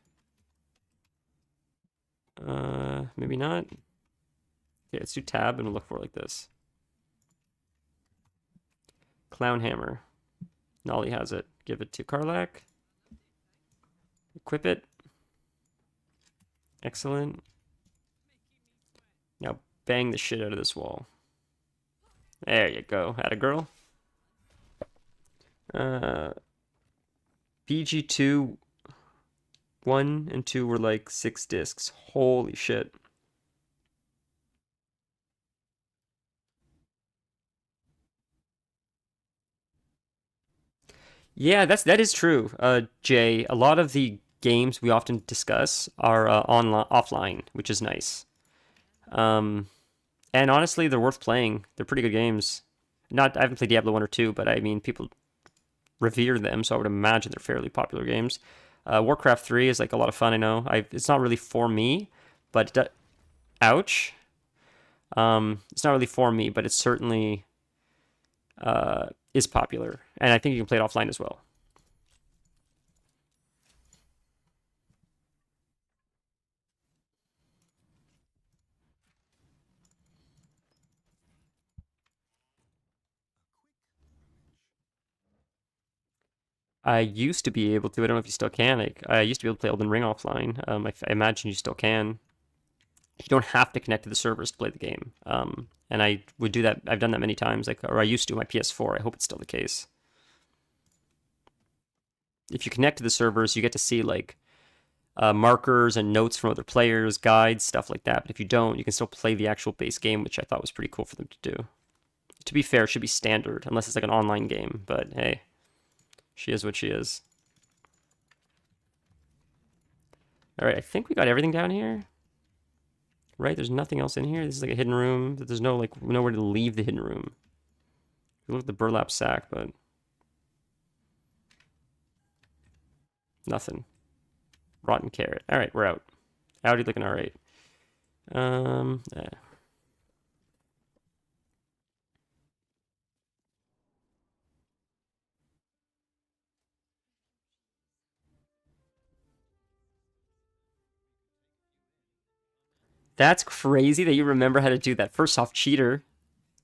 Maybe not. Okay, let's do tab and we'll look for it like this. Clown Hammer. Nolly has it. Give it to Karlak. Equip it. Excellent. Now bang the shit out of this wall. There you go. Atta girl. BG2 1 and 2 were like 6 discs. Holy shit. Yeah, that is true, Jay. A lot of the games we often discuss are online offline, which is nice. Um, and honestly, they're worth playing. They're pretty good games. Not I haven't played Diablo 1 or 2, but I mean people revere them, so I would imagine they're fairly popular games. Warcraft 3 is like a lot of fun, I know. It's not really for me, but ouch. It's not really for me, but it certainly is popular, and I think you can play it offline as well. I used to be able to. I don't know if you still can. I used to be able to play Elden Ring offline. I imagine you still can. You don't have to connect to the servers to play the game. And I would do that. I've done that many times. Or I used to on my PS4. I hope it's still the case. If you connect to the servers, you get to see like markers and notes from other players, guides, stuff like that. But if you don't, you can still play the actual base game, which I thought was pretty cool for them to do. To be fair, it should be standard, unless it's like an online game. But hey, she is what she is. All right, I think we got everything down here. Right, there's nothing else in here. This is like a hidden room. There's no like nowhere to leave the hidden room. You look at the burlap sack, but nothing. Rotten carrot. All right, we're out. Audi looking all right. Yeah. That's crazy that you remember how to do that. First off, cheater.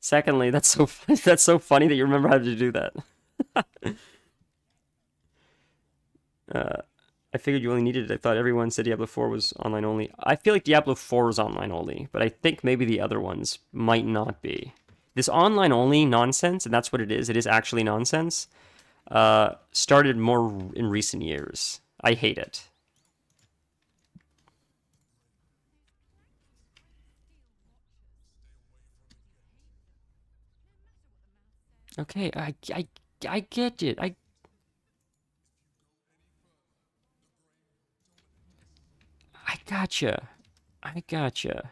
Secondly, that's so that's so funny that you remember how to do that. uh, I figured you only needed it. I thought everyone said Diablo 4 was online only. I feel like Diablo 4 is online only, but I think maybe the other ones might not be. This online only nonsense, and that's what it is actually nonsense, started more in recent years. I hate it. Okay, I get it. I gotcha. I gotcha.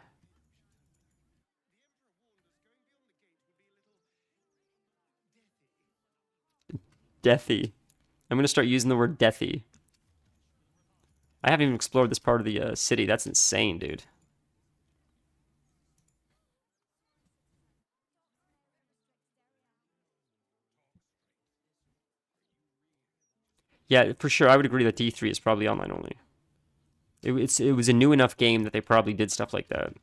Deathy. I'm gonna start using the word deathy. I haven't even explored this part of the city. That's insane, dude. Yeah, for sure. I would agree that D3 is probably online only. It was a new enough game that they probably did stuff like that.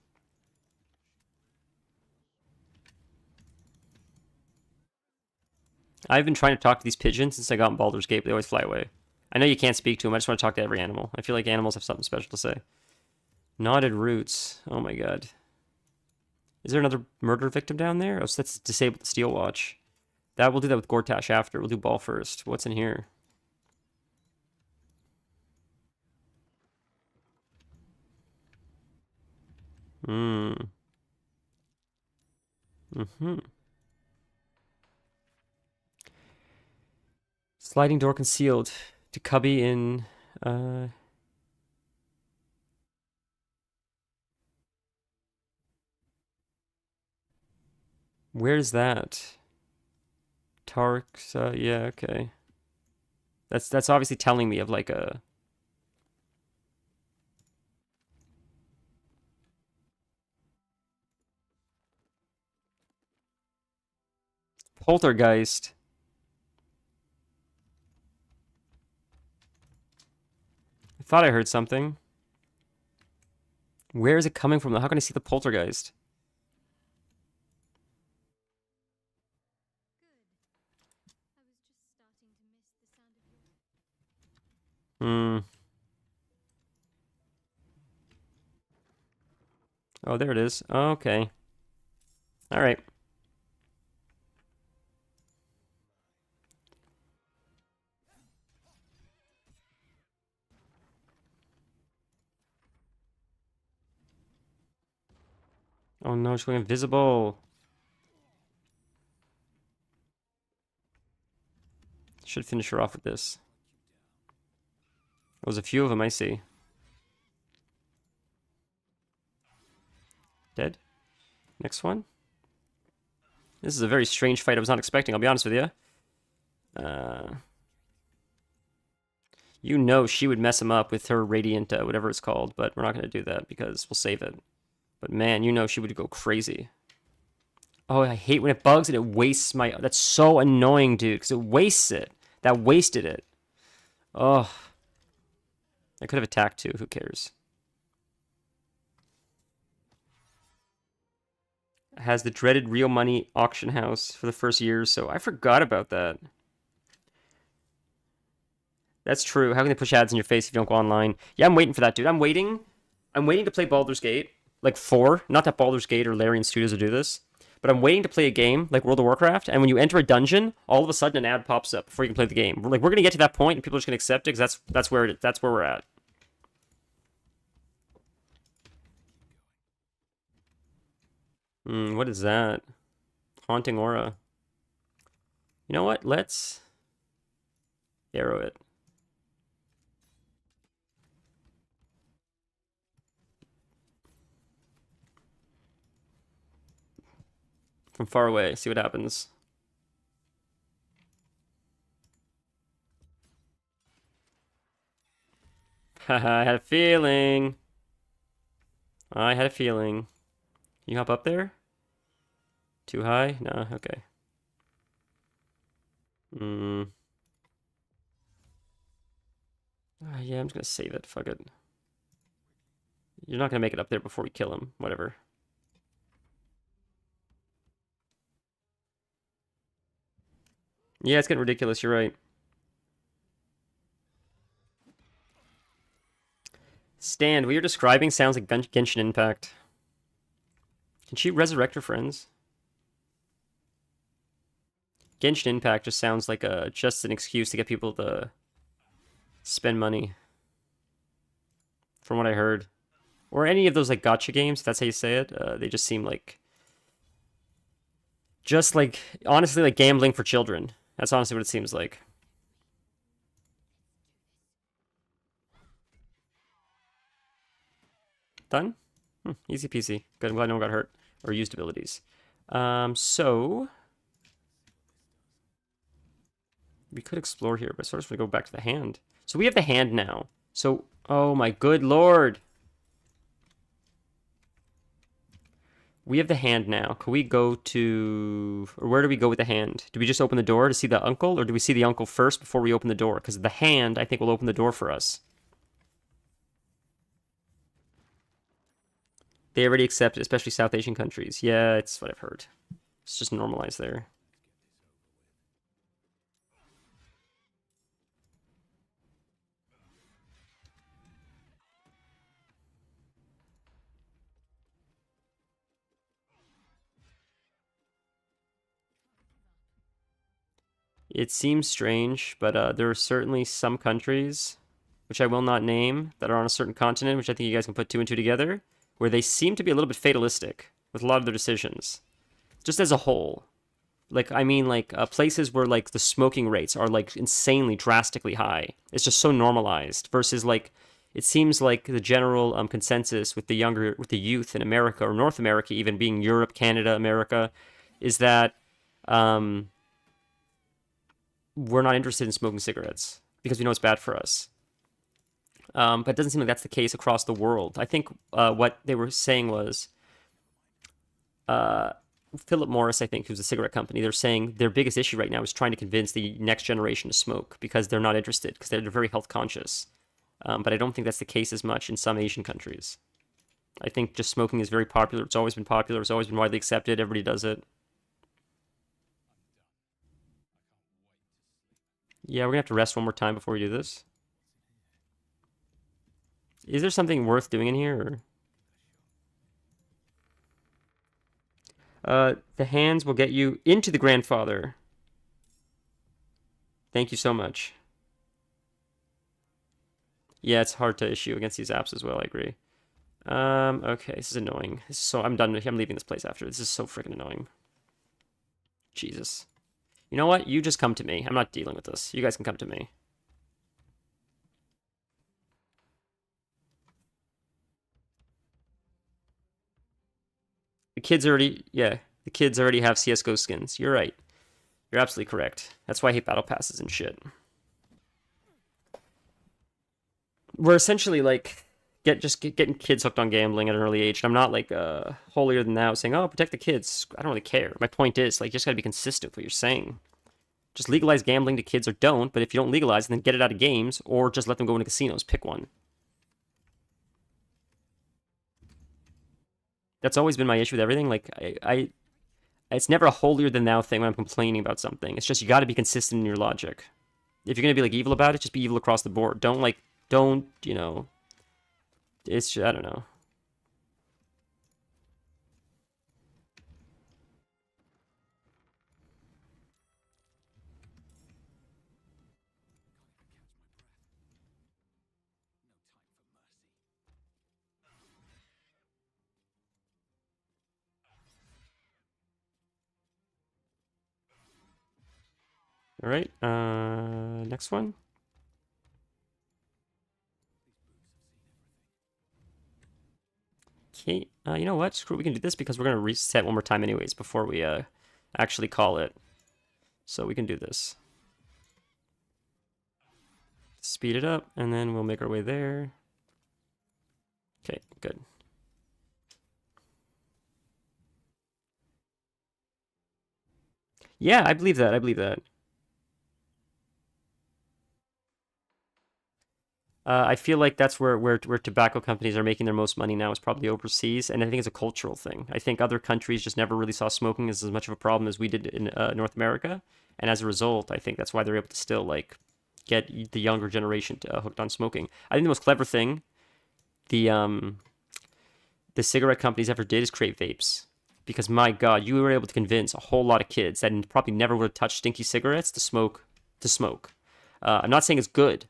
I've been trying to talk to these pigeons since I got in Baldur's Gate, but they always fly away. I know you can't speak to them. I just want to talk to every animal. I feel like animals have something special to say. Knotted roots. Oh my god. Is there another murder victim down there? Oh, so that's disable the steel watch. That we'll do that with Gortash after. We'll do ball first. What's in here? Hmm. Mm-hmm. Sliding door concealed. To cubby in where's that? Tark's yeah, okay. That's obviously telling me of like a poltergeist. I thought I heard something. Where is it coming from? How can I see the poltergeist? Hmm. Oh, there it is. Okay. All right. Oh no, she's going invisible. Should finish her off with this. There was a few of them, I see. Dead. Next one. This is a very strange fight I was not expecting, I'll be honest with you. You know she would mess him up with her radiant, whatever it's called, but we're not going to do that because we'll save it. But man, you know she would go crazy. Oh, I hate when it bugs and it wastes my... That's so annoying, dude, because it wastes it. That wasted it. Oh. I could have attacked too, who cares? It has the dreaded real money auction house for the first year, so I forgot about that. That's true. How can they push ads in your face if you don't go online? Yeah, I'm waiting for that, dude. I'm waiting to play Baldur's Gate, like 4. Not that Baldur's Gate or Larian Studios will do this, but I'm waiting to play a game like World of Warcraft, and when you enter a dungeon, all of a sudden an ad pops up before you can play the game. We're gonna get to that point, and people are just gonna accept it because that's where we're at. What is that? Haunting aura. You know what? Let's arrow it. From far away, see what happens. Haha, I had a feeling. I had a feeling. You hop up there? Too high? Nah, okay. Yeah, I'm just gonna save it. Fuck it. You're not gonna make it up there before we kill him. Whatever. Yeah, it's getting ridiculous. You're right. Stand, what you're describing sounds like Genshin Impact. Can she resurrect her friends? Genshin Impact just sounds like just an excuse to get people to spend money. From what I heard. Or any of those like gotcha games, if that's how you say it. They just seem like... Just like, honestly, like gambling for children. That's honestly what it seems like. Done? Easy peasy. Good, I'm glad no one got hurt. Or used abilities. So... We could explore here, but I sort of want to go back to the hand. So we have the hand now. So, oh my good lord. We have the hand now. Can we go to... Or where do we go with the hand? Do we just open the door to see the uncle? Or do we see the uncle first before we open the door? Because the hand, I think, will open the door for us. They already accept it, especially South Asian countries. Yeah, it's what I've heard. It's just normalized there. It seems strange, but there are certainly some countries, which I will not name, that are on a certain continent, which I think you guys can put 2 and 2 together, where they seem to be a little bit fatalistic with a lot of their decisions, just as a whole. Like, I mean, like, places where, like, the smoking rates are, like, insanely, drastically high. It's just so normalized, versus, like, it seems like the general consensus with the youth in America, or North America even, being Europe, Canada, America, is that we're not interested in smoking cigarettes because we know it's bad for us. But it doesn't seem like that's the case across the world. I think what they were saying was Philip Morris, I think, who's a cigarette company, they're saying their biggest issue right now is trying to convince the next generation to smoke because they're not interested, because they're very health conscious. But I don't think that's the case as much in some Asian countries. I think just smoking is very popular. It's always been popular. It's always been widely accepted. Everybody does it. Yeah, we're gonna have to rest one more time before we do this. Is there something worth doing in here? Or... the hands will get you into the grandfather. Thank you so much. Yeah, it's hard to issue against these apps as well, I agree. Okay, this is annoying. I'm done. I'm leaving this place after. This is so freaking annoying. Jesus. You know what? You just come to me. I'm not dealing with this. You guys can come to me. The kids already, yeah, the kids already have CSGO skins. You're right. You're absolutely correct. That's why I hate battle passes and shit. We're essentially like getting kids hooked on gambling at an early age. And I'm not like holier than thou saying, "Oh, protect the kids." I don't really care. My point is like, you just gotta be consistent with what you're saying. Just legalize gambling to kids or don't. But if you don't legalize, then get it out of games or just let them go into casinos. Pick one. That's always been my issue with everything. Like it's never a holier than thou thing when I'm complaining about something. It's just you got to be consistent in your logic. If you're gonna be like evil about it, just be evil across the board. Don't you know? It's just, I don't know. All right. Next one. Okay. You know what? Screw it, we can do this because we're gonna reset one more time anyways before we actually call it. So we can do this. Speed it up, and then we'll make our way there. Okay, good. Yeah, I believe that. I believe that. I feel like that's where tobacco companies are making their most money now is probably overseas, and I think it's a cultural thing. I think other countries just never really saw smoking as much of a problem as we did in North America, and as a result, I think that's why they're able to still like get the younger generation hooked on smoking. I think the most clever thing the cigarette companies ever did is create vapes. Because my God, you were able to convince a whole lot of kids that probably never would have touched stinky cigarettes to smoke. I'm not saying it's good,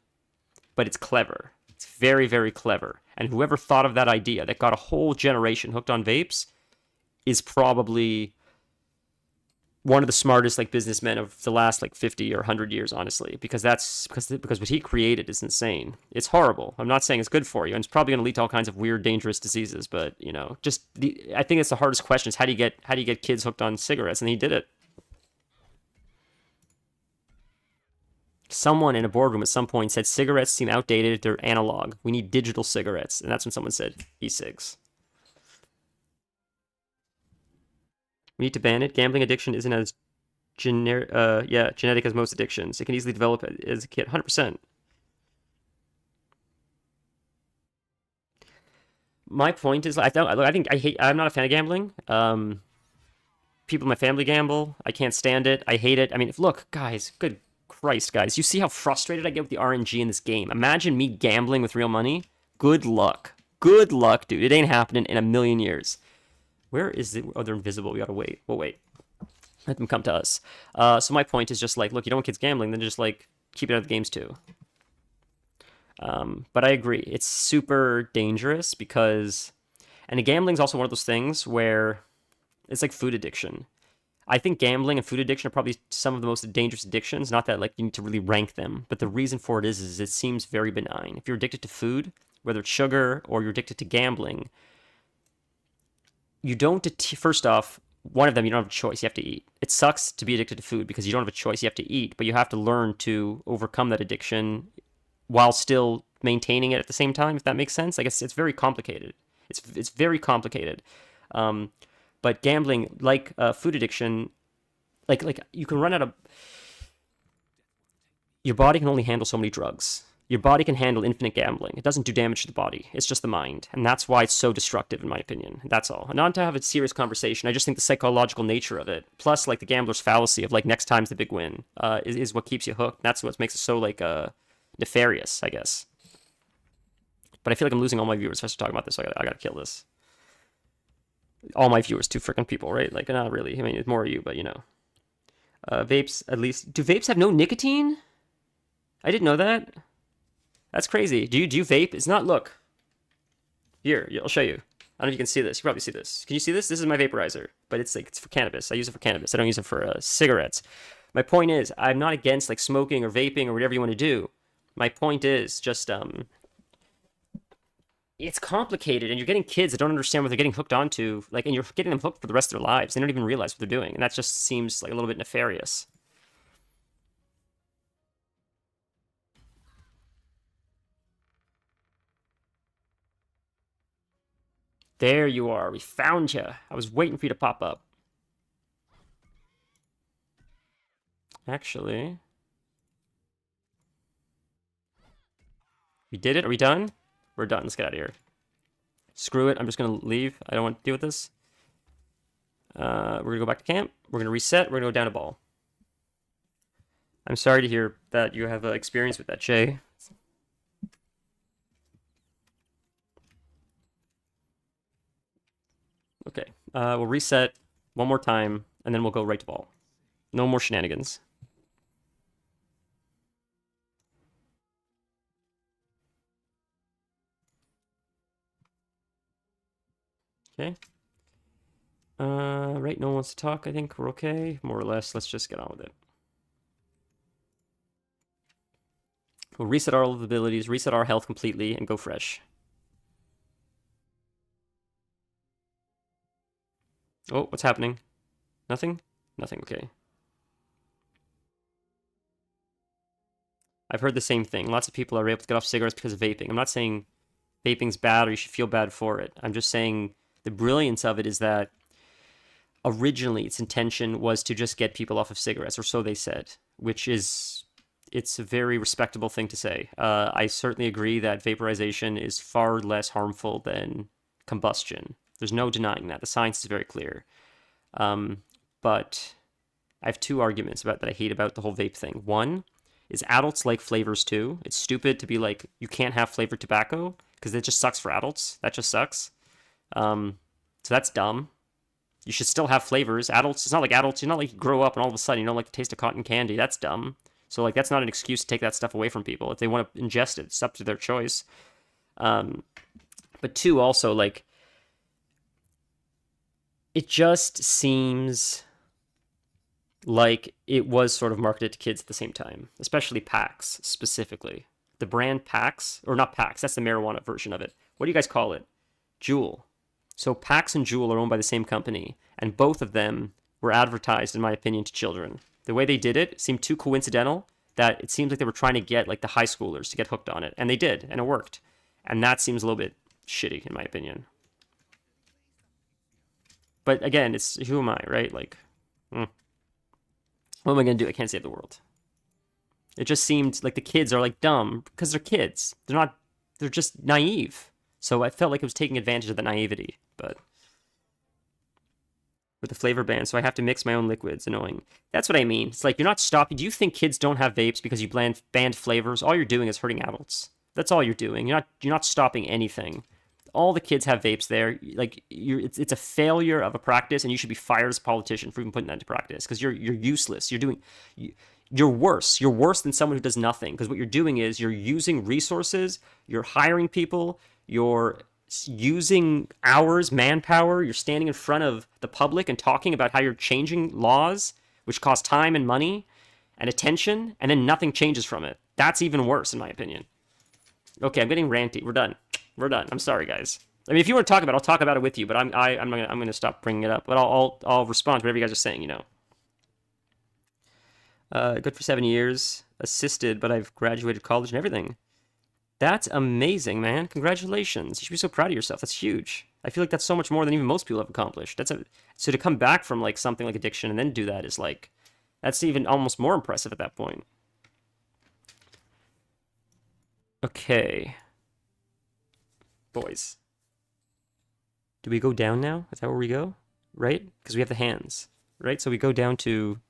but it's clever. It's very, very clever. And whoever thought of that idea that got a whole generation hooked on vapes is probably one of the smartest like businessmen of the last like 50 or 100 years, honestly, because what he created is insane. It's horrible. I'm not saying it's good for you, and it's probably going to lead to all kinds of weird, dangerous diseases. But you know, I think it's the hardest question: is how do you get kids hooked on cigarettes? And he did it. Someone in a boardroom at some point said cigarettes seem outdated. They're analog. We need digital cigarettes, and that's when someone said e-cigs. We need to ban it. Gambling addiction isn't as genetic as most addictions. It can easily develop as a kid. 100%. My point is, I'm not a fan of gambling. People in my family gamble. I can't stand it. I hate it. I mean, look, guys, good Christ, guys. You see how frustrated I get with the RNG in this game. Imagine me gambling with real money. Good luck. Good luck, dude. It ain't happening in a million years. Where is it? Oh, they're invisible. We gotta wait. We'll wait. Let them come to us. So my point is just like, look, you don't want kids gambling, then just like keep it out of the games too. But I agree. It's super dangerous because, and gambling's also one of those things where it's like food addiction. I think gambling and food addiction are probably some of the most dangerous addictions. Not that like you need to really rank them, but the reason for it is it seems very benign. If you're addicted to food, whether it's sugar or you're addicted to gambling, you don't, first off, one of them, you don't have a choice. You have to eat. It sucks to be addicted to food because you don't have a choice. You have to eat, but you have to learn to overcome that addiction while still maintaining it at the same time, if that makes sense. I guess it's very complicated. It's very complicated. But gambling, like food addiction, like you can run out of... Your body can only handle so many drugs. Your body can handle infinite gambling. It doesn't do damage to the body. It's just the mind. And that's why it's so destructive, in my opinion. That's all. And not to have a serious conversation, I just think the psychological nature of it, plus like the gambler's fallacy of like next time's the big win, is what keeps you hooked. That's what makes it so like nefarious, I guess. But I feel like I'm losing all my viewers if I start talking about this, so I gotta kill this. All my viewers, 2 freaking people, right? Like, not really. I mean, it's more of you, but you know. Vapes, at least. Do vapes have no nicotine? I didn't know that. That's crazy. Do you vape? It's not, look. Here, I'll show you. I don't know if you can see this. You probably see this. Can you see this? This is my vaporizer, but it's like, it's for cannabis. I use it for cannabis. I don't use it for cigarettes. My point is, I'm not against like smoking or vaping or whatever you want to do. My point is just, it's complicated, and you're getting kids that don't understand what they're getting hooked onto, like, and you're getting them hooked for the rest of their lives. They don't even realize what they're doing, and that just seems like a little bit nefarious. There you are. We found you. I was waiting for you to pop up. Actually, we did it. Are we done? We're done. Let's get out of here. Screw it. I'm just going to leave. I don't want to deal with this. We're going to go back to camp. We're going to reset. We're going to go down a ball. I'm sorry to hear that you have experience with that, Jay. Okay. We'll reset one more time, and then we'll go right to ball. No more shenanigans. Okay. Right, no one wants to talk. I think we're okay. More or less. Let's just get on with it. We'll reset all of the abilities, reset our health completely, and go fresh. Oh, what's happening? Nothing? Nothing, okay. I've heard the same thing. Lots of people are able to get off cigarettes because of vaping. I'm not saying vaping's bad or you should feel bad for it. I'm just saying the brilliance of it is that originally its intention was to just get people off of cigarettes, or so they said, which is, it's a very respectable thing to say. I certainly agree that vaporization is far less harmful than combustion. There's no denying that. The science is very clear. But I have 2 arguments about that I hate about the whole vape thing. One is adults like flavors too. It's stupid to be like, you can't have flavored tobacco because it just sucks for adults. That just sucks. So that's dumb. You should still have flavors. Adults, it's not like adults, you're not like you grow up and all of a sudden you don't like the taste of cotton candy. That's dumb. So like that's not an excuse to take that stuff away from people. If they want to ingest it, it's up to their choice. But 2, also, like, it just seems like it was sort of marketed to kids at the same time, especially PAX specifically. The brand PAX, or not PAX, that's the marijuana version of it. What do you guys call it? Juul. So PAX and Juul are owned by the same company, and both of them were advertised, in my opinion, to children. The way they did it seemed too coincidental that it seems like they were trying to get like the high schoolers to get hooked on it, and they did, and it worked. And that seems a little bit shitty, in my opinion. But again, it's, who am I, right? Like, what am I going to do? I can't save the world. It just seemed like the kids are like dumb because they're kids. They're just naive. So I felt like it was taking advantage of the naivety, but with the flavor ban, so I have to mix my own liquids. Annoying. That's what I mean. It's like, you're not stopping. Do you think kids don't have vapes because you banned flavors? All you're doing is hurting adults. That's all you're doing. You're not stopping anything. All the kids have vapes there. Like, it's a failure of a practice, and you should be fired as a politician for even putting that into practice because you're useless. You're worse. You're worse than someone who does nothing, because what you're doing is you're using resources, you're hiring people, you're using hours, manpower, you're standing in front of the public and talking about how you're changing laws, which cost time and money and attention, and then nothing changes from it. That's even worse, in my opinion. Okay, I'm getting ranty. We're done. We're done. I'm sorry, guys. I mean, if you want to talk about it, I'll talk about it with you, but I'm gonna stop bringing it up. But I'll respond to whatever you guys are saying. You know. Good for 7 years, assisted, but I've graduated college and everything. That's amazing, man. Congratulations. You should be so proud of yourself. That's huge. I feel like that's so much more than even most people have accomplished. So to come back from like something like addiction and then do that is like, that's even almost more impressive at that point. Okay. Boys. Do we go down now? Is that where we go? Right? Because we have the hands. Right? So we go down to...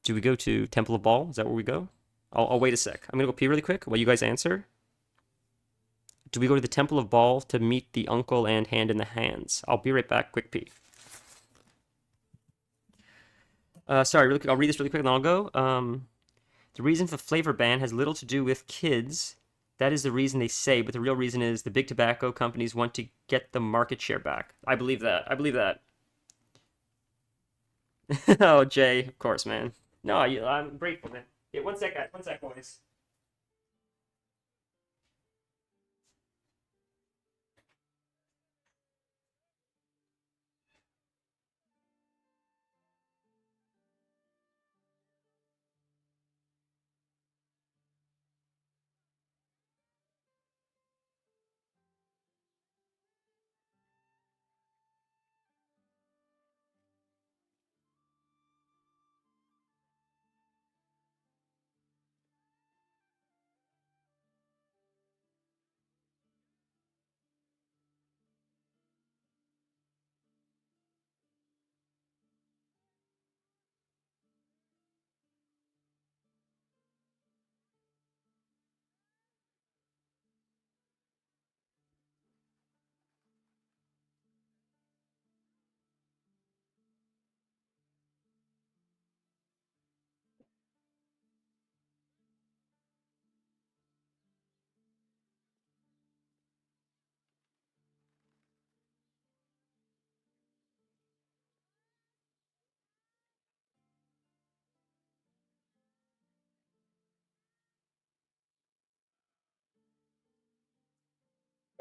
Do we go to Temple of Baal? Is that where we go? I'll wait a sec. I'm going to go pee really quick while you guys answer. Do we go to the Temple of Baal to meet the uncle and hand in the hands? I'll be right back. Quick pee. Sorry, really quick. I'll read this really quick and then I'll go. The reason for the flavor ban has little to do with kids. That is the reason they say, but the real reason is the big tobacco companies want to get the market share back. I believe that. I believe that. Oh, Jay, of course, man. No, I'm grateful, man. Yeah, one sec, guys. One sec, boys.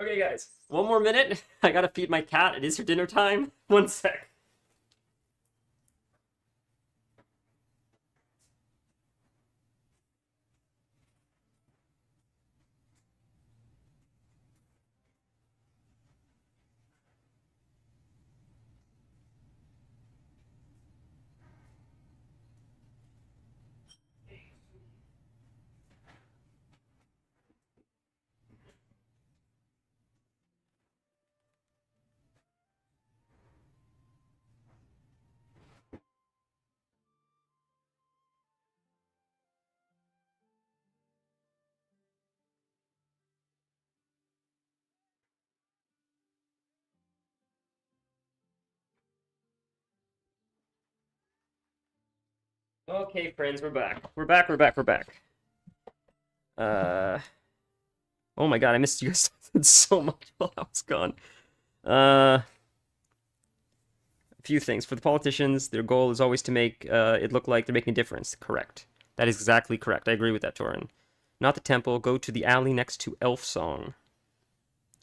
Okay, guys. One more minute. I gotta feed my cat. It is her dinner time. One sec. Okay, friends, we're back. We're back. We're back. We're back. Uh. Oh my god, I missed you guys so much while I was gone. A few things. For the politicians, their goal is always to make it look like they're making a difference. Correct. That is exactly correct. I agree with that, Torin. Not the temple. Go to the alley next to Elf Song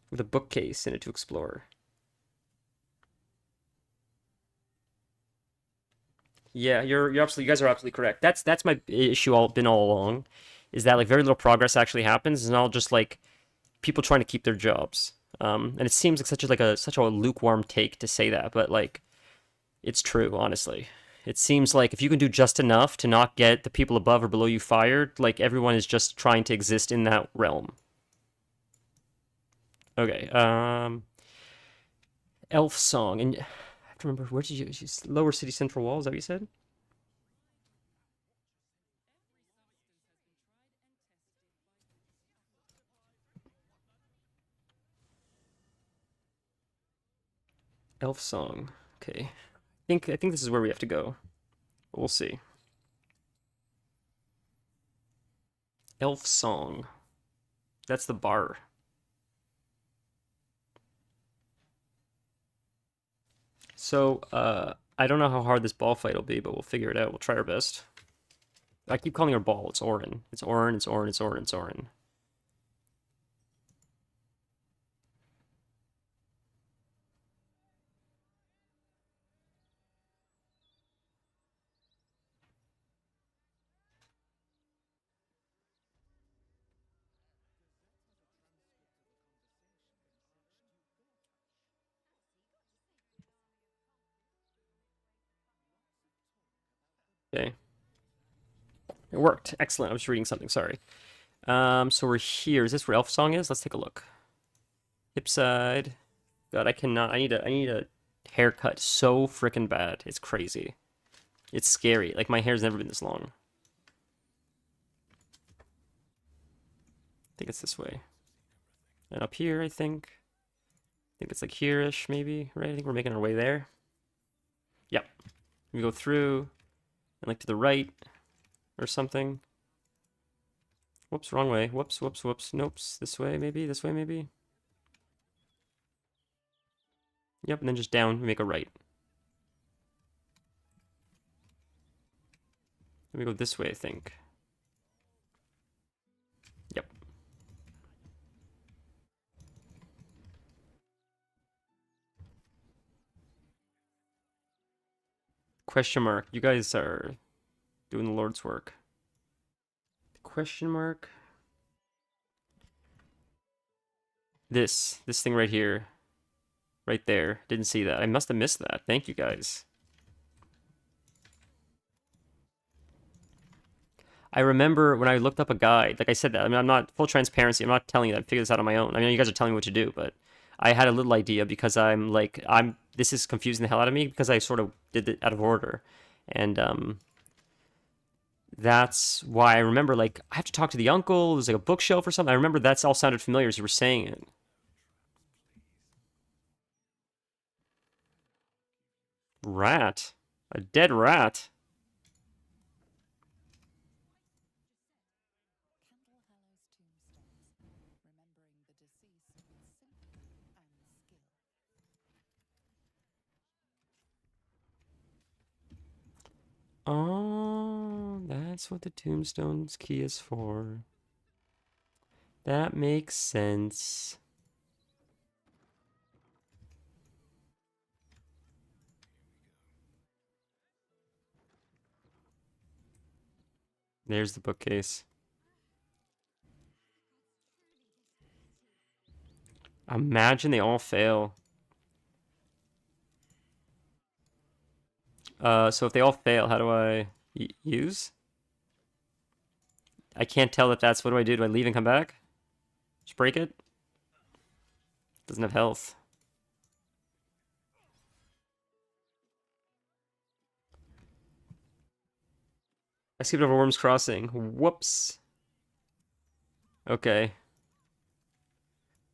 with a bookcase in it to explore. Yeah, you're absolutely. You guys are absolutely correct. That's my issue all along, is that like very little progress actually happens, and all just like people trying to keep their jobs. And it seems like such a lukewarm take to say that, but like it's true, honestly. It seems like if you can do just enough to not get the people above or below you fired, like everyone is just trying to exist in that realm. Okay, Elf Song, and I have to remember where did you Lower City Central Wall? Is that what you said? Elf Song. Okay, I think this is where we have to go. We'll see. Elf Song. That's the bar. So, I don't know how hard this ball fight will be, but we'll figure it out. We'll try our best. I keep calling her ball. It's Orin. It's Orin. It's Orin. It's Orin. It's Orin. Okay. It worked. Excellent. I was reading something. Sorry. So we're here. Is this where Elf Song is? Let's take a look. Hip side. God, I cannot. I need a haircut so freaking bad. It's crazy. It's scary. Like my hair's never been this long. I think it's this way. And up here, I think. I think it's like here-ish, maybe, right? I think we're making our way there. Yep. We go through and like to the right or something. Whoops, wrong way. Whoops, whoops, whoops. Nope. This way, maybe. This way, maybe. Yep, and then just down, we make a right. Then we go this way, I think. Yep. Question mark. You guys are doing the Lord's work. Question mark. This thing right here. Right there. Didn't see that. I must have missed that. Thank you guys. I remember when I looked up a guide, like I said that, I mean, I'm not, full transparency, I'm not telling you that I figured this out on my own. I mean, you guys are telling me what to do, but I had a little idea because this is confusing the hell out of me because I sort of did it out of order. And, that's why I remember, like, I have to talk to the uncle, there's like a bookshelf or something. I remember that's all sounded familiar as you were saying it. Rat. A dead rat. Candle Hallow's tombstones, remembering the deceased with sympathy and skill. Oh, that's what the tombstone's key is for. That makes sense. There's the bookcase. Imagine they all fail. So if they all fail, how do I use? I can't tell if that's, what do I do? Do I leave and come back? Just break it? Doesn't have health. I skipped over Worm's Crossing. Whoops. Okay.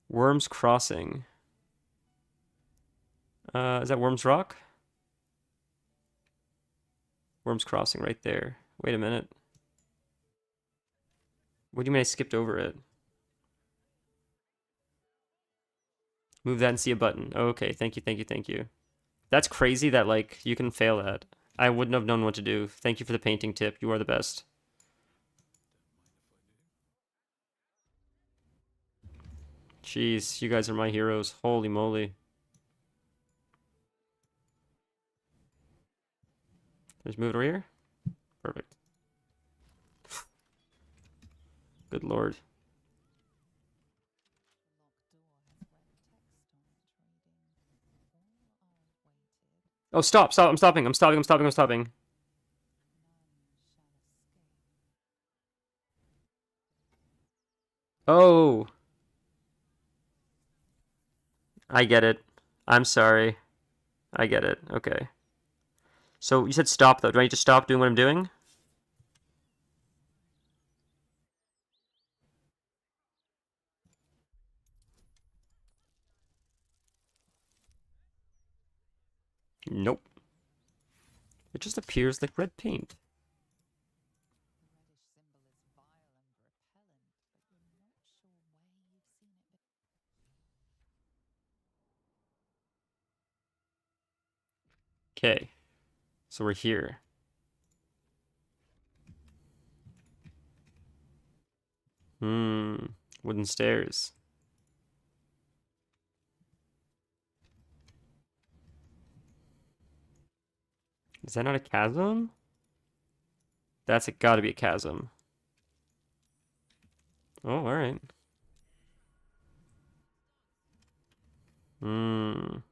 Worm's Crossing. Is that Worm's Rock? Worm's Crossing right there. Wait a minute. What do you mean I skipped over it? Move that and see a button. Oh, okay, thank you, thank you, thank you. That's crazy that, like, you can fail that. I wouldn't have known what to do. Thank you for the painting tip. You are the best. Jeez, you guys are my heroes. Holy moly. Just move it over here. Perfect. Good lord. Oh, stop, stop, I'm stopping, I'm stopping, I'm stopping, I'm stopping. Oh. I get it. I'm sorry. I get it. Okay. So you said stop, though. Do I need to stop doing what I'm doing? Nope. It just appears like red paint. Okay. So we're here. Wooden stairs. Is that not a chasm? That's gotta be a chasm. Oh, alright. Mm-hmm.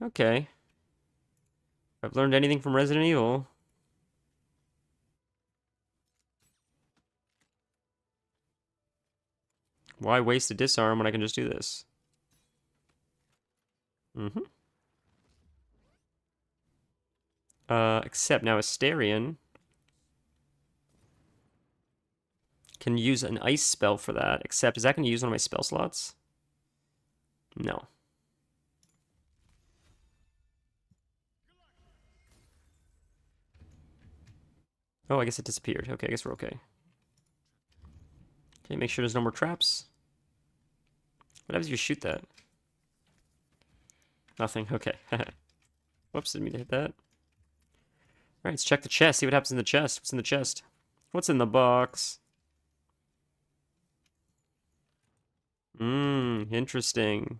Okay. If I've learned anything from Resident Evil. Why waste a disarm when I can just do this? Mm-hmm. Except now Asterion. Can use an ice spell for that, except is that going to use one of my spell slots? No. Oh, I guess it disappeared. Okay, I guess we're okay. Okay, make sure there's no more traps. What happens if you shoot that? Nothing. Okay. Whoops, didn't mean to hit that. Alright, let's check the chest. See what happens in the chest. What's in the chest? What's in the box? Interesting.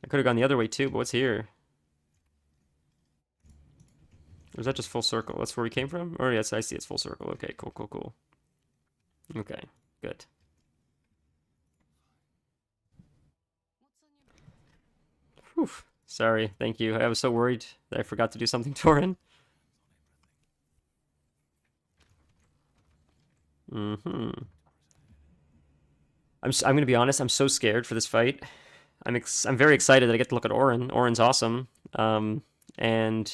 I could have gone the other way too, but what's here? Or is that just full circle? That's where we came from? Oh, yes, I see it's full circle. Okay, cool, cool, cool. Okay, good. Whew. Sorry, thank you. I was so worried that I forgot to do something, Torin. I'm gonna be honest. I'm so scared for this fight. I'm very excited that I get to look at Orin. Orin's awesome. And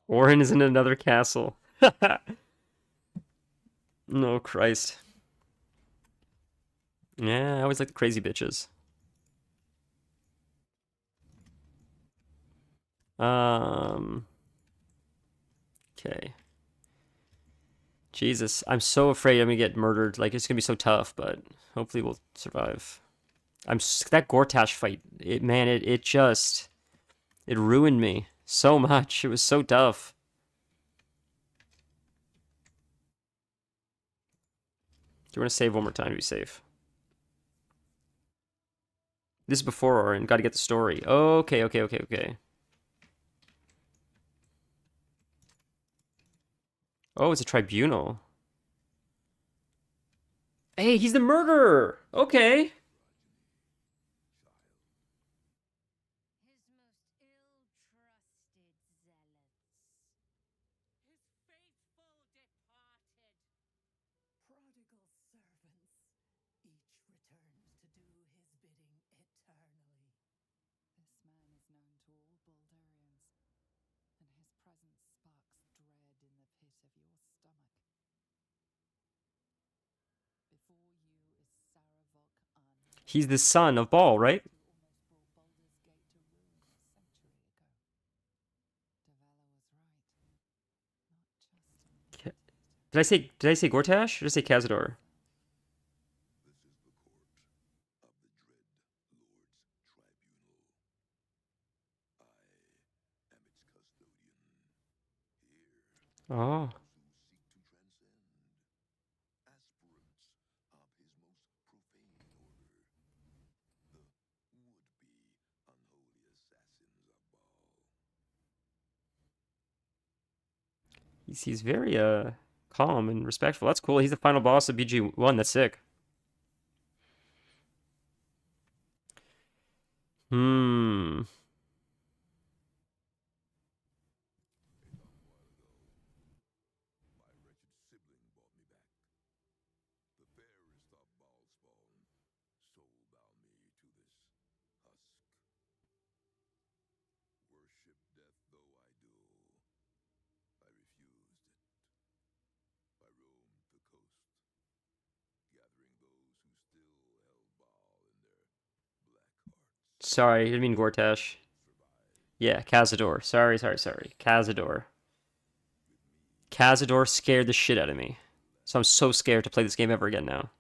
Orin is in another castle. No, Christ. Yeah, I always like the crazy bitches. Okay. Jesus, I'm so afraid I'm gonna get murdered. Like, it's gonna be so tough, but hopefully we'll survive. That Gortash fight, it just, it ruined me so much. It was so tough. Do you want to save one more time to be safe? This is before Orin. Got to get the story. Okay, okay, okay, okay. Oh, it's a tribunal. Hey, he's the murderer! Okay. His most ill-trusted zealots. His faithful departed. Prodigal servants. Each returns to do his bidding eternally. This man is known to all Baldurians, and his presence sparks dread in the pit of your stomach. Before you is Saravok An. He's the son of Baal, right? Who almost brought Baldur's Gate to ruin a century ago. Devala was right. Not just an Did I say Gortash? Or did I say Cazador? Oh. He's very calm and respectful. That's cool. He's the final boss of BG1. That's sick. Hmm. Sorry, I didn't mean Gortash. Yeah, Cazador. Sorry. Cazador. Cazador scared the shit out of me. So I'm so scared to play this game ever again now.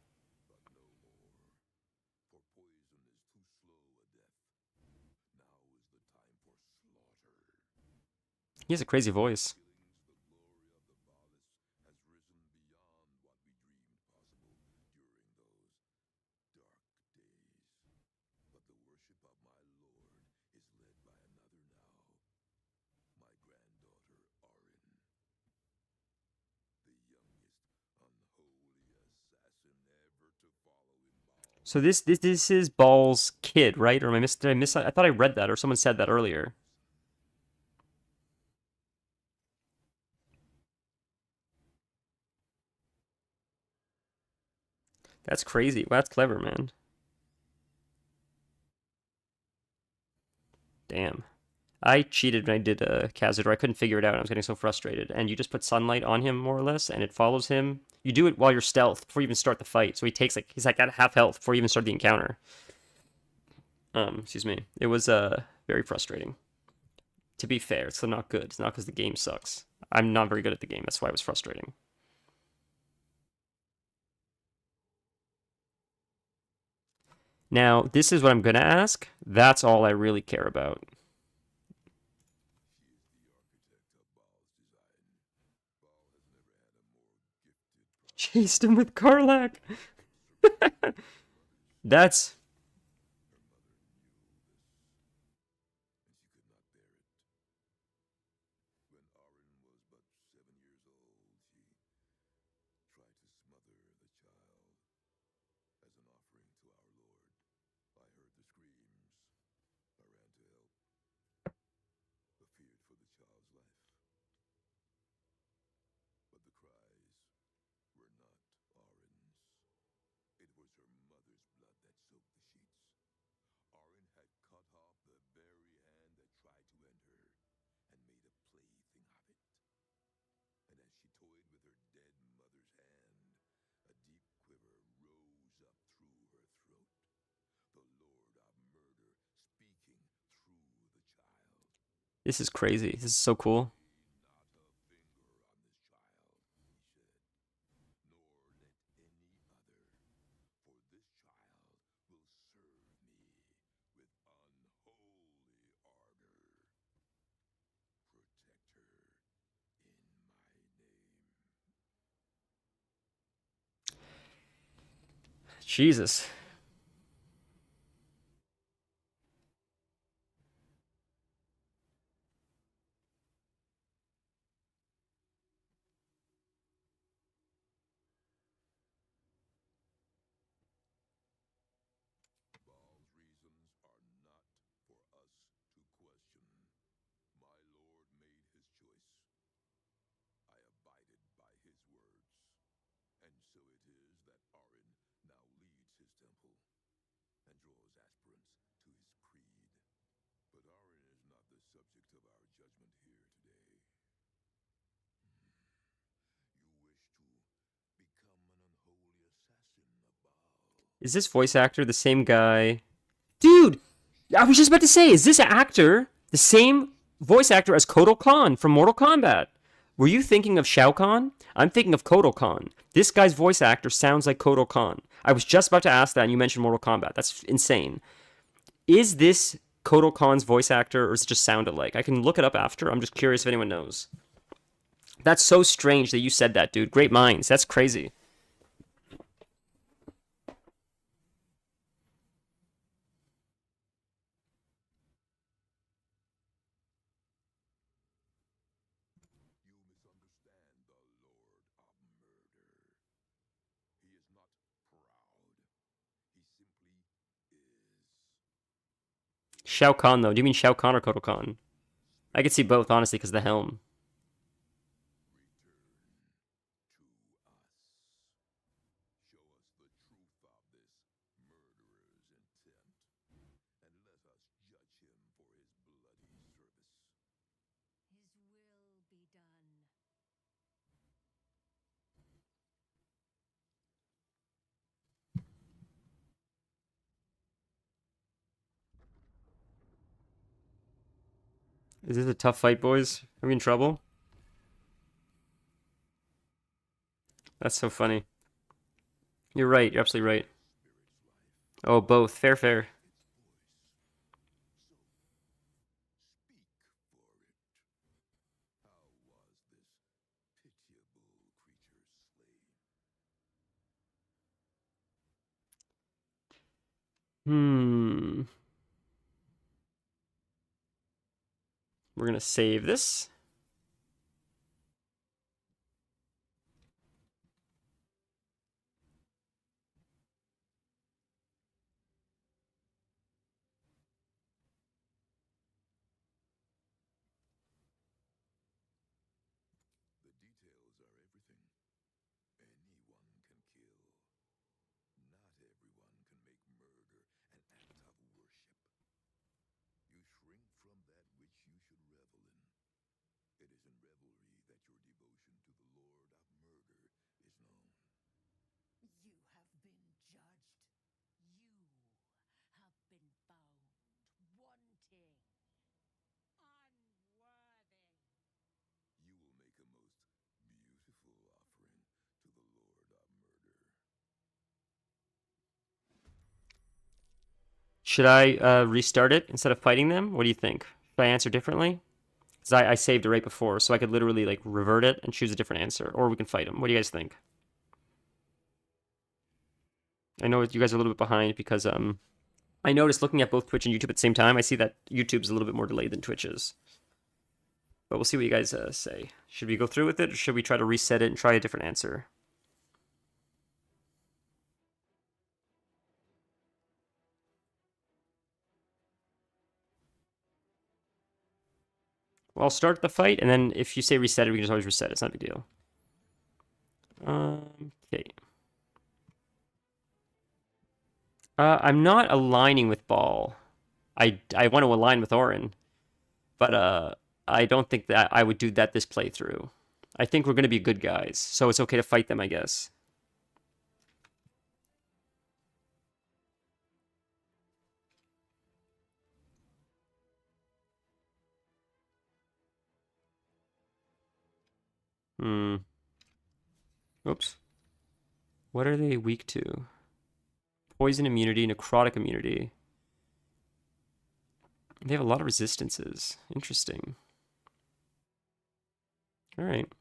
He has a crazy voice. So this is Ball's kid, right? Or am I miss? Did I miss? I thought I read that, or someone said that earlier. That's crazy. Well, that's clever, man. Damn. I cheated when I did Khazad, I couldn't figure it out. I was getting so frustrated. And you just put sunlight on him, more or less, and it follows him. You do it while you're stealth, before you even start the fight. So he's like at half health before you even start the encounter. Excuse me. It was very frustrating. To be fair, it's not good. It's not because the game sucks. I'm not very good at the game. That's why it was frustrating. Now, this is what I'm gonna ask. That's all I really care about. Chased him with Karlak. That's this is crazy. This is so cool. Jesus. Is this voice actor the same guy? Dude, I was just about to say, is this actor the same voice actor as Kotal Khan from Mortal Kombat? Were you thinking of Shao Kahn? I'm thinking of Kotal Khan. This guy's voice actor sounds like Kotal Khan. I was just about to ask that, and you mentioned Mortal Kombat. That's insane. Is this Kotal Khan's voice actor, or does it just sound alike? I can look it up after. I'm just curious if anyone knows. That's so strange that you said that, dude. Great minds. That's crazy. Shao Kahn, though. Do you mean Shao Kahn or Kotal Khan? I could see both, honestly, because of the helm. His will be done. Is this a tough fight, boys? Are we in trouble? That's so funny. You're right. You're absolutely right. Oh, both. Fair, fair. Hmm. We're gonna save this. Should I restart it instead of fighting them? What do you think? Should I answer differently? Because I saved it right before, so I could literally like revert it and choose a different answer, or we can fight them. What do you guys think? I know you guys are a little bit behind because I noticed looking at both Twitch and YouTube at the same time, I see that YouTube's a little bit more delayed than Twitch is. But we'll see what you guys say. Should we go through with it, or should we try to reset it and try a different answer? Well, I'll start the fight, and then if you say reset it, we can just always reset it. It's not a big deal. Okay. I'm not aligning with Ball. I want to align with Orin, but I don't think that I would do that this playthrough. I think we're going to be good guys, so it's okay to fight them, I guess. Oops. What are they weak to? Poison immunity, necrotic immunity. They have a lot of resistances. Interesting. All right.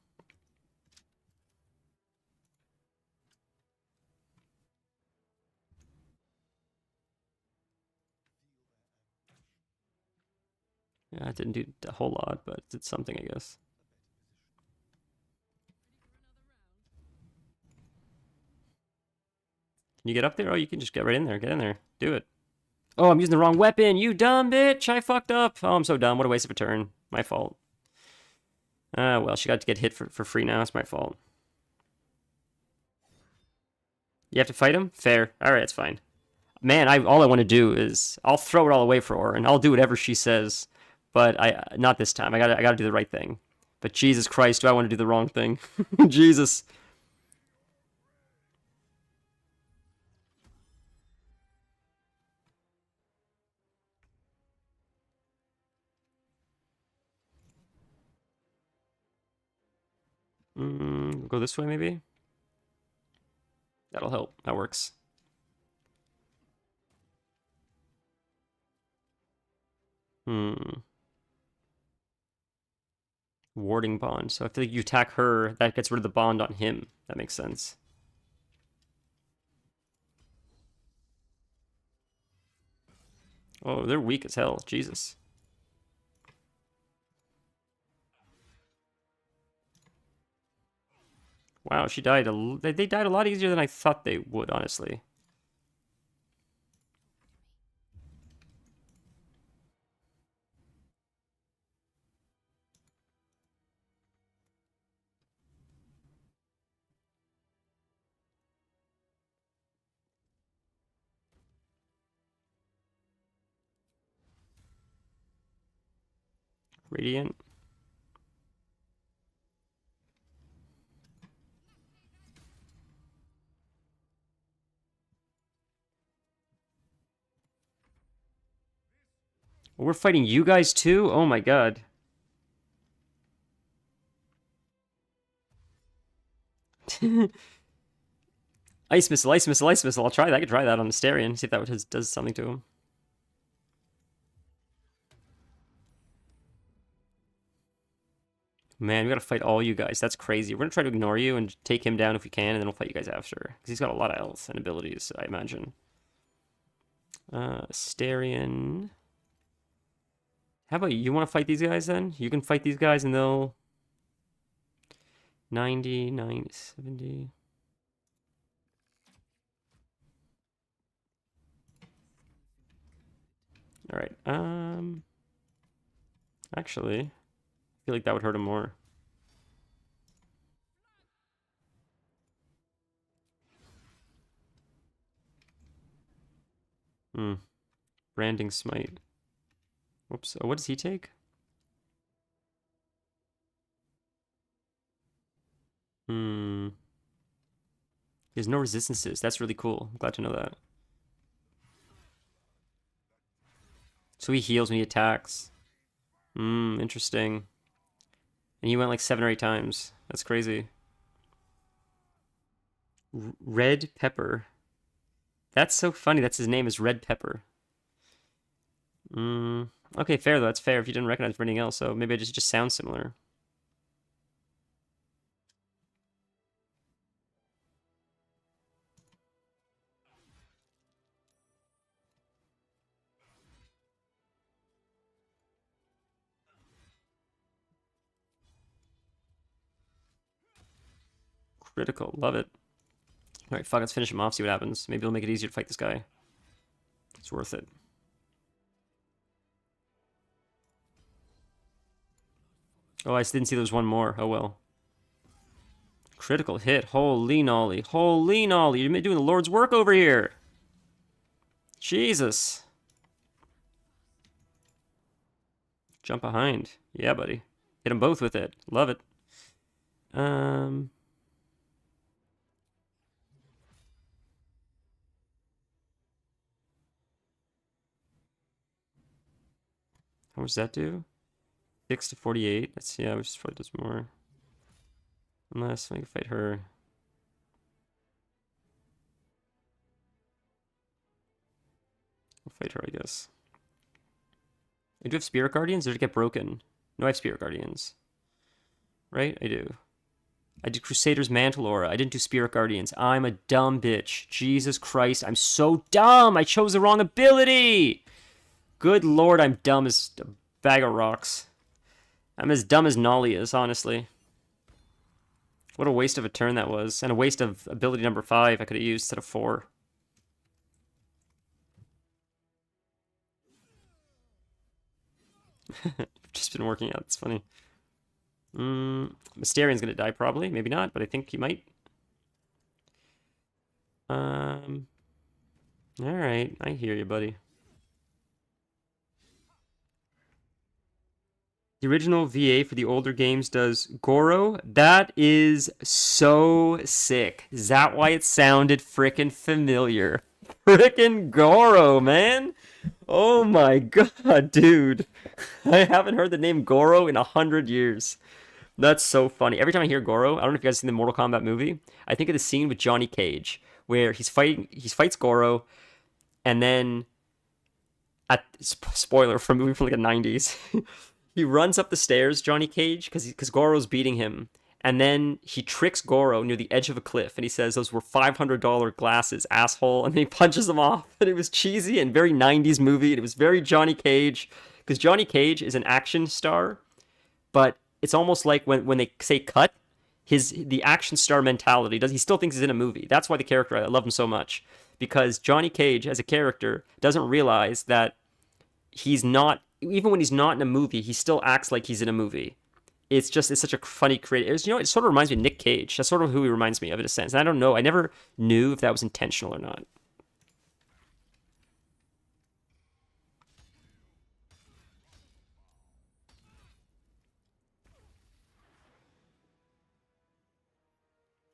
Yeah, it didn't do a whole lot, but it did something, I guess. Can you get up there? Oh, you can just get right in there. Get in there. Do it. Oh, I'm using the wrong weapon. You dumb bitch. I fucked up. Oh, I'm so dumb. What a waste of a turn. My fault. Well, she got to get hit for free now. It's my fault. You have to fight him? Fair. Alright, it's fine. Man, all I want to do is... I'll throw it all away for her, and I'll do whatever she says. But not this time. I gotta do the right thing. But Jesus Christ, do I want to do the wrong thing? Jesus. Go this way, maybe? That'll help. That works. Warding bond. So if you attack her, that gets rid of the bond on him. That makes sense. Oh, they're weak as hell. Jesus. Wow, she died. They died a lot easier than I thought they would, honestly. Radiant. We're fighting you guys too? Oh my god. Ice missile, ice missile, ice missile. I'll try that. I could try that on Asterion. See if that does something to him. Man, we gotta fight all you guys. That's crazy. We're gonna try to ignore you and take him down if we can, and then we'll fight you guys after. Because he's got a lot of health and abilities, I imagine. Asterion. How about you want to fight these guys then? You can fight these guys and they'll... 90, 90, 70... Alright, actually, I feel like that would hurt him more. Branding smite. Whoops, what does he take? He has no resistances. That's really cool. I'm glad to know that. So he heals when he attacks. Interesting. And he went like 7 or 8 times. That's crazy. Red Pepper. That's so funny. That's his name is Red Pepper. Okay, fair though. That's fair if you didn't recognize anything else. So maybe it just sounds similar. Critical. Love it. All right, fuck. Let's finish him off. See what happens. Maybe it'll make it easier to fight this guy. It's worth it. Oh, I didn't see there was one more. Oh well. Critical hit. Holy nolly. Holy nolly. You're doing the Lord's work over here. Jesus. Jump behind. Yeah, buddy. Hit them both with it. Love it. How much does that do? 6 to 48. That's, yeah, which probably does more. Unless I can fight her. I'll fight her, I guess. I do have Spirit Guardians, or did it get broken? No, I have Spirit Guardians. Right? I do. I did Crusader's Mantle Aura. I didn't do Spirit Guardians. I'm a dumb bitch. Jesus Christ, I'm so dumb! I chose the wrong ability! Good lord, I'm dumb as a bag of rocks. I'm as dumb as Nolly is, honestly. What a waste of a turn that was. And a waste of ability number 5 I could have used instead of 4. Just been working out. It's funny. Mysterian's gonna die probably. Maybe not, but I think he might. Alright. I hear you, buddy. The original VA for the older games does Goro. That is so sick. Is that why it sounded frickin' familiar? Frickin' Goro, man! Oh my god, dude. I haven't heard the name Goro in 100 years. That's so funny. Every time I hear Goro, I don't know if you guys seen the Mortal Kombat movie. I think of the scene with Johnny Cage where he fights Goro, and then spoiler for a movie from like the 90s. He runs up the stairs, Johnny Cage, because Goro's beating him. And then he tricks Goro near the edge of a cliff, and he says, "Those were $500 glasses, asshole." And then he punches him off. And it was cheesy and very 90s movie, and it was very Johnny Cage. Because Johnny Cage is an action star, but it's almost like when they say cut, the action star mentality he still thinks he's in a movie. That's why the character, I love him so much. Because Johnny Cage, as a character, doesn't realize that he's not, even when he's not in a movie, he still acts like he's in a movie. It's such a funny creative. It sort of reminds me of Nick Cage. That's sort of who he reminds me of in a sense. And I don't know. I never knew if that was intentional or not.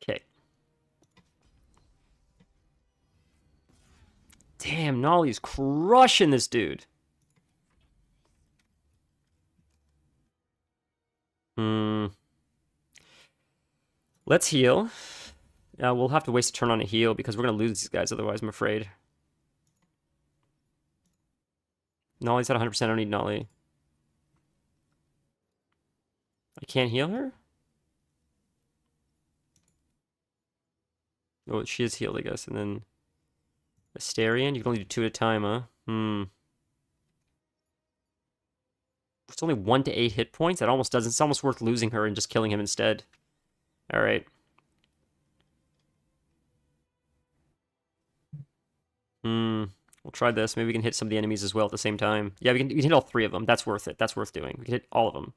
Okay. Damn, Nolly's crushing this dude. Let's heal. We'll have to waste a turn on a heal because we're going to lose these guys otherwise, I'm afraid. Nolly's at 100%. I don't need Nolly. I can't heal her? Oh, she is healed, I guess. And then Astarion, you can only do 2 at a time, huh? It's only 1 to 8 hit points. That almost doesn't. It's almost worth losing her and just killing him instead. All right. We'll try this. Maybe we can hit some of the enemies as well at the same time. Yeah, we can hit all 3 of them. That's worth it. That's worth doing. We can hit all of them.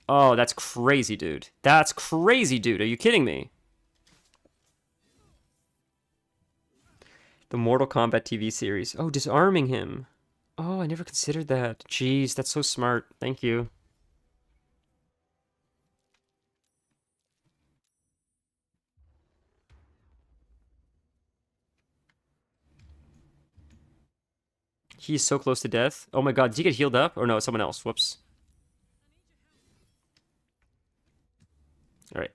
Oh, that's crazy, dude. That's crazy, dude. Are you kidding me? The Mortal Kombat TV series. Oh, disarming him. Oh, I never considered that. Jeez, that's so smart. Thank you. He's so close to death. Oh my god, did he get healed up? Or no, it's someone else. Whoops. Alright.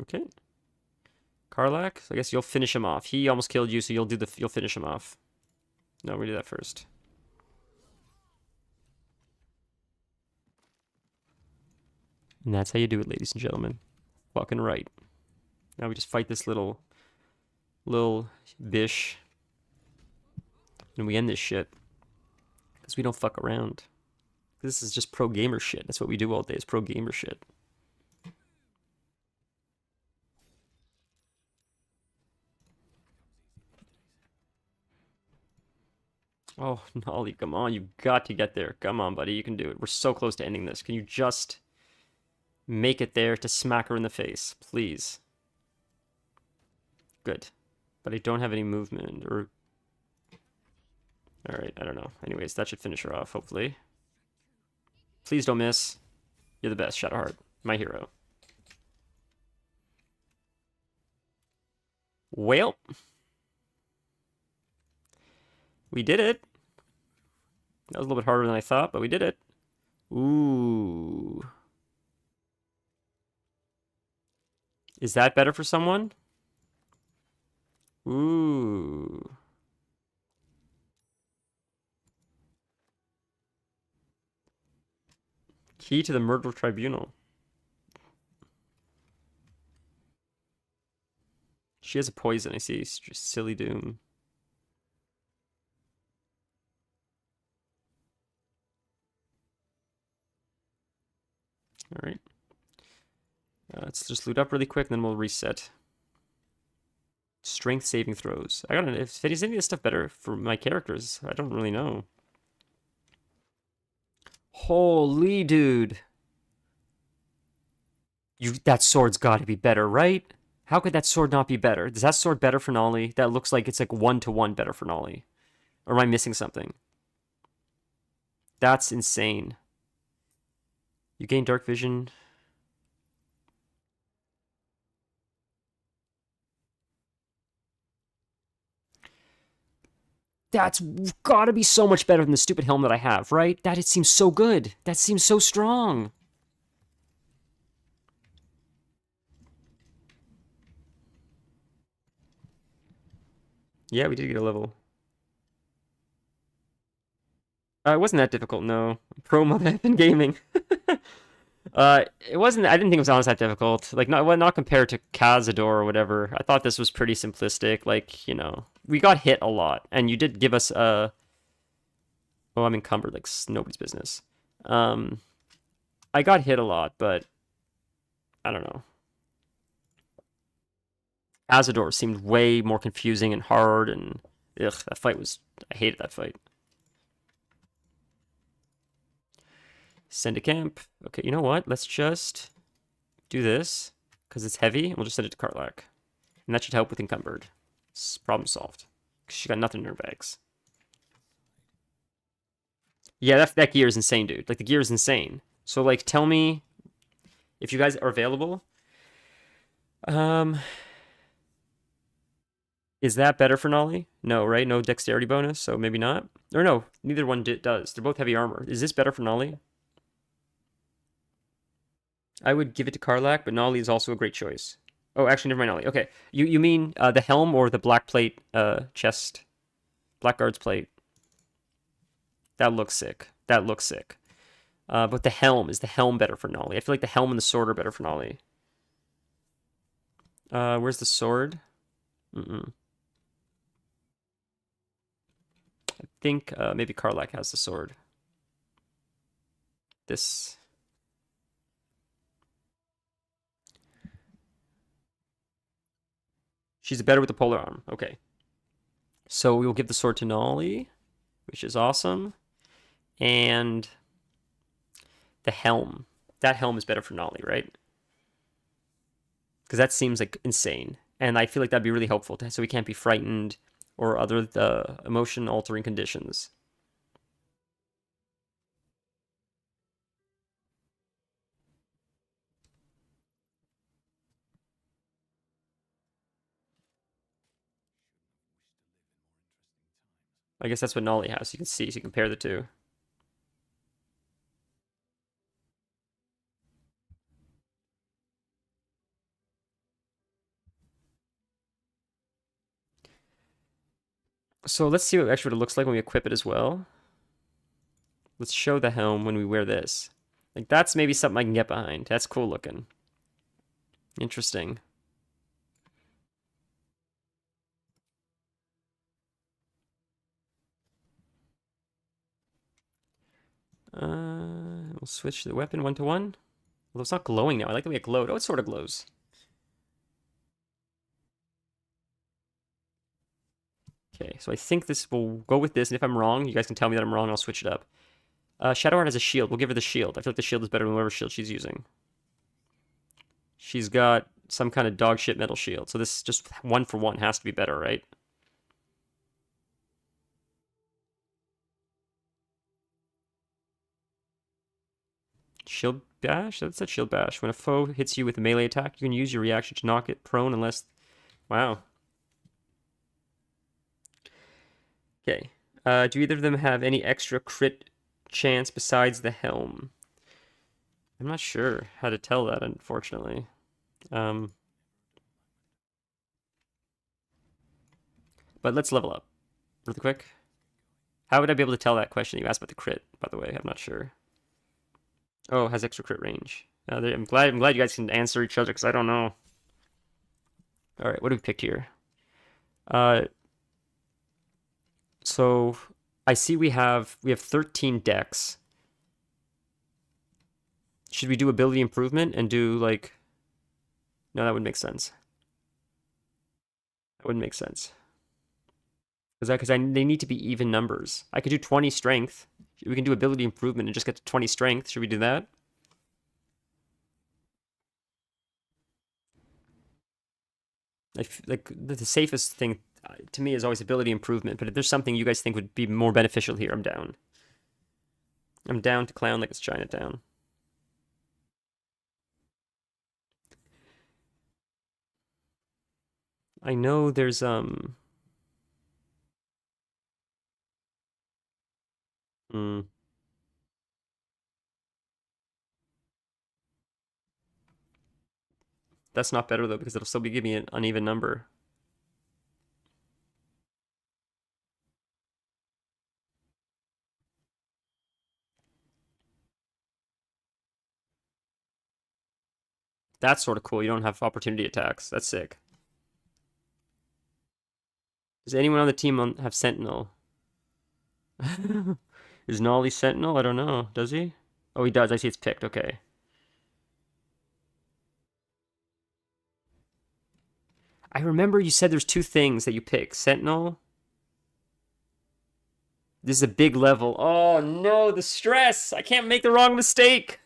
Okay. Karlak, so I guess you'll finish him off. He almost killed you, so you'll finish him off. No, we do that first. And that's how you do it, ladies and gentlemen. Fucking right. Now we just fight this little bish. And we end this shit. Because we don't fuck around. This is just pro gamer shit. That's what we do all day, is pro gamer shit. Oh, Nolly, come on. You've got to get there. Come on, buddy. You can do it. We're so close to ending this. Can you just make it there to smack her in the face? Please. Good. But I don't have any movement or... Alright, I don't know. Anyways, that should finish her off, hopefully. Please don't miss. You're the best, Shadowheart. My hero. Well. We did it. That was a little bit harder than I thought, but we did it. Ooh. Is that better for someone? Ooh. Key to the murder tribunal. She has a poison, I see. It's just silly doom. Alright. Let's just loot up really quick, and then we'll reset. Strength saving throws. I don't know if any of this stuff better for my characters. I don't really know. Holy dude. That sword's got to be better, right? How could that sword not be better? Is that sword better for Nolly? That looks like it's like 1-to-1 better for Nolly. Or am I missing something? That's insane. You gain dark vision. That's gotta be so much better than the stupid helm that I have, right? It seems so good. That seems so strong. Yeah, we did get a level. It wasn't that difficult, no. Pro mode in gaming. It wasn't. I didn't think it was honestly that difficult. Like not compared to Cazador or whatever. I thought this was pretty simplistic. Like we got hit a lot, and you did give us a. Oh, I'm encumbered. Like nobody's business. I got hit a lot, but I don't know. Cazador seemed way more confusing and hard, and ugh, that fight was. I hated that fight. Send to camp. Okay, you know what? Let's just do this because it's heavy, and we'll just send it to Karlak, and that should help with encumbered. Problem solved. She got nothing in her bags. Yeah, that gear is insane, dude. Like the gear is insane. So like, tell me if you guys are available. Is that better for Nolly? No, right? No dexterity bonus, so maybe not. Or no, neither one does. They're both heavy armor. Is this better for Nolly? I would give it to Karlak, but Nolly is also a great choice. Oh, actually, never mind Nolly. Okay, you mean the helm or the black plate chest? Blackguard's plate. That looks sick. That looks sick. But the helm, is the helm better for Nolly? I feel like the helm and the sword are better for Nolly. Where's the sword? I think maybe Karlak has the sword. This. She's better with the polar arm. Okay. So we will give the sword to Nolly, which is awesome. And the helm. That helm is better for Nolly, right? Because that seems like insane. And I feel like that'd be really helpful so we can't be frightened or other emotion-altering conditions. I guess that's what Nolly has. You can see, so you compare the two. So let's see what actually what it looks like when we equip it as well. Let's show the helm when we wear this. Like, that's maybe something I can get behind. That's cool looking. Interesting. We'll switch the weapon 1-to-1. Although it's not glowing now. I like the way it glowed. Oh, it sort of glows. Okay, so I think this will go with this, and if I'm wrong, you guys can tell me that I'm wrong, and I'll switch it up. Shadowheart has a shield. We'll give her the shield. I feel like the shield is better than whatever shield she's using. She's got some kind of dog shit metal shield, so this just 1-for-1 has to be better, right? Shield bash? That's a shield bash. When a foe hits you with a melee attack, you can use your reaction to knock it prone unless... Wow. Okay. Do either of them have any extra crit chance besides the helm? I'm not sure how to tell that, unfortunately. But let's level up really quick. How would I be able to tell that question you asked about the crit, by the way? I'm not sure. Oh, it has extra crit range. I'm glad you guys can answer each other because I don't know. All right, what do we pick here? So I see we have 13 decks. Should we do ability improvement and do like... No, that wouldn't make sense. That wouldn't make sense. Because they need to be even numbers. I could do 20 strength. We can do ability improvement and just get to 20 strength. Should we do that? Like the safest thing to me is always ability improvement. But if there's something you guys think would be more beneficial here, I'm down. I'm down to clown like it's Chinatown. I know there's That's not better though because it'll still be giving me an uneven number. That's sort of cool. You don't have opportunity attacks. That's sick. Does anyone on the team have Sentinel? Is Nolly Sentinel? I don't know. Does he? Oh, he does. I see it's picked. Okay. I remember you said there's two things that you pick. Sentinel. This is a big level. Oh, no. The stress. I can't make the wrong mistake.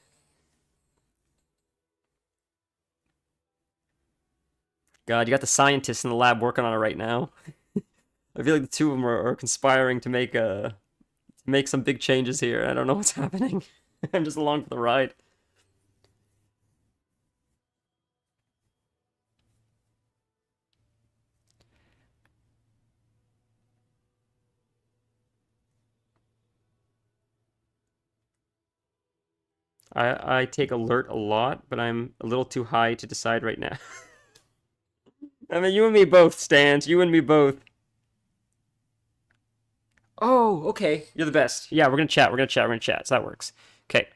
God, you got the scientists in the lab working on it right now. I feel like the two of them are conspiring to make some big changes here. I don't know what's happening. I'm just along for the ride. I take alert a lot, but I'm a little too high to decide right now. I mean, you and me both, Stans. You and me both. Oh, okay. You're the best. Yeah, we're gonna chat. We're gonna chat. We're gonna chat. So that works. Okay.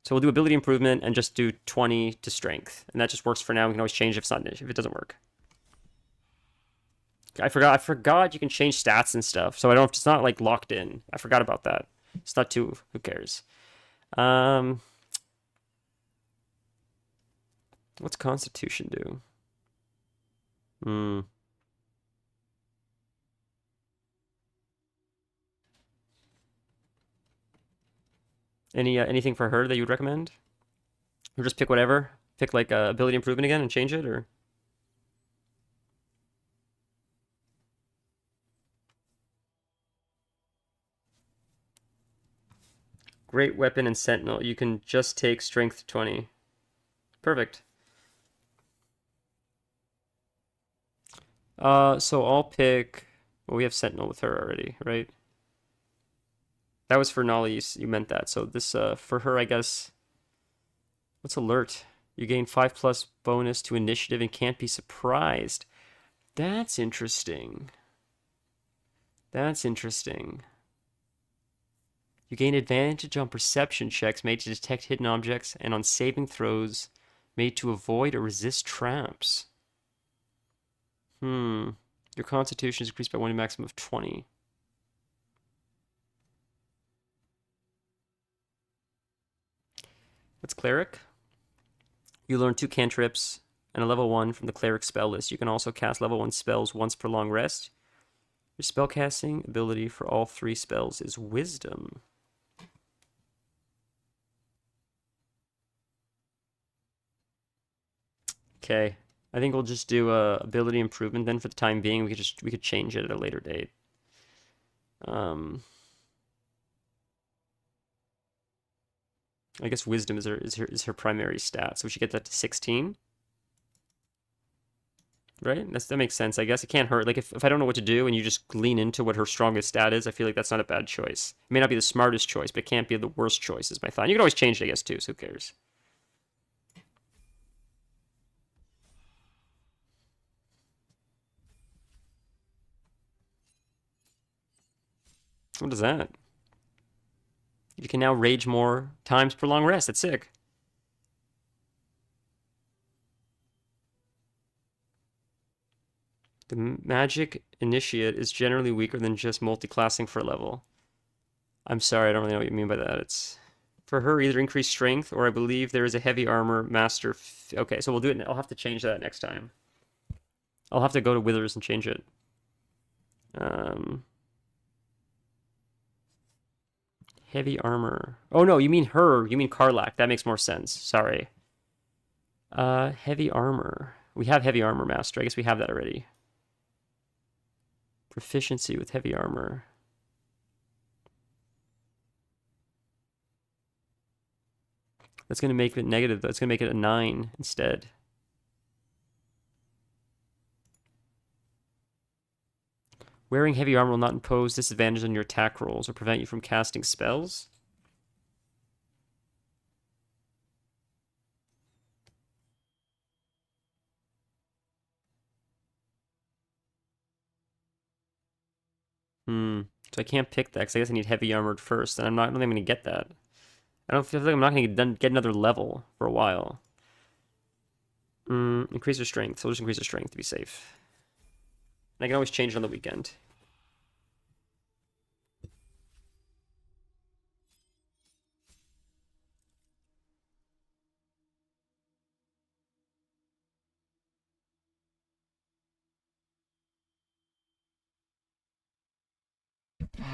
So we'll do ability improvement and just do 20 to strength, and that just works for now. We can always change if it doesn't work. I forgot you can change stats and stuff, so I don't. It's not like locked in. I forgot about that. It's not too. Who cares? What's Constitution do? Anything for her that you would recommend? Or just pick whatever? Pick like ability improvement again and change it, or? Great weapon and sentinel. You can just take strength 20. Perfect. So I'll pick... Well, we have sentinel with her already, right? That was for Nolly, you meant that. So this, for her, I guess... What's alert? You gain 5+ bonus to initiative and can't be surprised. That's interesting. That's interesting. You gain advantage on perception checks made to detect hidden objects and on saving throws made to avoid or resist traps. Your constitution is increased by 1 to a maximum of 20. That's cleric. You learn 2 cantrips and a level 1 from the cleric spell list. You can also cast level 1 spells once per long rest. Your spellcasting ability for all 3 spells is wisdom. Okay. I think we'll just do a ability improvement then for the time being. We could change it at a later date. I guess wisdom is her primary stat, so we should get that to 16. Right? That makes sense, I guess. It can't hurt. Like, if I don't know what to do and you just lean into what her strongest stat is, I feel like that's not a bad choice. It may not be the smartest choice, but it can't be the worst choice, is my thought. You can always change it, I guess, too, so who cares? What is that? You can now rage more times per long rest. That's sick. The magic initiate is generally weaker than just multi-classing for a level. I'm sorry, I don't really know what you mean by that. It's for her either increased strength or I believe there is a heavy armor master. Okay, so we'll do it. I'll have to change that next time. I'll have to go to Withers and change it. Heavy armor. Oh no, you mean her. You mean Karlak. That makes more sense. Sorry. Heavy armor. We have heavy armor master. I guess we have that already. Proficiency with heavy armor. That's going to make it negative. That's going to make it a 9 instead. Wearing heavy armor will not impose disadvantage on your attack rolls or prevent you from casting spells. So I can't pick that because I guess I need heavy armored first, and I don't think I'm going to get that. I don't feel like I'm not going to get another level for a while. Increase your strength. So we'll just increase your strength to be safe. And I can always change it on the weekend.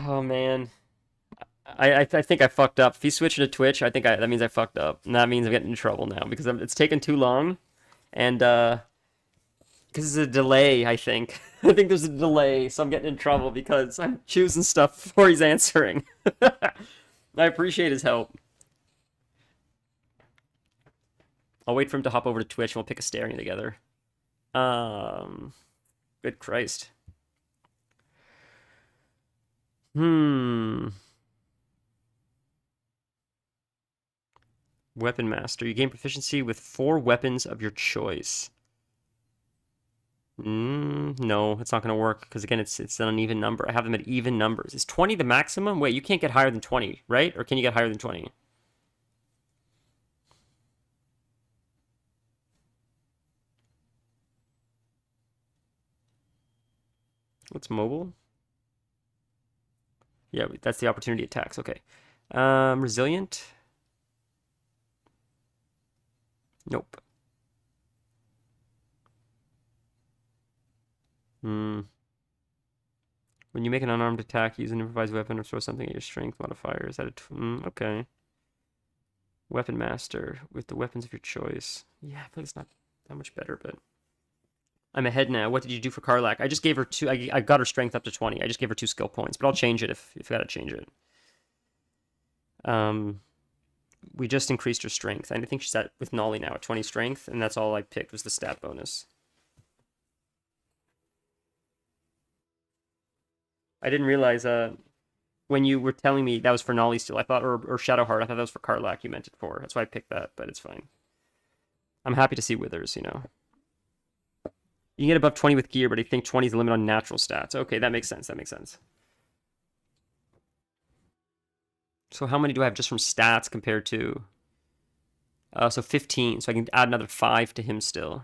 Oh man, I think I fucked up. If you switch to Twitch, that means I fucked up, and that means I'm getting in trouble now because it's taken too long, and because there's a delay. I think I think there's a delay, so I'm getting in trouble because I'm choosing stuff before he's answering. I appreciate his help. I'll wait for him to hop over to Twitch, and we'll pick a staring together. Good Christ. Weapon Master. You gain proficiency with 4 weapons of your choice. No, it's not going to work because again, it's an uneven number. I have them at even numbers. Is 20 the maximum? Wait, you can't get higher than 20, right? Or can you get higher than 20? What's mobile? Yeah, that's the opportunity attacks. Okay. Resilient. Nope. When you make an unarmed attack, use an improvised weapon or throw something at your strength modifier. Is that okay. Weapon Master with the weapons of your choice. Yeah, I feel like it's not that much better, but I'm ahead now. What did you do for Karlak? I just gave her 2. I got her strength up to 20. I just gave her 2 skill points, but I'll change it if I gotta change it. We just increased her strength. I think she's at with Nolly now at 20 strength, and that's all I picked was the stat bonus. I didn't realize when you were telling me that was for Nolly still. I thought or Shadowheart. I thought that was for Karlak you meant it for. That's why I picked that, but it's fine. I'm happy to see Withers, you know. You can get above 20 with gear, but I think 20 is the limit on natural stats. Okay, that makes sense. That makes sense. So how many do I have just from stats compared to... so 15, so I can add another 5 to him still.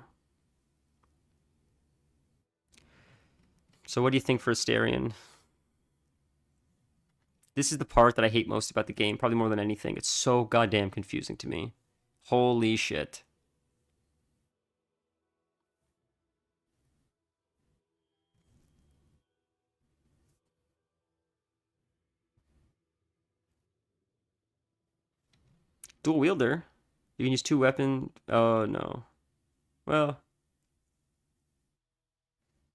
So what do you think for Astarion? This is the part that I hate most about the game, probably more than anything. It's so goddamn confusing to me. Holy shit. Dual wielder? You can use 2 weapons? Oh, no. Well,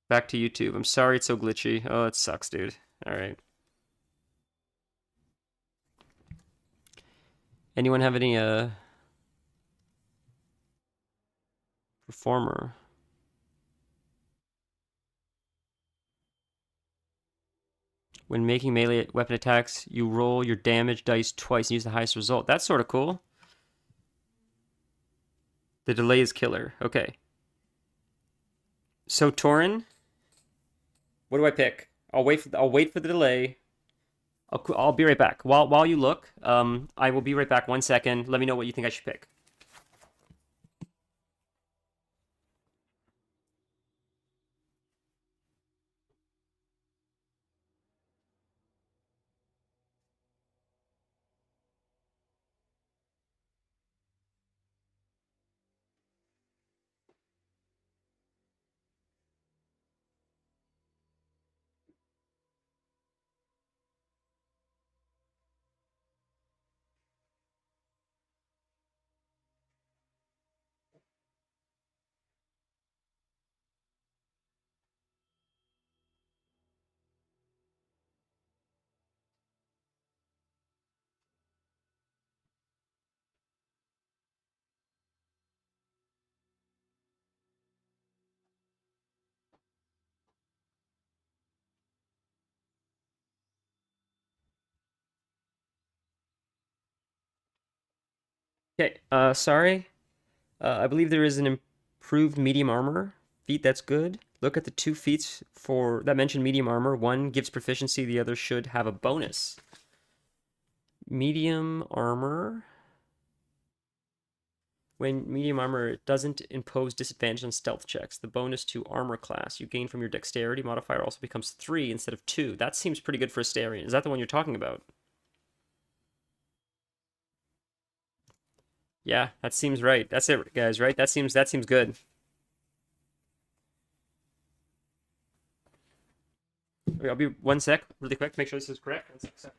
back to YouTube. I'm sorry it's so glitchy. Oh, it sucks, dude. Alright. Anyone have any, performer? When making melee weapon attacks, you roll your damage dice twice and use the highest result. That's sort of cool. The delay is killer. Okay. So Torin, what do I pick? I'll wait for the delay. I'll be right back. While you look, I will be right back. 1 second. Let me know what you think I should pick. Okay. Sorry. I believe there is an improved medium armor feat that's good. Look at the 2 feats for that mentioned medium armor. One gives proficiency, the other should have a bonus. Medium armor. When medium armor doesn't impose disadvantage on stealth checks, the bonus to armor class you gain from your dexterity modifier also becomes 3 instead of 2. That seems pretty good for Astarion. Is that the one you're talking about? Yeah, that seems right. That's it, guys, right? That seems good. Okay, I'll be 1 sec, really quick, make sure this is correct. 1 sec.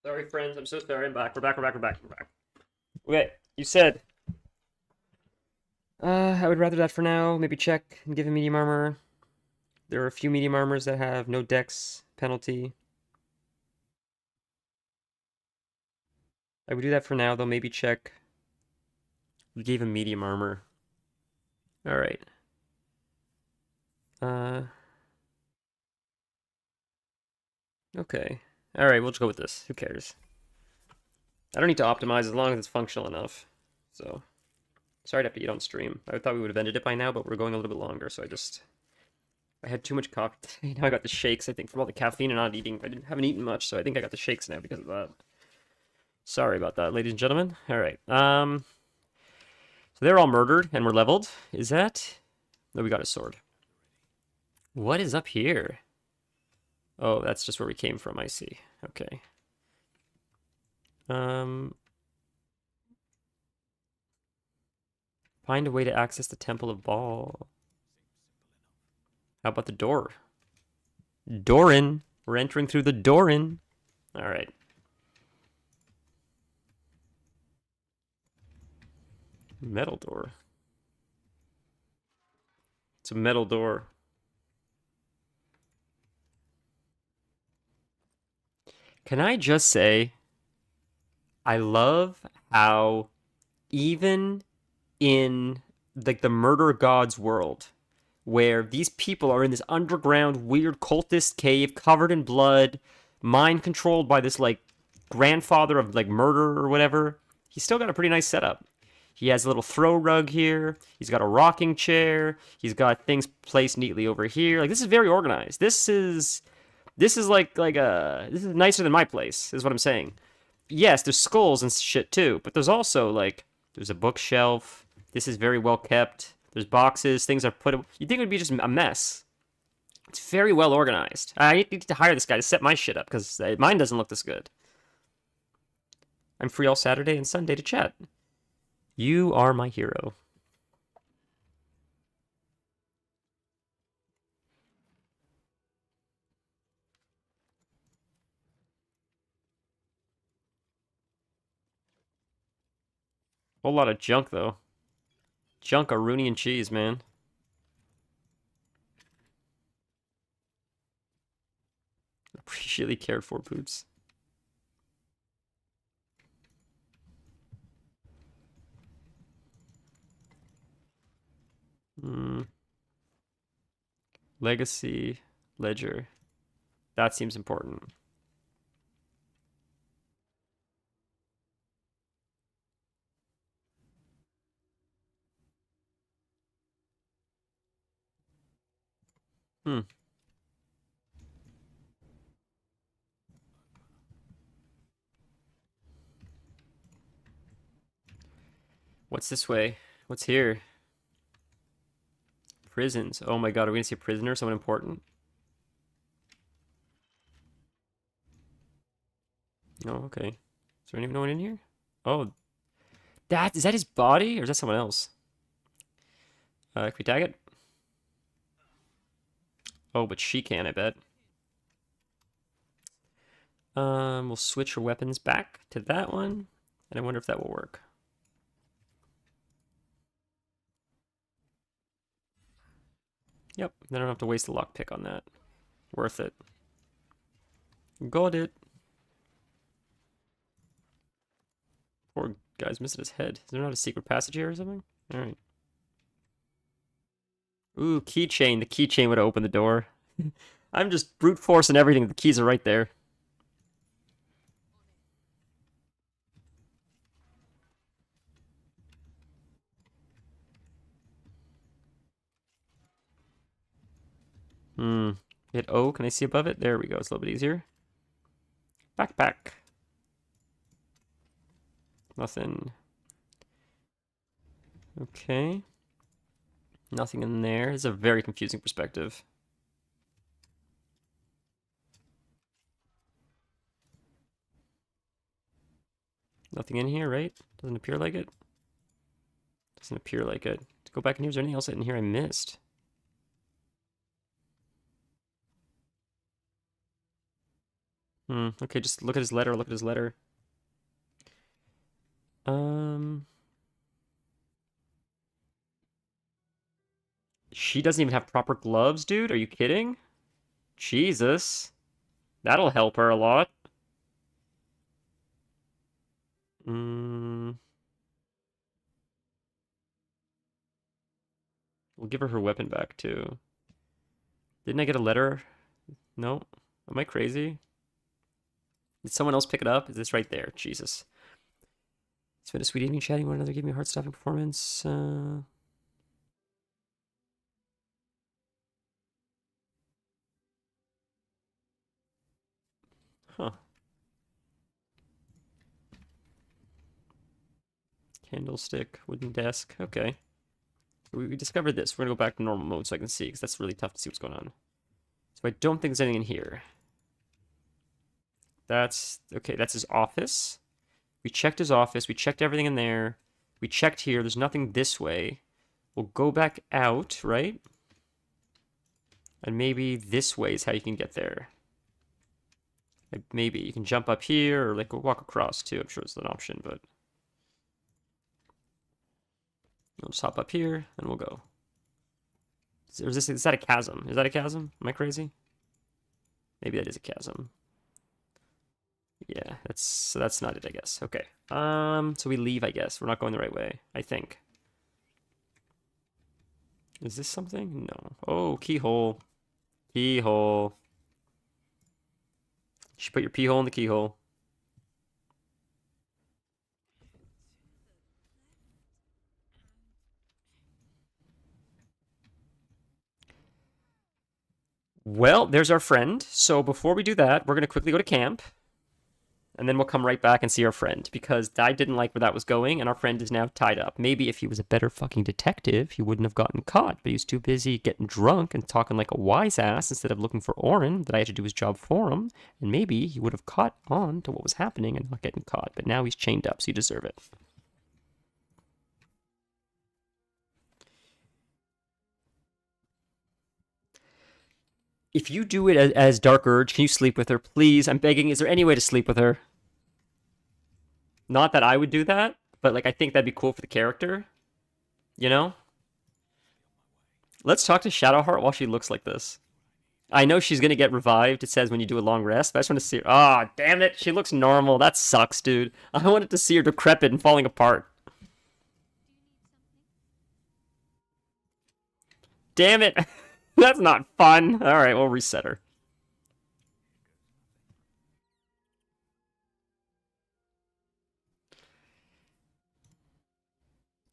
Sorry, friends. I'm so sorry. I'm back. We're back. Okay. You said I would rather that for now. Maybe check and give him medium armor. There are a few medium armors that have no dex penalty. I would do that for now, though. Maybe check. We gave him medium armor. All right. Okay. All right, we'll just go with this. Who cares? I don't need to optimize as long as it's functional enough. So, sorry to have to eat on stream. I thought we would have ended it by now, but we're going a little bit longer, so I had too much coffee today. Now I got the shakes, I think, from all the caffeine and not eating. Haven't eaten much, so I think I got the shakes now because of that. Sorry about that, ladies and gentlemen. All right. So they're all murdered and we're leveled. Is that? No, we got a sword. What is up here? Oh, that's just where we came from, I see. Okay. Find a way to access the Temple of Baal. How about the door? Doran. We're entering through the Doran. All right. Metal door. It's a metal door. Can I just say, I love how even in like the murder god's world, where these people are in this underground weird cultist cave covered in blood, mind controlled by this like grandfather of like murder or whatever, he's still got a pretty nice setup. He has a little throw rug here. He's got a rocking chair. He's got things placed neatly over here. Like this is very organized. This is this is nicer than my place, is what I'm saying. Yes, there's skulls and shit too, but there's also like there's a bookshelf. This is very well kept. There's boxes, things are put. You think it would be just a mess? It's very well organized. I need to hire this guy to set my shit up because mine doesn't look this good. I'm free all Saturday and Sunday to chat. You are my hero. Whole lot of junk though. Junk are Rooney and cheese, man. Appreciately cared for, poops. Legacy, ledger. That seems important. What's this way? What's here? Prisons. Oh my god, are we gonna see a prisoner? Someone important? Oh, okay. Is there anyone in here? Oh, is that his body? Or is that someone else? Can we tag it? Oh, but she can, I bet. We'll switch her weapons back to that one. And I wonder if that will work. Yep, then I don't have to waste the lockpick on that. Worth it. Got it. Poor guy's missing his head. Is there not a secret passage here or something? Alright. Ooh, keychain. The keychain would have opened the door. I'm just brute force and everything. The keys are right there. Hit O. Can I see above it? There we go. It's a little bit easier. Backpack. Nothing. Okay. Nothing in there. It's a very confusing perspective. Nothing in here, right? Doesn't appear like it. Doesn't appear like it. Let's go back in here. Is there anything else in here I missed? Okay, just look at his letter. Look at his letter. She doesn't even have proper gloves, dude. Are you kidding? Jesus. That'll help her a lot. We'll give her her weapon back, too. Didn't I get a letter? No? Am I crazy? Did someone else pick it up? Is this right there? Jesus. It's been a sweet evening chatting one another. Give me a heart-stopping performance. Huh. Candlestick, wooden desk. Okay. We discovered this. We're gonna go back to normal mode so I can see, because that's really tough to see what's going on. So I don't think there's anything in here. That's... Okay, that's his office. We checked his office. We checked everything in there. We checked here. There's nothing this way. We'll go back out, right? And maybe this way is how you can get there. Like maybe you can jump up here or like walk across too. I'm sure it's an option, but we'll just hop up here and we'll go. Is that a chasm? Is that a chasm? Am I crazy? Maybe that is a chasm. Yeah, that's not it, I guess. Okay. So we leave, I guess. We're not going the right way, I think. Is this something? No. Oh, keyhole. Keyhole. You should put your pee hole in the keyhole. Well, there's our friend. So before we do that, we're going to quickly go to camp. And then we'll come right back and see our friend. Because I didn't like where that was going, and our friend is now tied up. Maybe if he was a better fucking detective, he wouldn't have gotten caught. But he was too busy getting drunk and talking like a wise ass instead of looking for Orin, that I had to do his job for him. And maybe he would have caught on to what was happening and not getting caught. But now he's chained up, so you deserve it. If you do it as Dark Urge, can you sleep with her? Please, I'm begging. Is there any way to sleep with her? Not that I would do that, but like I think that'd be cool for the character. You know? Let's talk to Shadowheart while she looks like this. I know she's gonna get revived, it says when you do a long rest, but I just want to see her. Ah, oh, damn it, she looks normal. That sucks, dude. I wanted to see her decrepit and falling apart. Damn it. That's not fun. Alright, we'll reset her.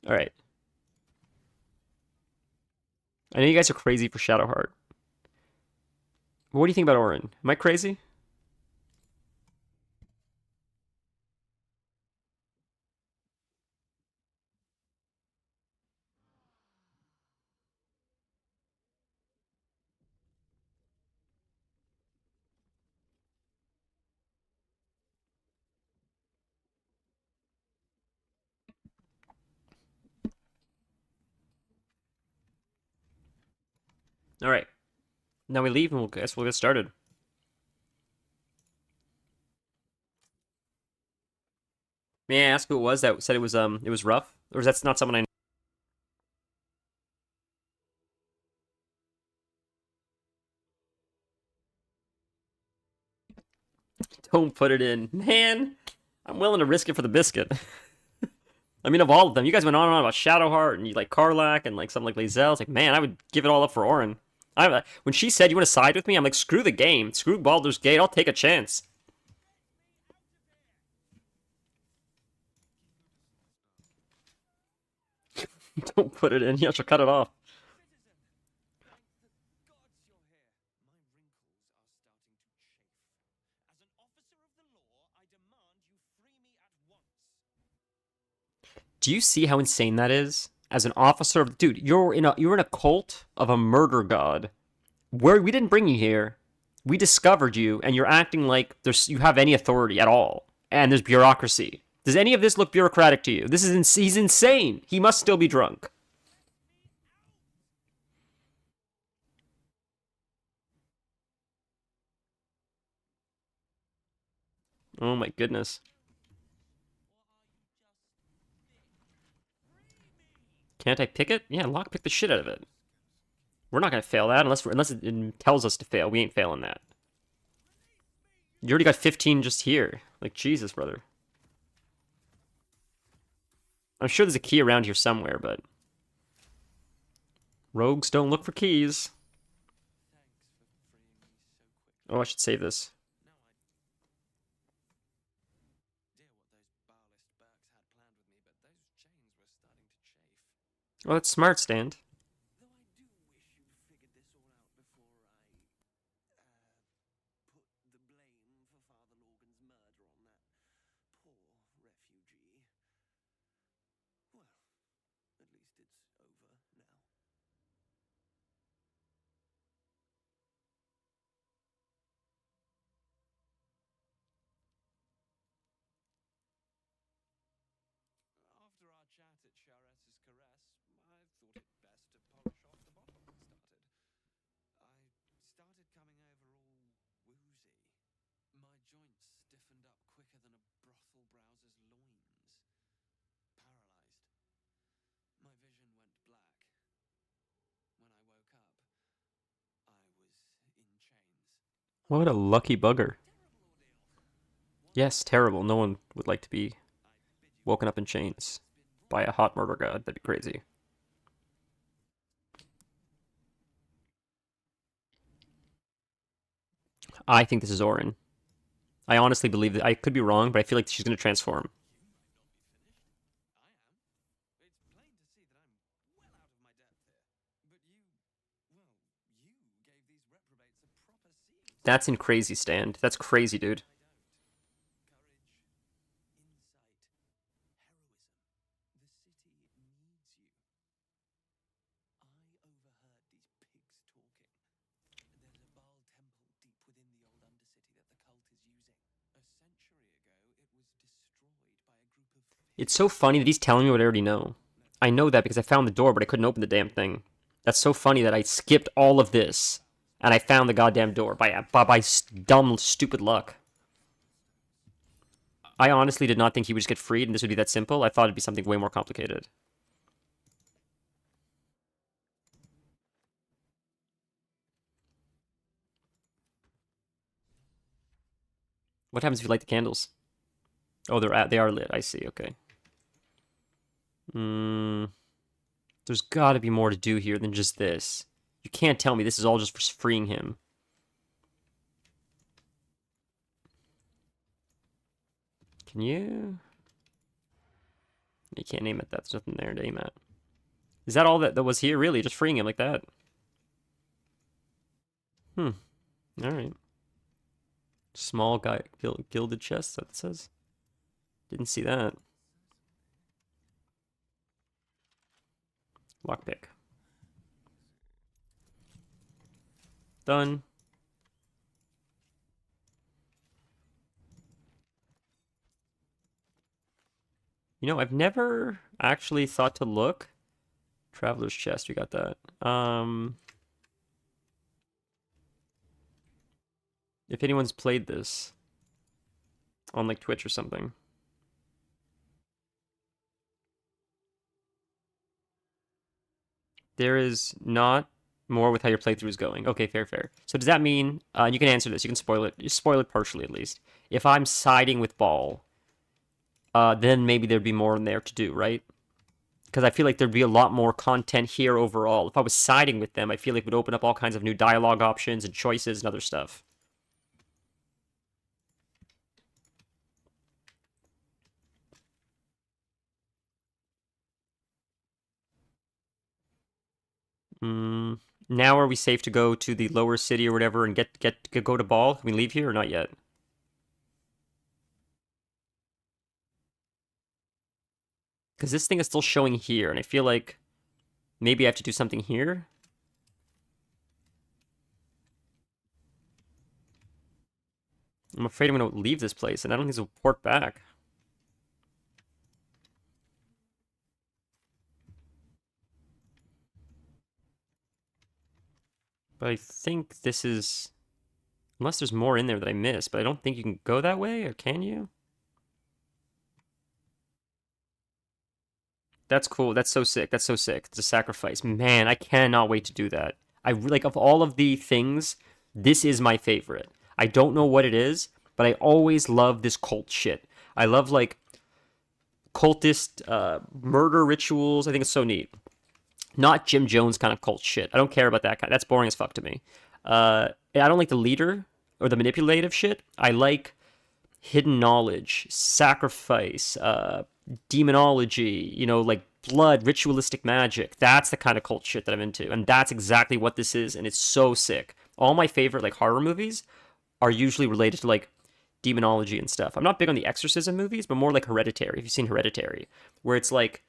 Alright. I know you guys are crazy for Shadowheart. What do you think about Orin? Am I crazy? Alright. Now we leave and we'll guess we'll get started. May I ask who it was that said it was rough? Or is that not someone I know? Don't put it in. Man, I'm willing to risk it for the biscuit. I mean, of all of them, you guys went on and on about Shadowheart and you like Karlach and like something like Lae'zel. It's like, man, I would give it all up for Orin. When she said you want to side with me, I'm like, screw the game. Screw Baldur's Gate. I'll take a chance. Don't put it in. Yeah, she'll cut it off. Do you see how insane that is? As an officer of... Dude, you're in a cult of a murder god. We didn't bring you here. We discovered you, and you're acting like you have any authority at all. And there's bureaucracy. Does any of this look bureaucratic to you? He's insane. He must still be drunk. Oh my goodness. Can't I pick it? Yeah, lockpick the shit out of it. We're not gonna fail that unless it tells us to fail. We ain't failing that. You already got 15 just here. Like, Jesus, brother. I'm sure there's a key around here somewhere, but rogues don't look for keys. Oh, I should save this. Oh, that's smart, Stand. After our chat at Chares's Caress, I thought it best to polish off the bottle I started. I started coming over all woozy. My joints stiffened up quicker than a brothel browser's loins. Paralyzed. My vision went black. When I woke up, I was in chains. What a lucky bugger. Yes, terrible. No one would like to be woken up in chains by a hot murder god. That'd be crazy. I think this is Orin. I honestly believe that. I could be wrong, but I feel like she's going to transform. That's in crazy, Stand. That's crazy, dude. It's so funny that he's telling me what I already know. I know that because I found the door, but I couldn't open the damn thing. That's so funny that I skipped all of this, and I found the goddamn door by dumb, stupid luck. I honestly did not think he would just get freed and this would be that simple. I thought it'd be something way more complicated. What happens if you light the candles? Oh, they are lit. I see. Okay. There's got to be more to do here than just this. You can't tell me this is all just for freeing him. Can you? You can't aim at that. There's nothing there to aim at. Is that all that was here? Really? Just freeing him like that? All right. Small guy, gilded chest, that says? Didn't see that. Lockpick. Done. You know, I've never actually thought to look. Traveler's chest, we got that. If anyone's played this on like Twitch or something. There is not more with how your playthrough is going. Okay, fair. So does that mean, you can answer this, you can spoil it. You spoil it partially at least. If I'm siding with Baal, then maybe there'd be more in there to do, right? Because I feel like there'd be a lot more content here overall. If I was siding with them, I feel like it would open up all kinds of new dialogue options and choices and other stuff. Now are we safe to go to the lower city or whatever and go to Baal? Can we leave here or not yet? Because this thing is still showing here, and I feel like maybe I have to do something here. I'm afraid I'm going to leave this place, and I don't think this will port back. But I think this is... Unless there's more in there that I missed, but I don't think you can go that way, or can you? That's cool. That's so sick. That's so sick. It's a sacrifice. Man, I cannot wait to do that. like of all of the things, this is my favorite. I don't know what it is, but I always love this cult shit. I love like cultist murder rituals. I think it's so neat. Not Jim Jones kind of cult shit. I don't care about that kind. That's boring as fuck to me. I don't like the leader or the manipulative shit. I like hidden knowledge, sacrifice, demonology, like blood, ritualistic magic. That's the kind of cult shit that I'm into. And that's exactly what this is. And it's so sick. All my favorite like horror movies are usually related to like demonology and stuff. I'm not big on the exorcism movies, but more like Hereditary. If you've seen Hereditary, where it's like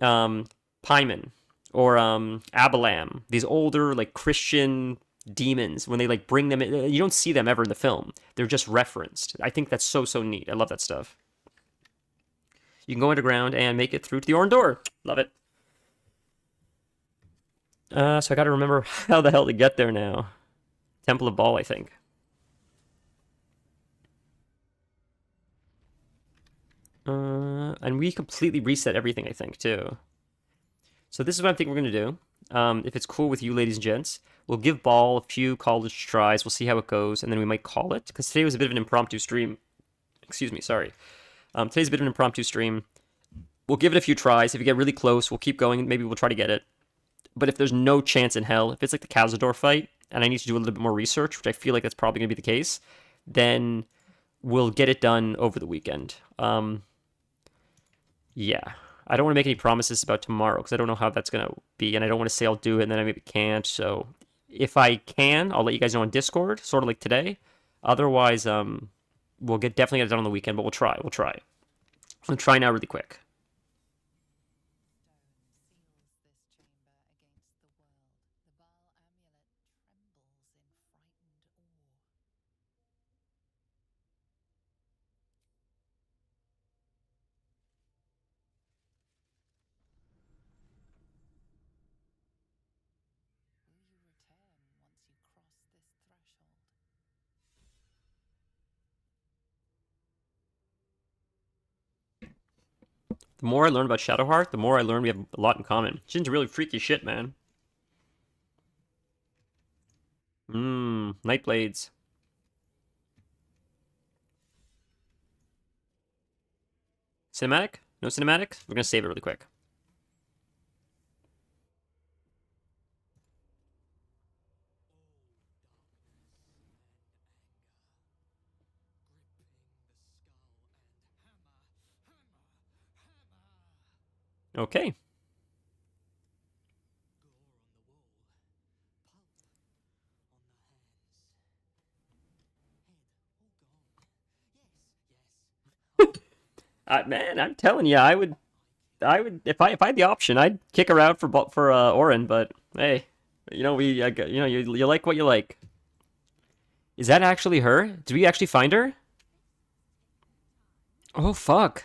Paimon or Abalam, these older like Christian demons, when they like bring them in, you don't see them ever in the film. They're just referenced. I think that's so neat. I love that stuff. You can go underground and make it through to the Oran Door. Love it. So I gotta remember how the hell to get there now. Temple of Baal, I think. And we completely reset everything, I think, too. So this is what I think we're going to do. If it's cool with you, ladies and gents, we'll give Baal a few college tries. We'll see how it goes, and then we might call it. Because today was a bit of an impromptu stream. Excuse me, sorry. Today's a bit of an impromptu stream. We'll give it a few tries. If you get really close, we'll keep going. Maybe we'll try to get it. But if there's no chance in hell, if it's like the Cazador fight, and I need to do a little bit more research, which I feel like that's probably going to be the case, then we'll get it done over the weekend. Yeah. I don't want to make any promises about tomorrow because I don't know how that's going to be, and I don't want to say I'll do it and then I maybe can't. So if I can, I'll let you guys know on Discord, sort of like today. Otherwise, we'll definitely get it done on the weekend, but we'll try. I'll try now really quick. The more I learn about Shadowheart, the more I learn we have a lot in common. She's into really freaky shit, man. Nightblades. Cinematic? No cinematic? We're gonna save it really quick. Okay. Man, I'm telling you, I would, if I had the option, I'd kick her out for Orin. But hey, you like what you like. Is that actually her? Did we actually find her? Oh fuck.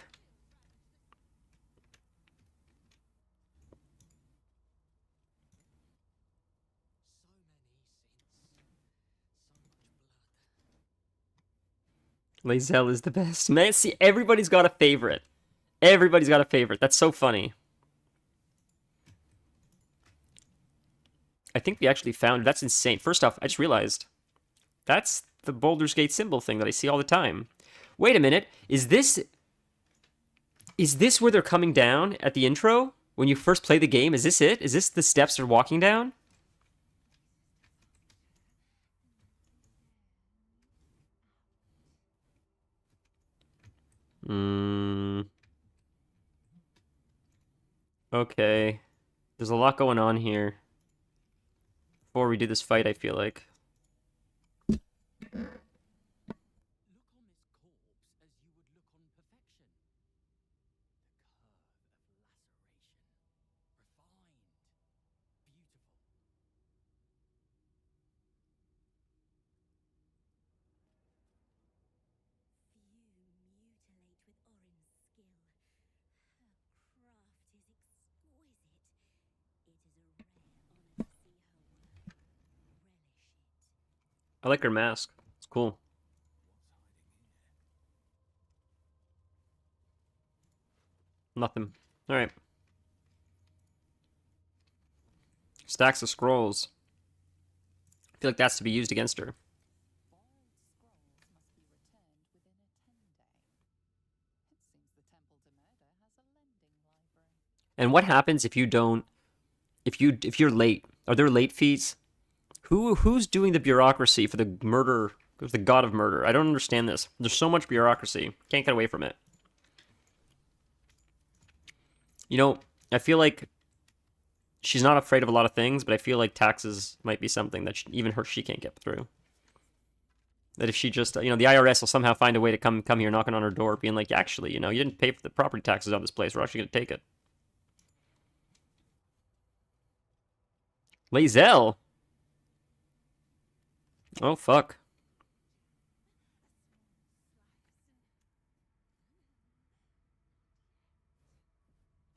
Lae'zel is the best. Man, see, everybody's got a favorite. Everybody's got a favorite. That's so funny. I think we actually found... That's insane. First off, I just realized that's the Baldur's Gate symbol thing that I see all the time. Wait a minute. Is this where they're coming down at the intro? When you first play the game? Is this it? Is this the steps they're walking down? Okay. There's a lot going on here. Before we do this fight, I feel like. I like her mask. It's cool. Nothing. Alright. Stacks of scrolls. feel like that's to be used against her. Borrowed scrolls must be returned within a 10-day. It seems the Temple to Murder has a lending library. And what happens if you don't, if you're late? Are there late fees? Who's doing the bureaucracy for the murder, the god of murder? I don't understand this. There's so much bureaucracy. Can't get away from it. You know, I feel like she's not afraid of a lot of things, but I feel like taxes might be something that even she can't get through. That if she just, you know, the IRS will somehow find a way to come here knocking on her door, being like, actually, you know, you didn't pay for the property taxes on this place. We're actually going to take it. Lae'zel? Oh, fuck.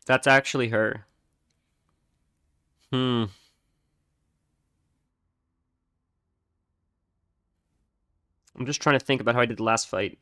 That's actually her. I'm just trying to think about how I did the last fight.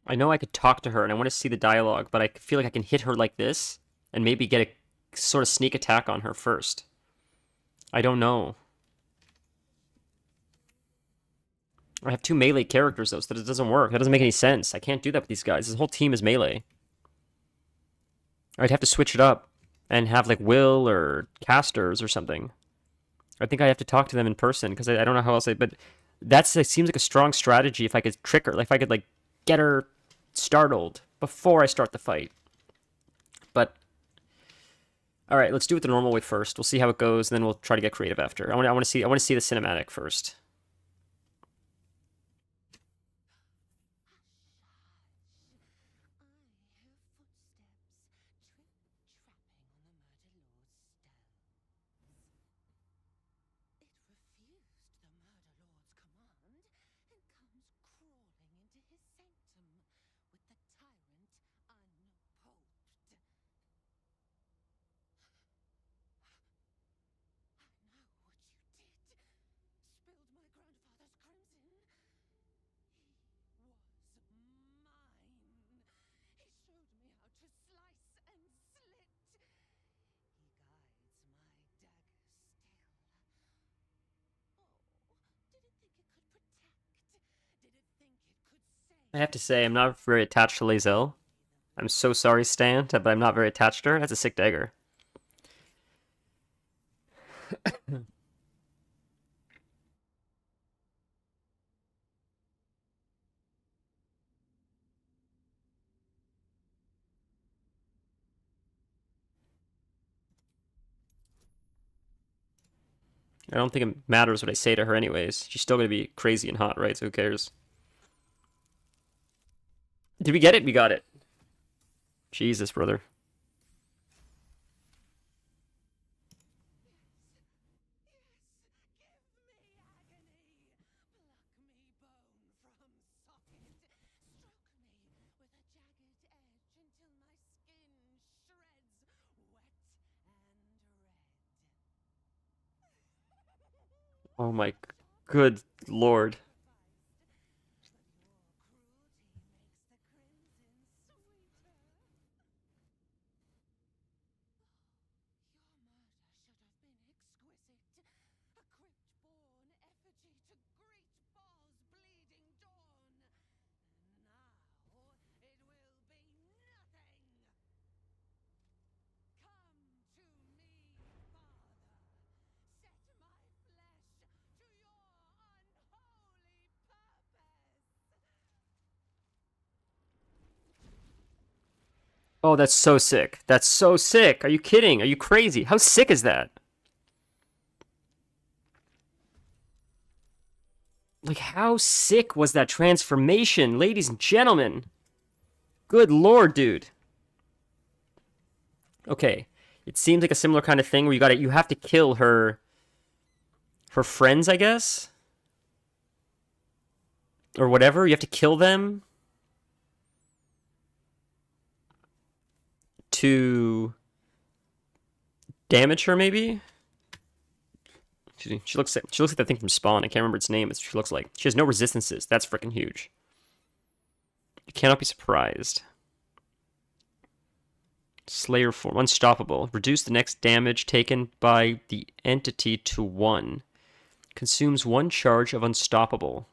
I know I could talk to her and I want to see the dialogue, but I feel like I can hit her like this and maybe get a sort of sneak attack on her first. I don't know. I have 2 melee characters though, so that it doesn't work. That doesn't make any sense. I can't do that with these guys. This whole team is melee. I'd have to switch it up and have like Will or casters or something. I think I have to talk to them in person because I don't know how else but it seems like a strong strategy if I could trick her, like if I could like get her startled before I start the fight. But all right, let's do it the normal way first. We'll see how it goes, and then we'll try to get creative after. I want to see the cinematic first. I have to say, I'm not very attached to Lae'zel. I'm so sorry, Stan, but I'm not very attached to her. That's a sick dagger. I don't think it matters what I say to her anyways. She's still going to be crazy and hot, right? So who cares? Did we get it? We got it. Jesus, brother. Oh my good lord. Oh, that's so sick. That's so sick. Are you kidding? Are you crazy? How sick is that? Like, how sick was that transformation, ladies and gentlemen? Good lord, dude. Okay. It seems like a similar kind of thing where you have to kill her friends, I guess? Or whatever. You have to kill them to damage her, maybe? She looks like that thing from Spawn. I can't remember its name. It's what she looks like. She has no resistances. That's freaking huge. You cannot be surprised. Slayer form. Unstoppable. Reduce the next damage taken by the entity to 1. Consumes 1 charge of unstoppable.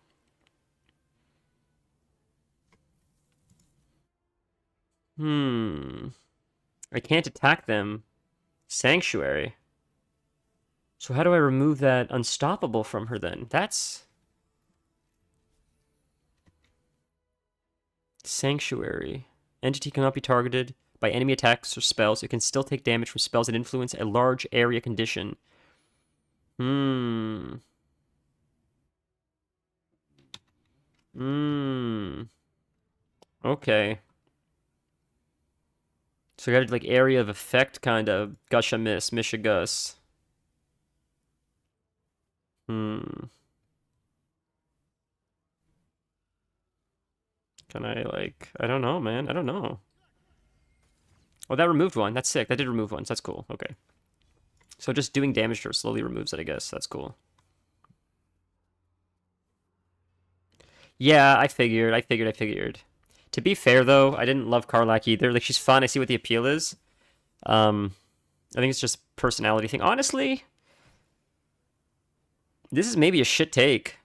I can't attack them. Sanctuary. So how do I remove that unstoppable from her then? That's... Sanctuary. Entity cannot be targeted by enemy attacks or spells. It can still take damage from spells that influence a large area condition. Okay. So I got like area of effect kind of. Gusha miss. Misha gus. Can I like... I don't know, man. I don't know. Oh, that removed one. That's sick. That did remove one. So that's cool. Okay. So just doing damage to her slowly removes it, I guess. That's cool. Yeah, I figured. To be fair, though, I didn't love Karlak either. Like, she's fun. I see what the appeal is. I think it's just a personality thing. Honestly, this is maybe a shit take.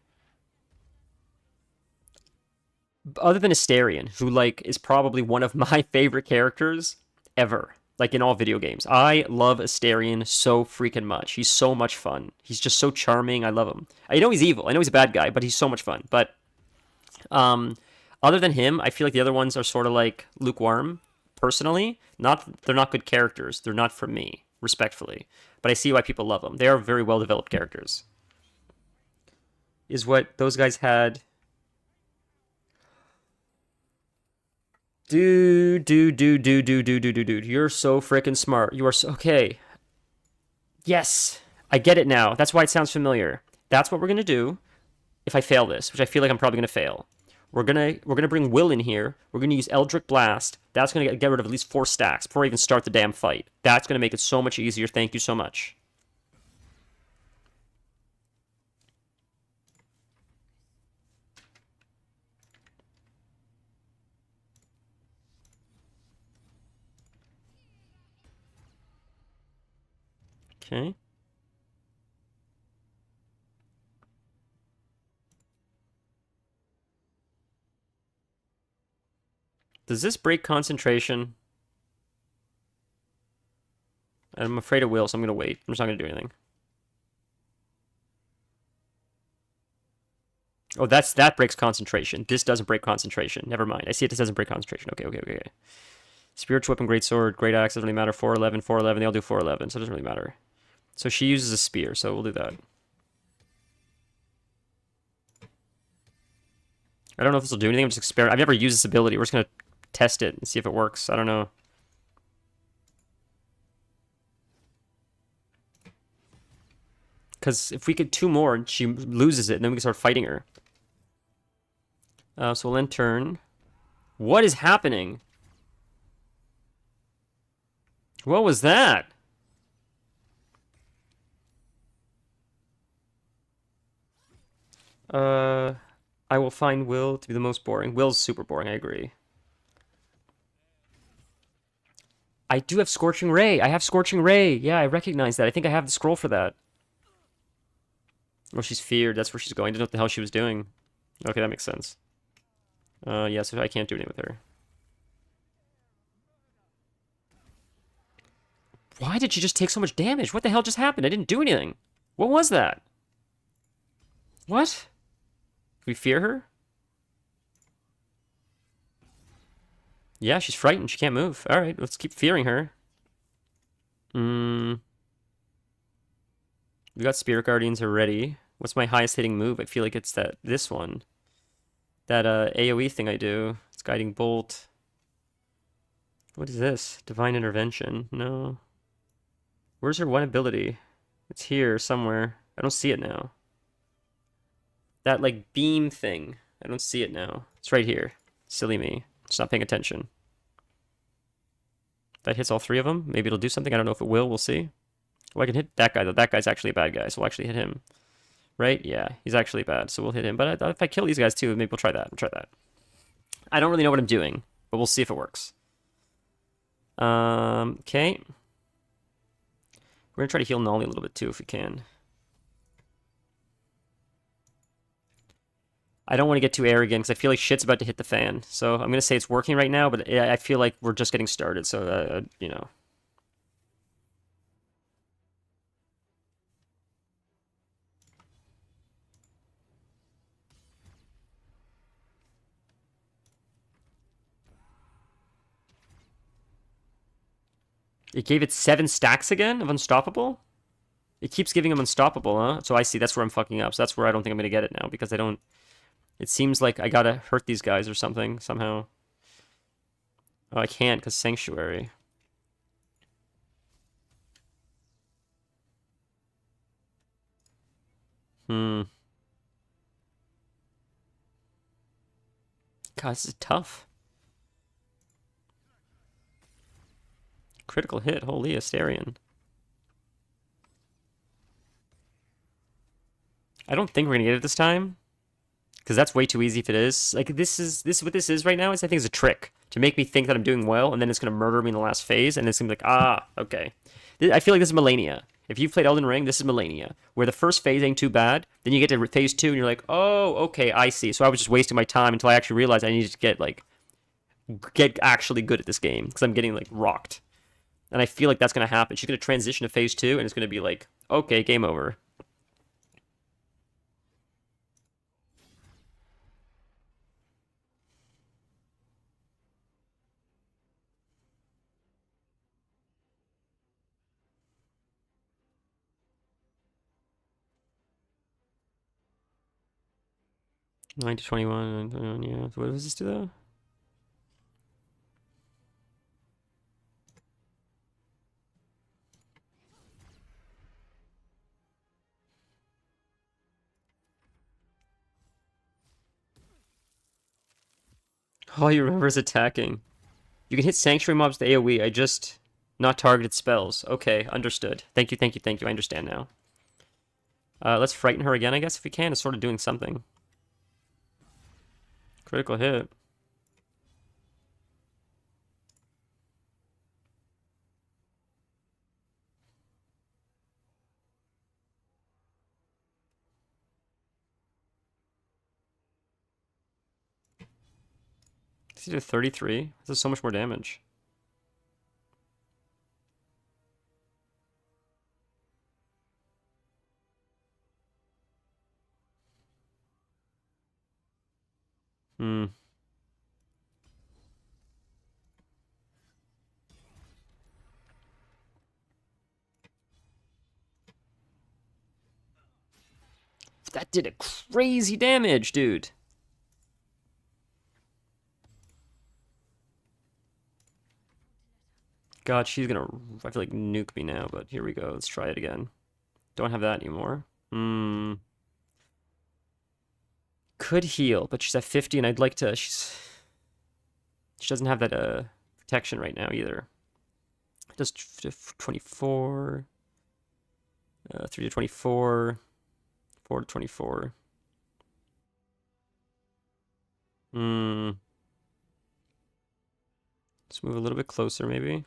Other than Asterion, who, like, is probably one of my favorite characters ever. Like, in all video games. I love Asterion so freaking much. He's so much fun. He's just so charming. I love him. I know he's evil. I know he's a bad guy, but he's so much fun. But, other than him, I feel like the other ones are sort of, like, lukewarm, personally. They're not good characters. They're not for me, respectfully. But I see why people love them. They are very well-developed characters. Is what those guys had... Dude. You're so freaking smart. You are so... Okay. Yes. I get it now. That's why it sounds familiar. That's what we're going to do if I fail this, which I feel like I'm probably going to fail. We're gonna bring Will in here. We're going to use Eldritch Blast. That's going to get rid of at least 4 stacks before I even start the damn fight. That's going to make it so much easier. Thank you so much. Okay. Does this break concentration? I'm afraid it will, so I'm going to wait. I'm just not going to do anything. Oh, that breaks concentration. This doesn't break concentration. Never mind. I see it. This doesn't break concentration. Okay. Spiritual Weapon, Great Sword, Great Axe, doesn't really matter. 411, 411. They all do 411, so it doesn't really matter. So she uses a spear, so we'll do that. I don't know if this will do anything. I'm just experimenting. I've never used this ability. We're just going to test it and see if it works. I don't know. Because if we get 2 more and she loses it, then we can start fighting her. So we'll end turn. What is happening? What was that? I will find Will to be the most boring. Will's super boring, I agree. I do have Scorching Ray. I have Scorching Ray. Yeah, I recognize that. I think I have the scroll for that. Oh, she's feared. That's where she's going. I didn't know what the hell she was doing. Okay, that makes sense. Yeah, so I can't do anything with her. Why did she just take so much damage? What the hell just happened? I didn't do anything. What was that? What? We fear her? Yeah, she's frightened. She can't move. Alright, let's keep fearing her. We got Spirit Guardians already. What's my highest hitting move? I feel like it's this one. That AoE thing I do. It's Guiding Bolt. What is this? Divine Intervention. No. Where's her one ability? It's here somewhere. I don't see it now. That, like, beam thing. I don't see it now. It's right here. Silly me. Just not paying attention. That hits all 3 of them. Maybe it'll do something. I don't know if it will. We'll see. Well, I can hit that guy, though. That guy's actually a bad guy, so we'll actually hit him. Right? Yeah, he's actually bad, so we'll hit him. But if I kill these guys, too, maybe we'll try that. We'll try that. I don't really know what I'm doing, but we'll see if it works. Okay. We're going to try to heal Nolly a little bit, too, if we can. I don't want to get too arrogant, because I feel like shit's about to hit the fan. So I'm going to say it's working right now, but I feel like we're just getting started, so, you know. It gave it 7 stacks again of Unstoppable? It keeps giving him Unstoppable, huh? So I see, that's where I'm fucking up. So that's where I don't think I'm going to get it now, because I don't... It seems like I gotta hurt these guys or something, somehow. Oh, I can't, because Sanctuary. God, this is tough. Critical hit, holy Asterion. I don't think we're gonna get it this time, because that's way too easy if it is. Like, this what this is right now is, I think, is a trick to make me think that I'm doing well, and then it's gonna murder me in the last phase, and it's gonna be like, ah, okay. I feel like this is Melania. If you've played Elden Ring, this is Melania, where the first phase ain't too bad, then you get to phase 2, and you're like, oh, okay, I see. So I was just wasting my time until I actually realized I needed to get actually good at this game, because I'm getting, like, rocked. And I feel like that's going to happen. She's going to transition to phase 2, and it's going to be like, okay, game over. Nine to 21, yeah. So what does this do, though? All you remember is attacking. You can hit Sanctuary mobs with AoE. I just not targeted spells. Okay, understood. Thank you, thank you, thank you. I understand now. Let's frighten her again, I guess, if we can. It's sort of doing something. Critical hit. This is 33. This is so much more damage. Hmm. That did a crazy damage, dude. God, she's gonna, I feel like, nuke me now, but here we go. Let's try it again. Don't have that anymore. Could heal, but she's at 50, and I'd like to, she doesn't have that, protection right now, either. Just 24, 3 to 24, 4 to 24. Let's move a little bit closer, maybe.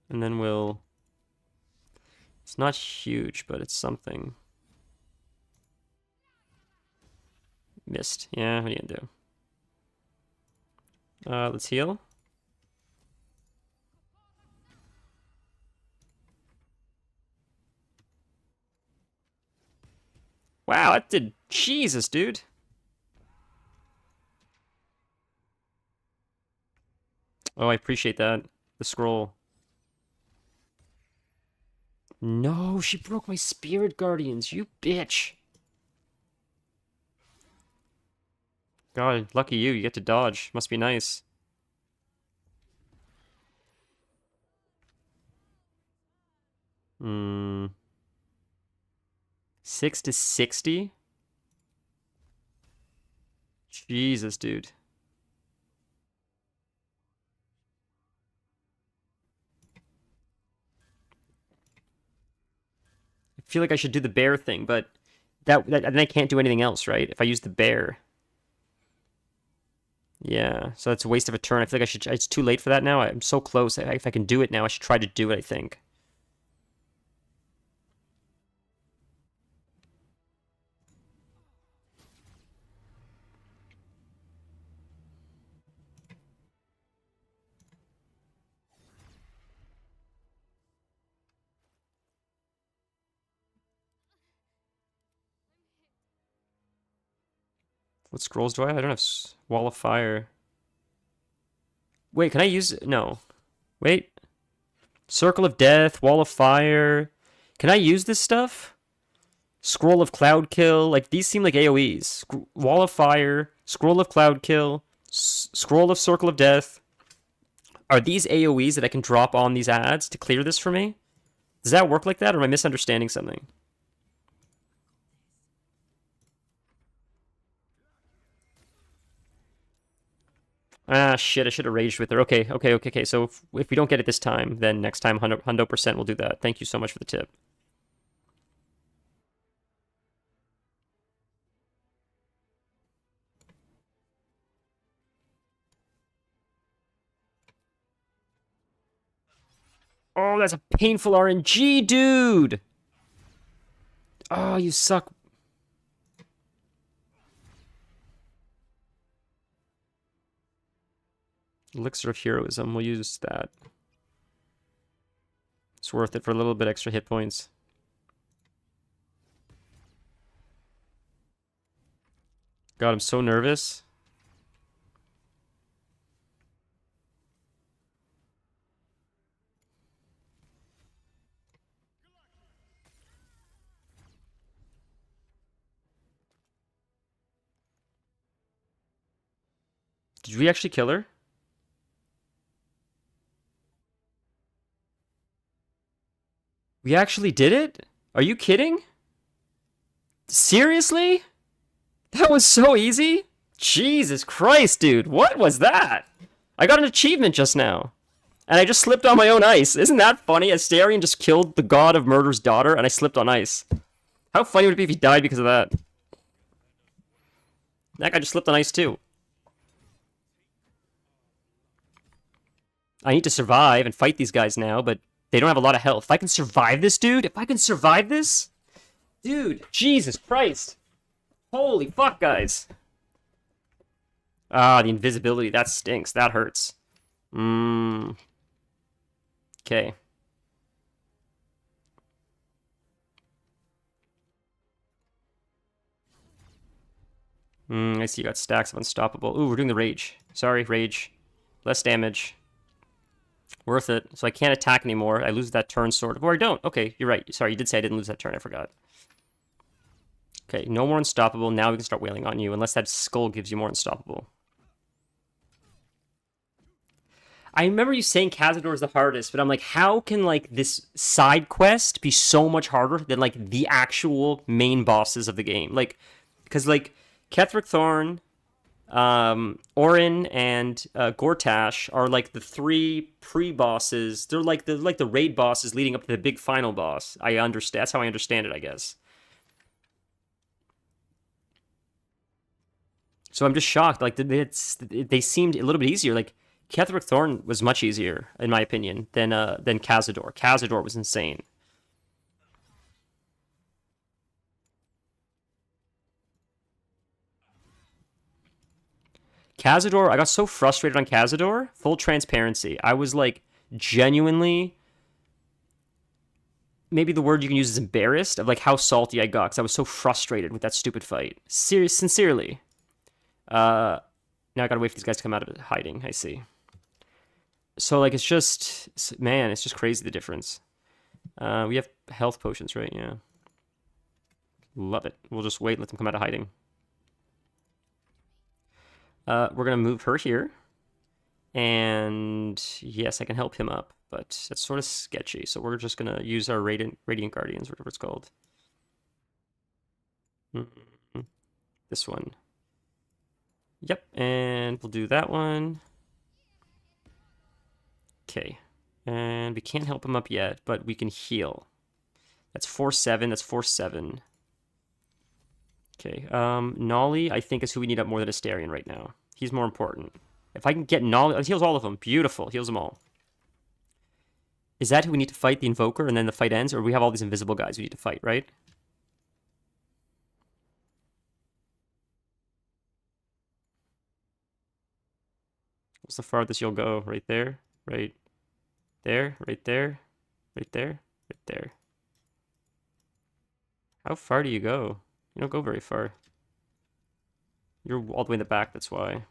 And then we'll... It's not huge, but it's something. Missed. Yeah, what are you gonna do? Let's heal. Wow, that did... Jesus, dude. Oh, I appreciate that. The scroll. No, she broke my Spirit Guardians, you bitch. God, lucky you, you get to dodge. Must be nice. Hmm. 6 to 60? Jesus, dude. feel like I should do the bear thing, but then I can't do anything else, right? If I use the bear. Yeah, so that's a waste of a turn. I feel like I should. It's too late for that now. I'm so close. If I can do it now, I should try to do it, I think. What scrolls do I have? I don't have Wall of Fire. Wait, can I use... No. Wait. Circle of Death, Wall of Fire. Can I use this stuff? Scroll of Cloud Kill. Like, these seem like AoEs. Wall of Fire, Scroll of Cloud Kill, Scroll of Circle of Death. Are these AoEs that I can drop on these ads to clear this for me? Does that work like that, or am I misunderstanding something? Ah, shit, I should have raged with her. Okay. So if we don't get it this time, then next time, 100% we'll do that. Thank you so much for the tip. Oh, that's a painful RNG, dude! Oh, you suck. Elixir of Heroism, we'll use that. It's worth it for a little bit extra hit points. God, I'm so nervous. Did we actually kill her? We actually did it? Are you kidding? Seriously? That was so easy? Jesus Christ, dude. What was that? I got an achievement just now. And I just slipped on my own ice. Isn't that funny? Astarion just killed the god of murder's daughter, and I slipped on ice. How funny would it be if he died because of that? That guy just slipped on ice, too. I need to survive and fight these guys now, but they don't have a lot of health. If I can survive this, dude, if I can survive this... Dude, Jesus Christ. Holy fuck, guys. Ah, the invisibility. That stinks. That hurts. Okay. I see you got stacks of Unstoppable. Ooh, we're doing the Rage. Sorry, Rage. Less damage. Worth it. So I can't attack anymore. I lose that turn, sort of. Or I don't. Okay, you're right. Sorry, you did say I didn't lose that turn. I forgot. Okay, no more Unstoppable. Now we can start wailing on you, unless that skull gives you more Unstoppable. I remember you saying Cazador is the hardest, but I'm like, how can, like, this side quest be so much harder than, like, the actual main bosses of the game? Like, because, like, Ketheric Thorn, Orin, and Gortash are, like, the three pre-bosses. They're like the raid bosses leading up to the big final boss. I understand. That's how I understand it, I guess. So I'm just shocked. Like, they seemed a little bit easier. Like, Ketheric Thorn was much easier, in my opinion, than Cazador. Cazador was insane. Cazador, I got so frustrated on Cazador. Full transparency. I was, like, genuinely... Maybe the word you can use is embarrassed of, like, how salty I got, because I was so frustrated with that stupid fight. Sincerely. Now I gotta wait for these guys to come out of hiding. I see. So, like, it's just... Man, it's just crazy, the difference. We have health potions, right? Yeah. Love it. We'll just wait and let them come out of hiding. We're going to move her here. And yes, I can help him up, but that's sort of sketchy. So we're just going to use our Radiant Guardians, whatever it's called. This one. Yep, and we'll do that one. Okay. And we can't help him up yet, but we can heal. That's 4-7. That's 4-7. Okay. Nolly, I think, is who we need up more than Asterion right now. He's more important. If I can get Nolly... It heals all of them. Beautiful. Heals them all. Is that who we need to fight, the Invoker, and then the fight ends? Or we have all these invisible guys we need to fight, right? What's the farthest you'll go? Right there? Right there? Right there? Right there? Right there. How far do you go? You don't go very far. You're all the way in the back, that's why.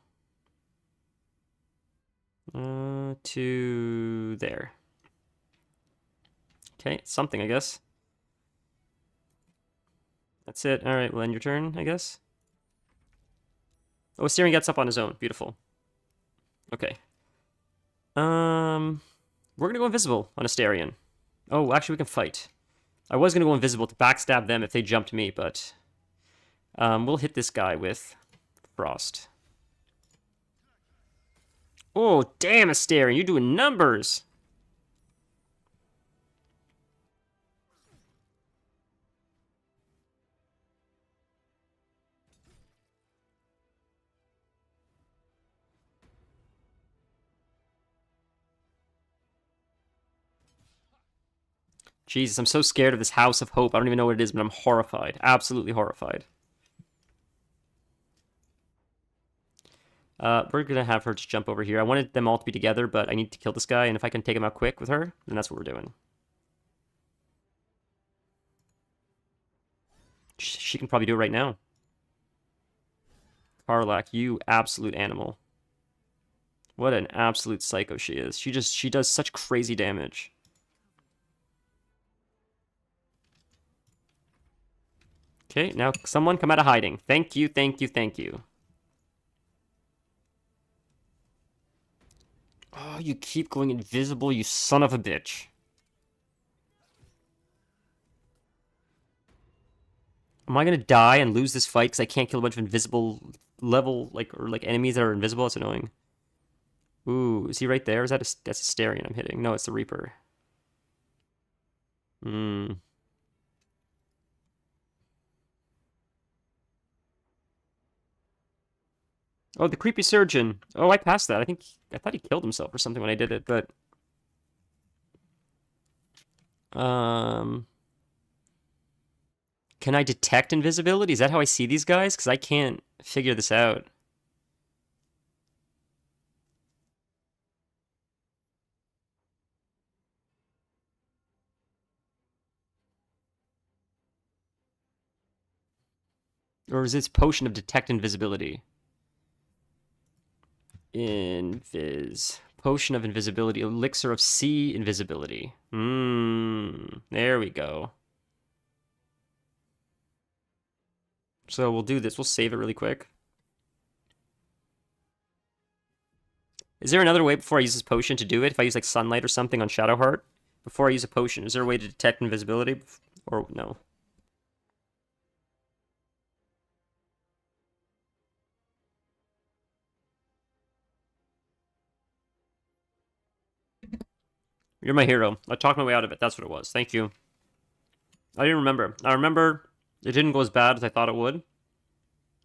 To there. Okay, something, I guess. That's it. All right, well, end your turn, I guess. Oh, Asterion gets up on his own. Beautiful. Okay. We're gonna go invisible on Asterion. Oh, actually, we can fight. I was gonna go invisible to backstab them if they jumped me, but we'll hit this guy with Frost. Oh, damn, Asterion, you're doing numbers. Jesus, I'm so scared of this House of Hope. I don't even know what it is, but I'm horrified. Absolutely horrified. We're gonna have her just jump over here. I wanted them all to be together, but I need to kill this guy, and if I can take him out quick with her, then that's what we're doing. She can probably do it right now. Karlak, you absolute animal. What an absolute psycho she is. She does such crazy damage. Okay, now someone come out of hiding. Thank you, thank you, thank you. Oh, you keep going invisible, you son of a bitch. Am I gonna die and lose this fight because I can't kill a bunch of invisible level, or enemies that are invisible? That's annoying. Ooh, is he right there? Is that that's Asterion I'm hitting? No, it's the Reaper. Hmm. Oh, the creepy surgeon. Oh, I passed that. I thought he killed himself or something when I did it, but um can I detect invisibility? Is that how I see these guys? Because I can't figure this out. Or is this potion of detect invisibility? Potion of invisibility. Elixir of sea invisibility. There we go. So we'll do this. We'll save it really quick. Is there another way before I use this potion to do it? If I use like sunlight or something on Shadowheart? Before I use a potion, is there a way to detect invisibility? Or no? You're my hero. I talked my way out of it. That's what it was. Thank you. I didn't remember. I remember it didn't go as bad as I thought it would. And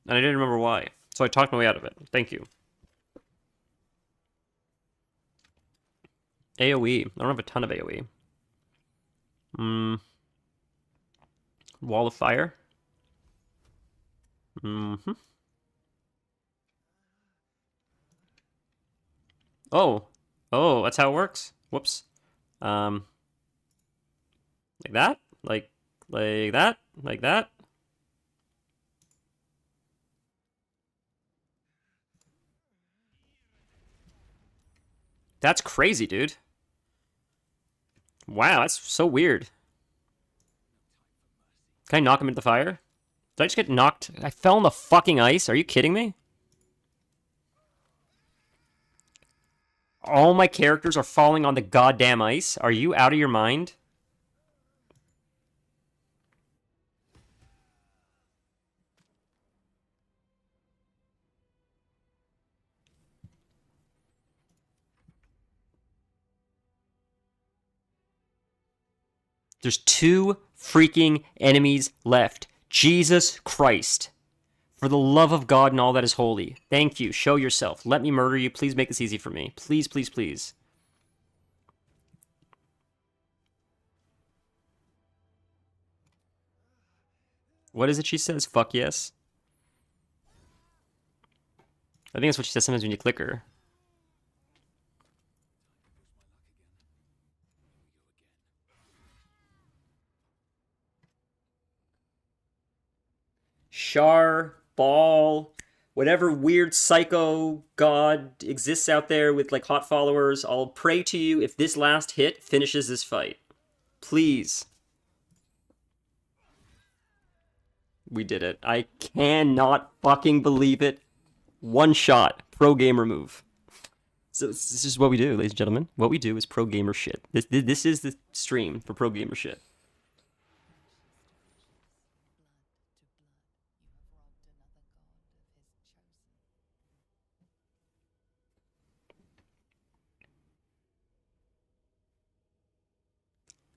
I didn't remember why. So I talked my way out of it. Thank you. AoE. I don't have a ton of AoE. Wall of Fire. Oh. Oh, that's how it works? Whoops. Like that? Like that? Like that? That's crazy, dude. Wow, that's so weird. Can I knock him into the fire? Did I just get knocked? I fell in the fucking ice? Are you kidding me? All my characters are falling on the goddamn ice? Are you out of your mind? There's 2 freaking enemies left. Jesus Christ. For the love of God and all that is holy. Thank you. Show yourself. Let me murder you. Please make this easy for me. Please, please, please. What is it she says? Fuck yes. I think that's what she says sometimes when you click her. Shar, Baal, whatever weird psycho god exists out there with like hot followers, I'll pray to you if this last hit finishes this fight. Please. We did it. I cannot fucking believe it. One shot. Pro gamer move. So this is what we do, ladies and gentlemen. What we do is pro gamer shit. This is the stream for pro gamer shit.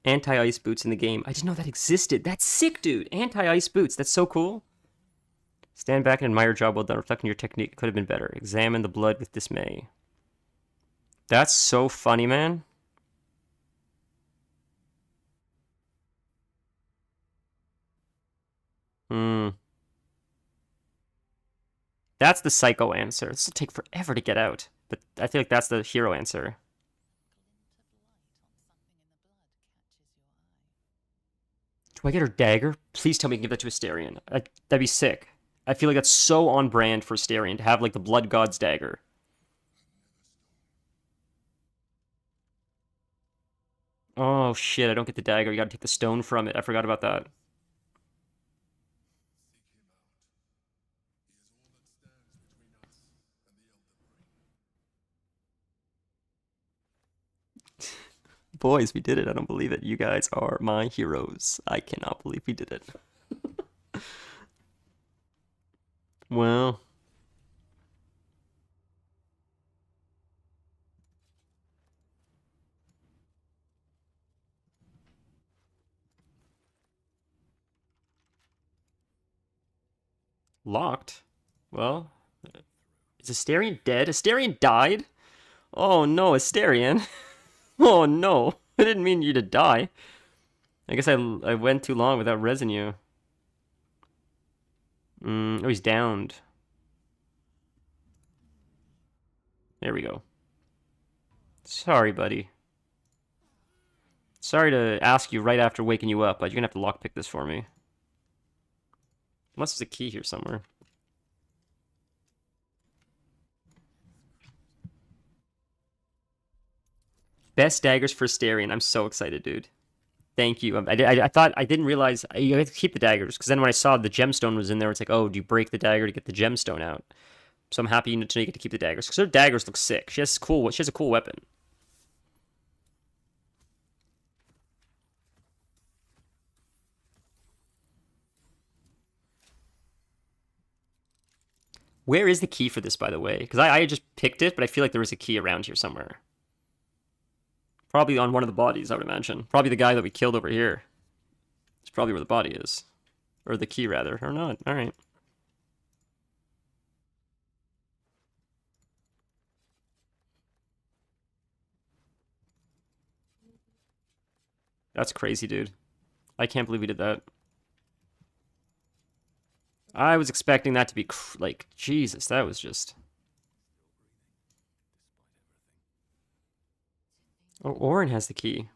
Anti-ice boots in the game. I didn't know that existed. That's sick, dude. Anti-ice boots. That's so cool. Stand back and admire your job well done. Reflect on your technique. Could have been better. Examine the blood with dismay. That's so funny, man. That's the psycho answer. This will take forever to get out. But I feel like that's the hero answer. Do I get her dagger? Please tell me you can give that to Asterion. That'd be sick. I feel like that's so on brand for Asterion to have like the Blood God's dagger. Oh shit, I don't get the dagger. You gotta take the stone from it. I forgot about that. Boys, we did it. I don't believe it. You guys are my heroes. I cannot believe we did it. Well. Locked? Well, is Asterion dead? Asterion died? Oh no, Asterion. Oh no, I didn't mean you to die. I guess I went too long without resin you. Oh, he's downed. There we go. Sorry, buddy. Sorry to ask you right after waking you up, but you're gonna have to lockpick this for me. Unless there's a key here somewhere. Best daggers for Asterion. I'm so excited, dude. Thank you. I thought I didn't realize you have to keep the daggers because then when I saw the gemstone was in there, it's like, oh, do you break the dagger to get the gemstone out? So I'm happy to know you get to keep the daggers because her daggers look sick. She has a cool weapon. Where is the key for this, by the way? Because I just picked it, but I feel like there was a key around here somewhere. Probably on one of the bodies, I would imagine. Probably the guy that we killed over here. It's probably where the body is. Or the key, rather. Or not. Alright. That's crazy, dude. I can't believe we did that. I was expecting that to be, like, Jesus, that was just... Oh, Orin has the key.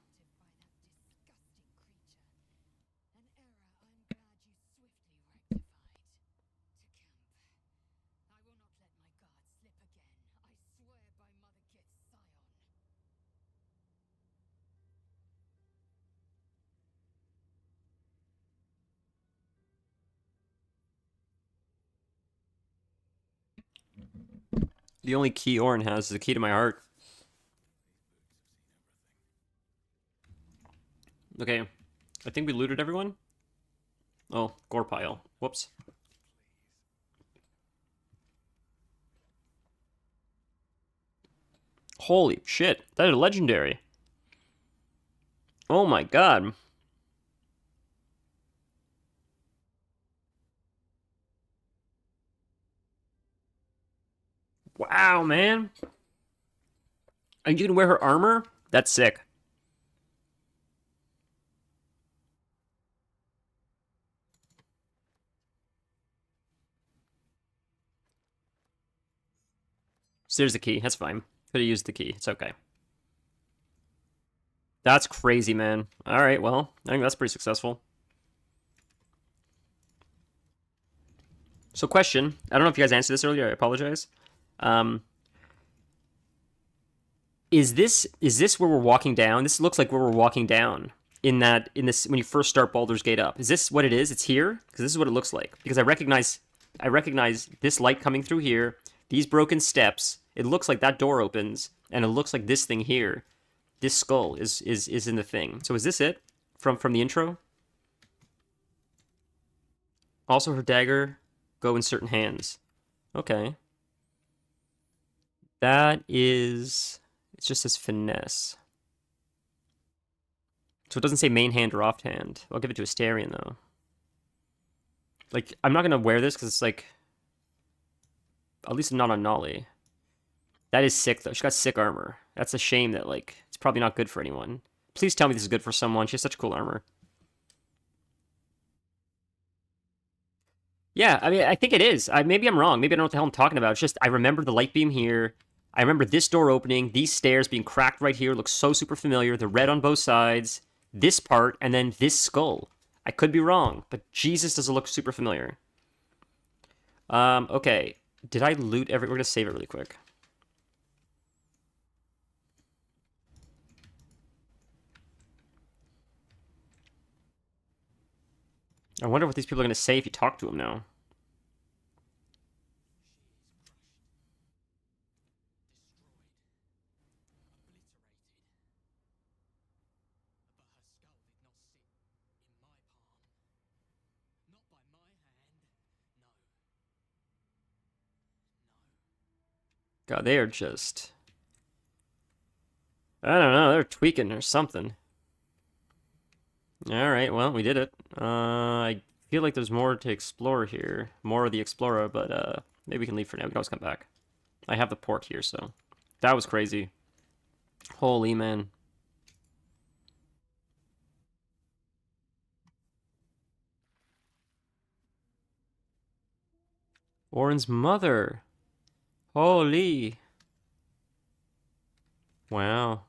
The only key Orin has is the key to my heart. Okay, I think we looted everyone. Oh, gore pile. Whoops. Holy shit, that is legendary. Oh my god. Wow, man. And you can wear her armor? That's sick. So there's the key. That's fine. Could have used the key. It's okay. That's crazy, man. All right, well, I think that's pretty successful. So, question. I don't know if you guys answered this earlier. I apologize. Um, is this where we're walking down? This looks like where we're walking down in this when you first start Baldur's Gate up. Is this what it is? It's here because this is what it looks like. Because I recognize this light coming through here. These broken steps. It looks like that door opens, and it looks like this thing here. This skull is in the thing. So is this it from the intro? Also, her dagger go in certain hands. Okay. That is... It just says finesse. So it doesn't say main hand or off hand. I'll give it to Astarion, though. Like, I'm not going to wear this because it's like... At least not on Nolly. That is sick, though. She got sick armor. That's a shame that, like, it's probably not good for anyone. Please tell me this is good for someone. She has such cool armor. Yeah, I mean, I think it is. Maybe I'm wrong. Maybe I don't know what the hell I'm talking about. It's just, I remember the light beam here. I remember this door opening. These stairs being cracked right here looks so super familiar. The red on both sides. This part, and then this skull. I could be wrong, but Jesus, does it look super familiar. Okay. Did I loot every... We're going to save it really quick. I wonder what these people are going to say if you talk to them now. God, they are just... I don't know, they're tweaking or something. Alright, well, we did it. I feel like there's more to explore here. More of the Explorer, but maybe we can leave for now. We can always come back. I have the port here, so... That was crazy. Holy man. Orin's mother. Holy. Wow.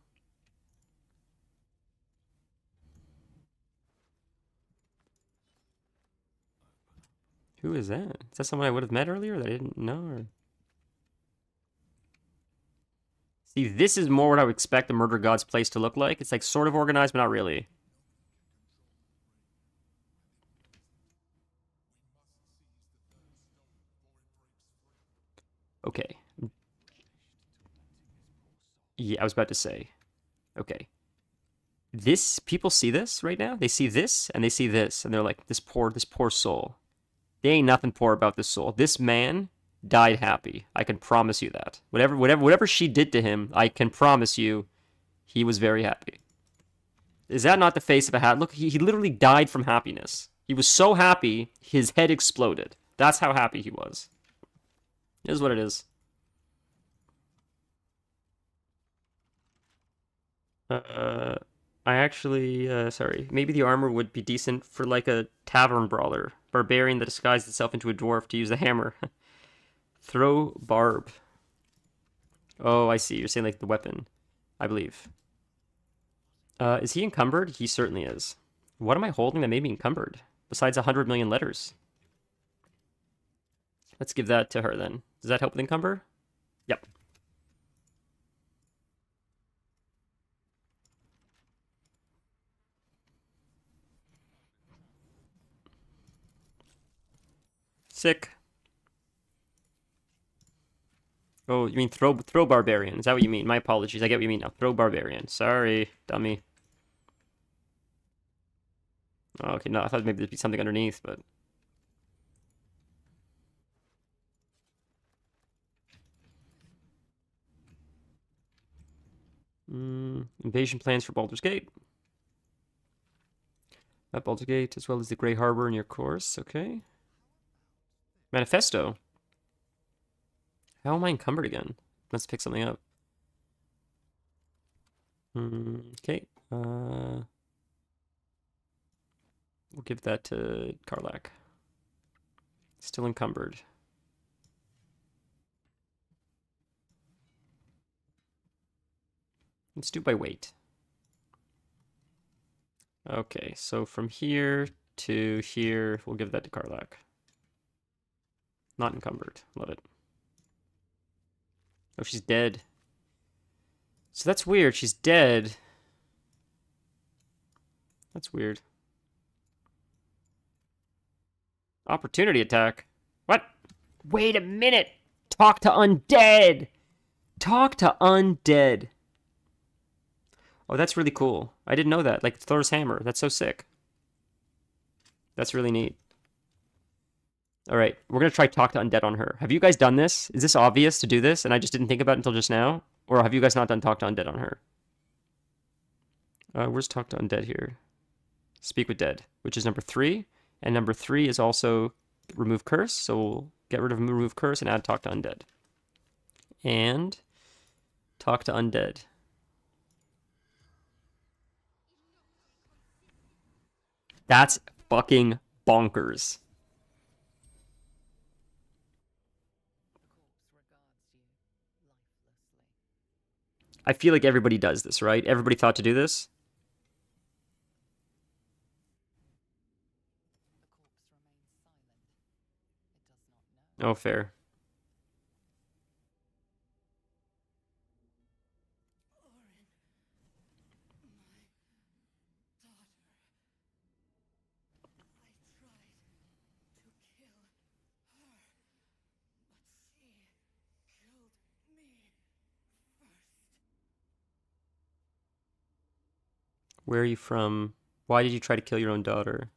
Who is that? Is that someone I would have met earlier that I didn't know? Or... See, this is more what I would expect the Murder God's place to look like. It's like sort of organized, but not really. Okay. Yeah, I was about to say. Okay. This, people see this right now? They see this, and they see this, and they're like, this poor soul. There ain't nothing poor about this soul. This man died happy. I can promise you that. Whatever she did to him, I can promise you he was very happy. Is that not the face of a hat? Look, he literally died from happiness. He was so happy, his head exploded. That's how happy he was. It is what it is. I actually, sorry. Maybe the armor would be decent for like a tavern brawler. Barbarian that disguised itself into a dwarf to use the hammer. Throw barb. Oh, I see. You're saying like the weapon, I believe. Is he encumbered? He certainly is. What am I holding that made me encumbered? Besides 100 million letters. Let's give that to her then. Does that help with encumber? Yep. Sick. Oh, you mean throw barbarian? Is that what you mean? My apologies. I get what you mean now. Throw barbarian. Sorry, dummy. Oh, okay, no, I thought maybe there'd be something underneath, but... Invasion plans for Baldur's Gate. At Baldur's Gate, as well as the Grey Harbor in your course, okay. Manifesto. How am I encumbered again? Let's pick something up. Okay. We'll give that to Karlak. Still encumbered. Let's do by weight. Okay, so from here to here, we'll give that to Karlak. Not encumbered. Love it. Oh, she's dead. So that's weird. She's dead. That's weird. Opportunity attack. What? Wait a minute. Talk to undead. Talk to undead. Oh, that's really cool. I didn't know that. Like Thor's hammer. That's so sick. That's really neat. All right, we're going to try talk to undead on her. Have you guys done this? Is this obvious to do this and I just didn't think about it until just now? Or have you guys not done talk to undead on her? Where's talk to undead here? Speak with dead, which is number 3. And number 3 is also remove curse. So we'll get rid of remove curse and add talk to undead. And talk to undead. That's fucking bonkers. I feel like everybody does this, right? Everybody thought to do this? Oh, fair. Where are you from? Why did you try to kill your own daughter?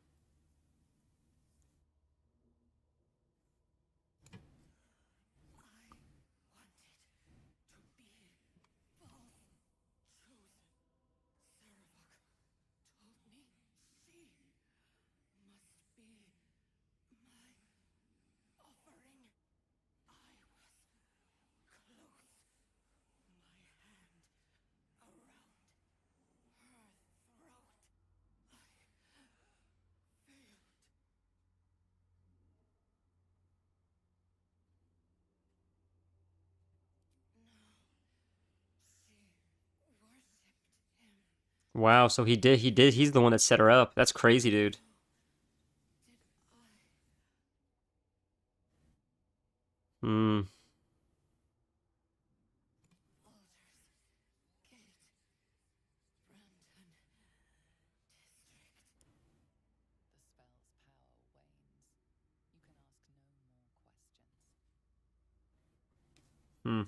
Wow, so he did, he's the one that set her up. That's crazy, dude. Hmm. Hmm.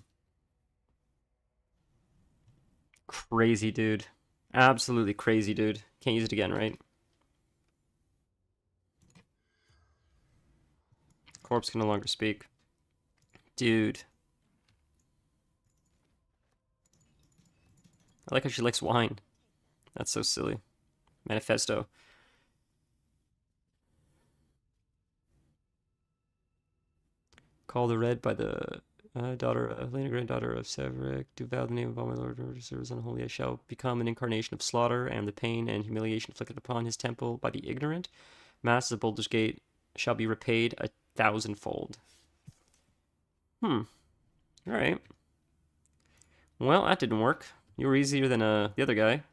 Crazy, dude. Absolutely crazy, dude. Can't use it again, right? Corpse can no longer speak. Dude. I like how she likes wine. That's so silly. Manifesto. Called the Red by the daughter, Helena, granddaughter of Severick, do vow the name of all my lord and serves unholy. I shall become an incarnation of slaughter, and the pain and humiliation inflicted upon his temple by the ignorant. Masters of Baldur's Gate shall be repaid 1,000-fold. Hmm. All right. Well, that didn't work. You were easier than the other guy.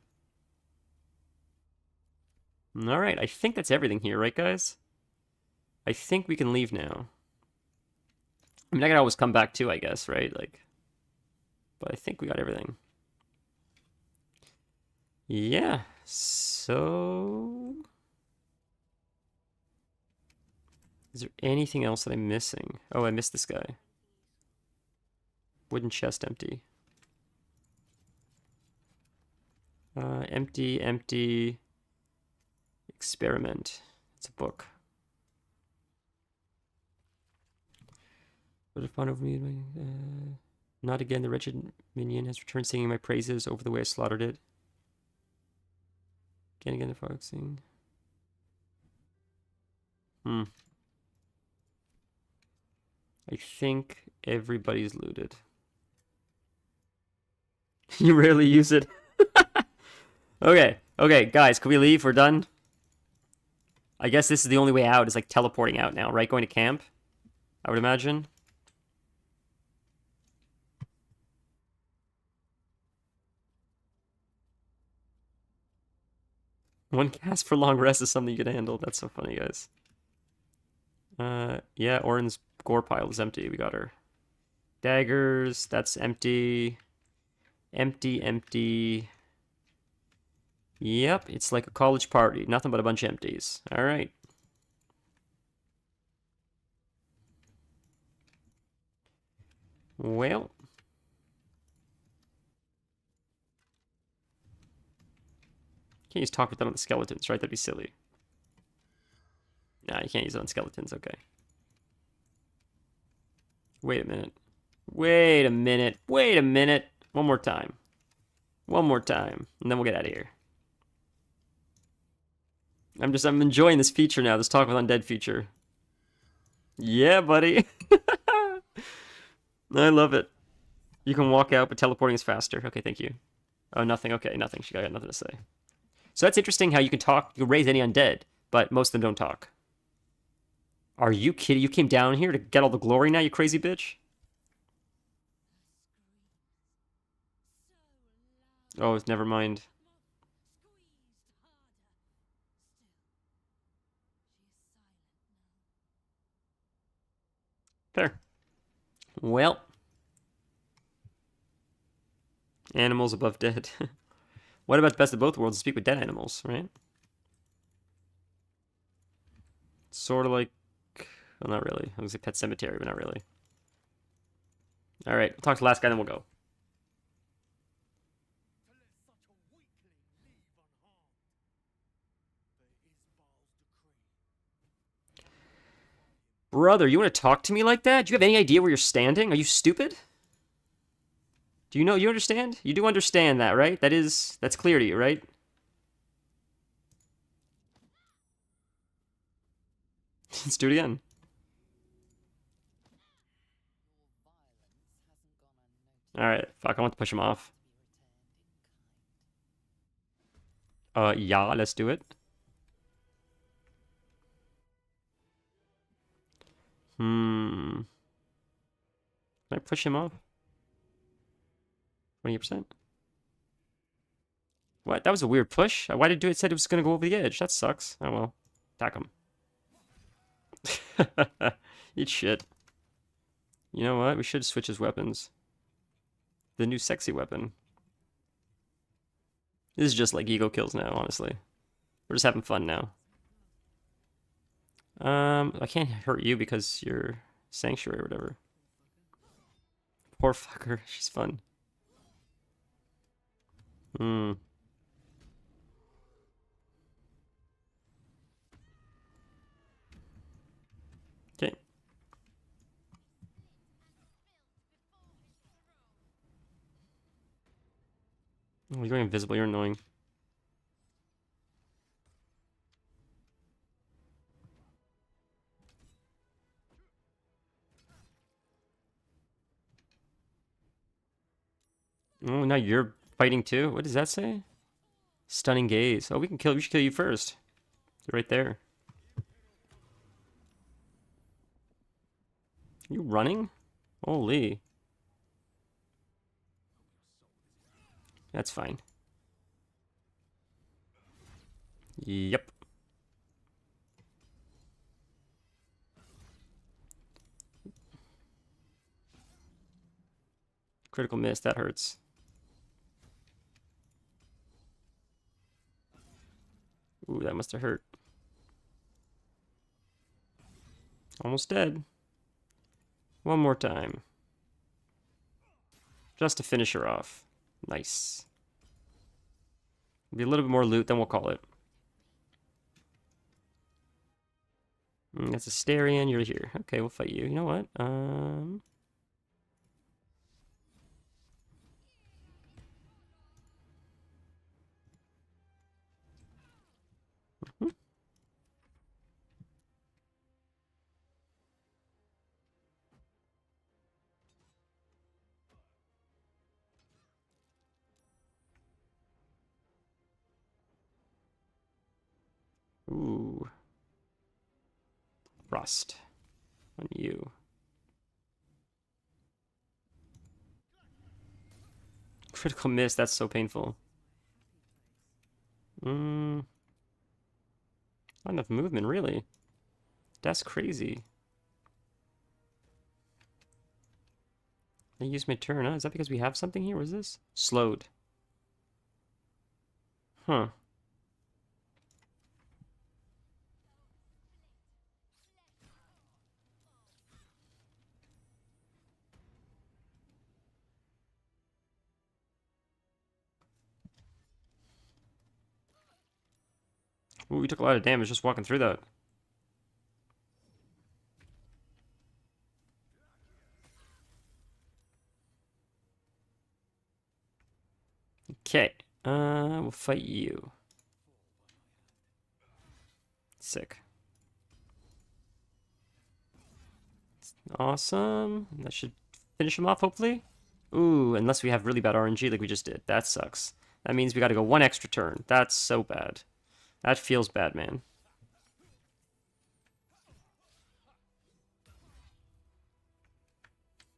All right, I think that's everything here, right, guys? I think we can leave now. I mean, I can always come back too, I guess, right? Like, but I think we got everything. Yeah, so... Is there anything else that I'm missing? Oh, I missed this guy. Wooden chest empty. Empty, empty. Experiment. It's a book. But upon over me, not again. The wretched minion has returned, singing my praises over the way I slaughtered it. Again, the foxing. Hmm. I think everybody's looted. You rarely use it. Okay, okay, guys, can we leave? We're done. I guess this is the only way out, is like teleporting out now, right? Going to camp, I would imagine. One cast for long rest is something you can handle. That's so funny, guys. Yeah, Orin's gore pile is empty. We got her. Daggers, that's empty. Empty, empty. Yep, it's like a college party. Nothing but a bunch of empties. All right. Well. Can't use talk with that on the skeletons, right? That'd be silly. Nah, you can't use it on skeletons. Okay. Wait a minute. Wait a minute. Wait a minute. One more time. One more time. And then we'll get out of here. I'm enjoying this feature now, this talk with undead feature. Yeah, buddy. I love it. You can walk out, but teleporting is faster. Okay, thank you. Oh, nothing. Okay, nothing. She got nothing to say. So that's interesting how you can talk, you can raise any undead, but most of them don't talk. Are you kidding? You came down here to get all the glory now, you crazy bitch? Oh, never mind. Fair. Well. Animals above dead. What about the best of both worlds? Speak with dead animals, right? Sort of like... Well, not really. I was like Pet Cemetery, but not really. Alright, we'll talk to the last guy, then we'll go. To let such a weakling leave unharmed. For it is Baal's decree. Brother, you want to talk to me like that? Do you have any idea where you're standing? Are you stupid? Do you know, you understand? You do understand that, right? That's clear to you, right? Let's do it again. Alright, fuck, I want to push him off. Yeah, let's do it. Can I push him off? 20%? What? That was a weird push. Why did it said it was gonna go over the edge? That sucks. Oh well. Attack him. Eat shit. You know what? We should switch his weapons. The new sexy weapon. This is just like ego kills now, honestly. We're just having fun now. I can't hurt you because you're sanctuary or whatever. Poor fucker. She's fun. Okay. Oh, you're going invisible. You're annoying. Oh, now you're fighting too? What does that say? Stunning gaze. Oh, we should kill you first. You're right there. You running? Holy. That's fine. Yep. Critical miss, that hurts. Ooh, that must have hurt. Almost dead. One more time. Just to finish her off. Nice. Be a little bit more loot, then we'll call it. That's a Asterion, you're here. Okay, we'll fight you. You know what? Ooh. Frost. On you. Critical miss, that's so painful. Not enough movement, really. That's crazy. I used my turn, huh? Is that because we have something here? What is this? Slowed. Huh. Ooh, we took a lot of damage just walking through that. Okay. We'll fight you. Sick. Awesome. That should finish him off, hopefully. Ooh, unless we have really bad RNG like we just did. That sucks. That means we gotta go one extra turn. That's so bad. That feels bad, man.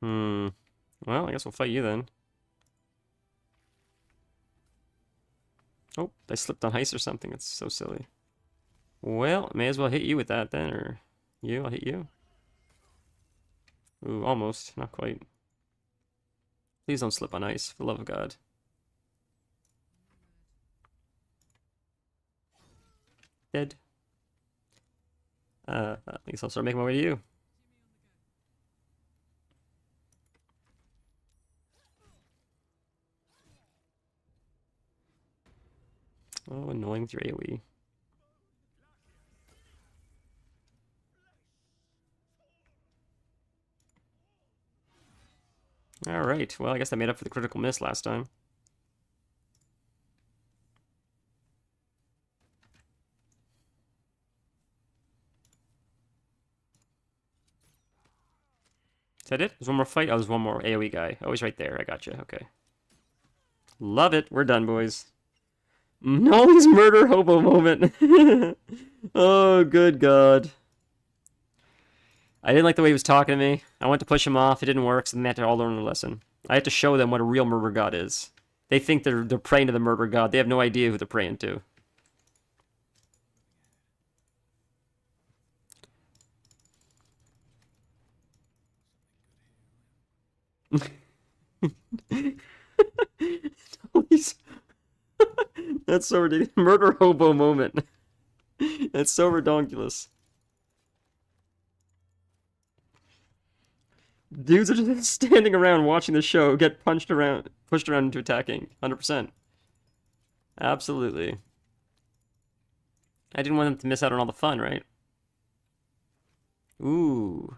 Well, I guess we'll fight you then. Oh, I slipped on ice or something. That's so silly. Well, may as well hit you with that then, or you? I'll hit you. Ooh, almost. Not quite. Please don't slip on ice, for the love of God. Dead. I guess I'll start making my way to you. Oh, annoying with your AoE. Alright, well, I guess I made up for the critical miss last time. Is that it? There's one more fight? Oh, there's one more AoE guy. Oh, he's right there. I gotcha. Okay. Love it. We're done, boys. Nolly's murder hobo moment. Oh, good God. I didn't like the way he was talking to me. I went to push him off. It didn't work, so they had to all learn a lesson. I had to show them what a real murder god is. They think they're praying to the murder god. They have no idea who they're praying to. That's so ridiculous. Murder hobo moment. That's so redonkulous. Dudes are just standing around watching the show get pushed around into attacking. 100%. Absolutely. I didn't want them to miss out on all the fun, right? Ooh.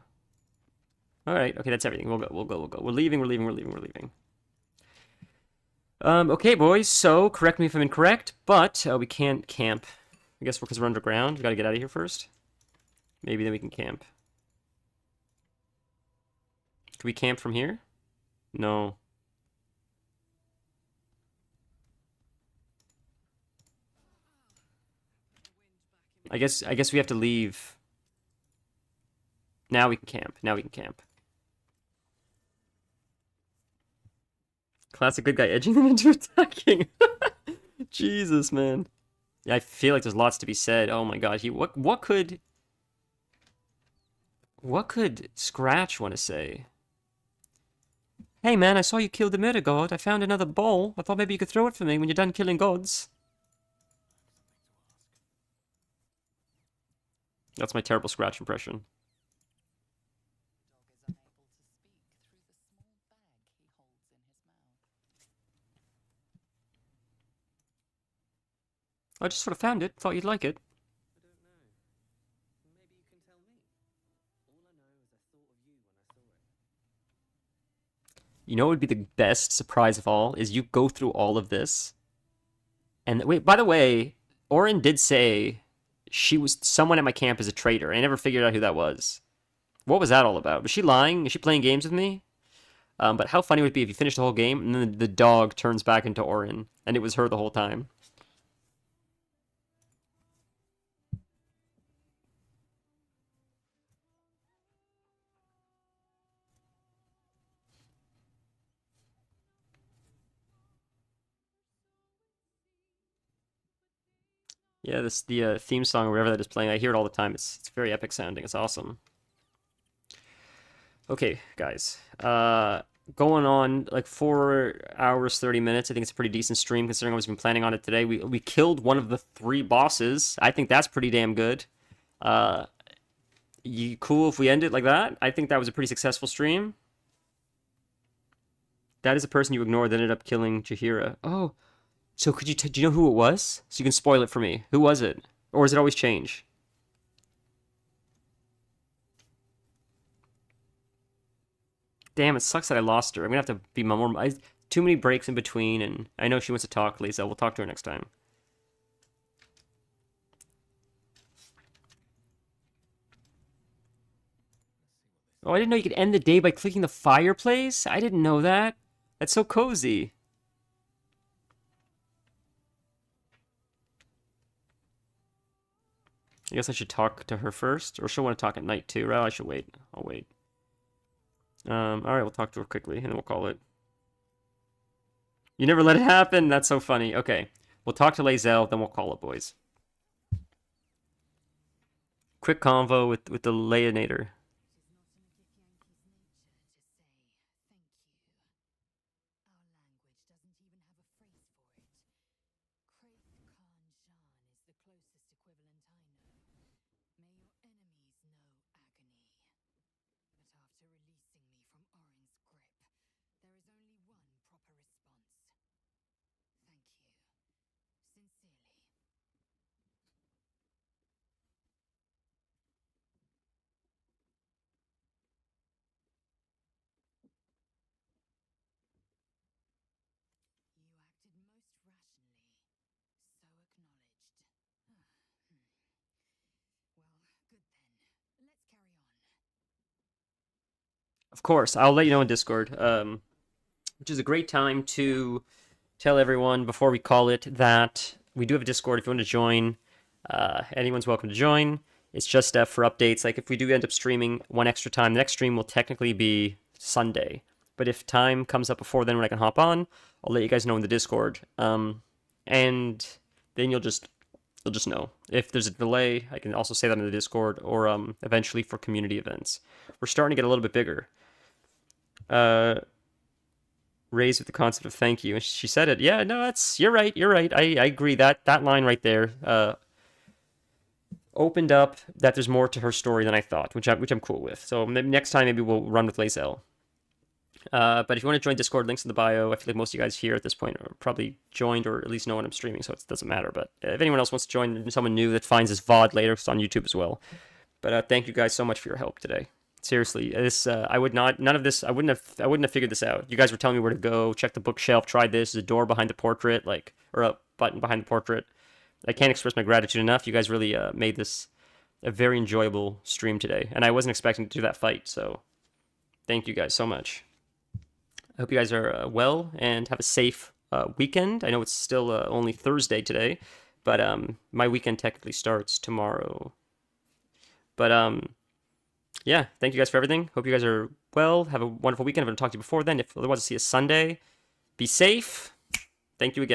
Alright, okay, that's everything. We'll go. We're leaving. Okay, boys, so correct me if I'm incorrect, but we can't camp. I guess because we're underground. We gotta get out of here first. Maybe then we can camp. Can we camp from here? No. I guess we have to leave. Now we can camp. Classic good guy edging them into attacking. Jesus, man. Yeah, I feel like there's lots to be said. Oh my God, what could Scratch want to say? Hey man, I saw you kill the murder god. I found another ball. I thought maybe you could throw it for me when you're done killing gods. That's my terrible Scratch impression. I just sort of found it. Thought you'd like it. I don't know. Maybe you can tell me. All I know is I thought of you when I saw it. You know what would be the best surprise of all? Is you go through all of this. And wait, by the way, Orin did say someone at my camp is a traitor. I never figured out who that was. What was that all about? Was she lying? Is she playing games with me? But how funny would it be if you finish the whole game and then the dog turns back into Orin and it was her the whole time? Yeah, the theme song or whatever that is playing. I hear it all the time. It's very epic sounding. It's awesome. Okay, guys. Going on like 4 hours 30 minutes. I think it's a pretty decent stream considering I was been planning on it today. We killed one of the 3 bosses. I think that's pretty damn good. You cool if we end it like that? I think that was a pretty successful stream. That is a person you ignored that ended up killing Jahira. Oh, so could you do you know who it was? So you can spoil it for me. Who was it? Or does it always change? Damn, it sucks that I lost her. I'm gonna have to be more. Too many breaks in between, and I know she wants to talk, Lisa. We'll talk to her next time. Oh, I didn't know you could end the day by clicking the fireplace. I didn't know that. That's so cozy. I guess I should talk to her first, or she'll want to talk at night too. Well, I should wait. I'll wait. All right, we'll talk to her quickly, and then we'll call it. You never let it happen? That's so funny. Okay, we'll talk to Lae'zel, then we'll call it, boys. Quick convo with the Leonator. Of course, I'll let you know in Discord. Which is a great time to tell everyone before we call it that we do have a Discord if you want to join. Anyone's welcome to join. It's just for updates. Like if we do end up streaming one extra time, the next stream will technically be Sunday. But if time comes up before then when I can hop on, I'll let you guys know in the Discord. And then you'll just know. If there's a delay, I can also say that in the Discord, or eventually for community events. We're starting to get a little bit bigger. Raised with the concept of thank you, and she said it. Yeah, no, you're right. I agree that line right there opened up that there's more to her story than I thought, which I'm cool with. So next time maybe we'll run with Lae'zel. But if you want to join Discord, links in the bio. I feel like most of you guys here at this point are probably joined or at least know when I'm streaming, so it doesn't matter. But if anyone else wants to join, someone new that finds this VOD later, it's on YouTube as well. But thank you guys so much for your help today. Seriously, this I wouldn't have figured this out. You guys were telling me where to go, check the bookshelf, try this, there's a door behind the portrait, or a button behind the portrait. I can't express my gratitude enough. You guys really made this a very enjoyable stream today, and I wasn't expecting to do that fight, so thank you guys so much. I hope you guys are well and have a safe weekend. I know it's still only Thursday today, but my weekend technically starts tomorrow. But yeah, thank you guys for everything. Hope you guys are well. Have a wonderful weekend. If I don't talk to you before then, if otherwise, I'll see you Sunday. Be safe. Thank you again.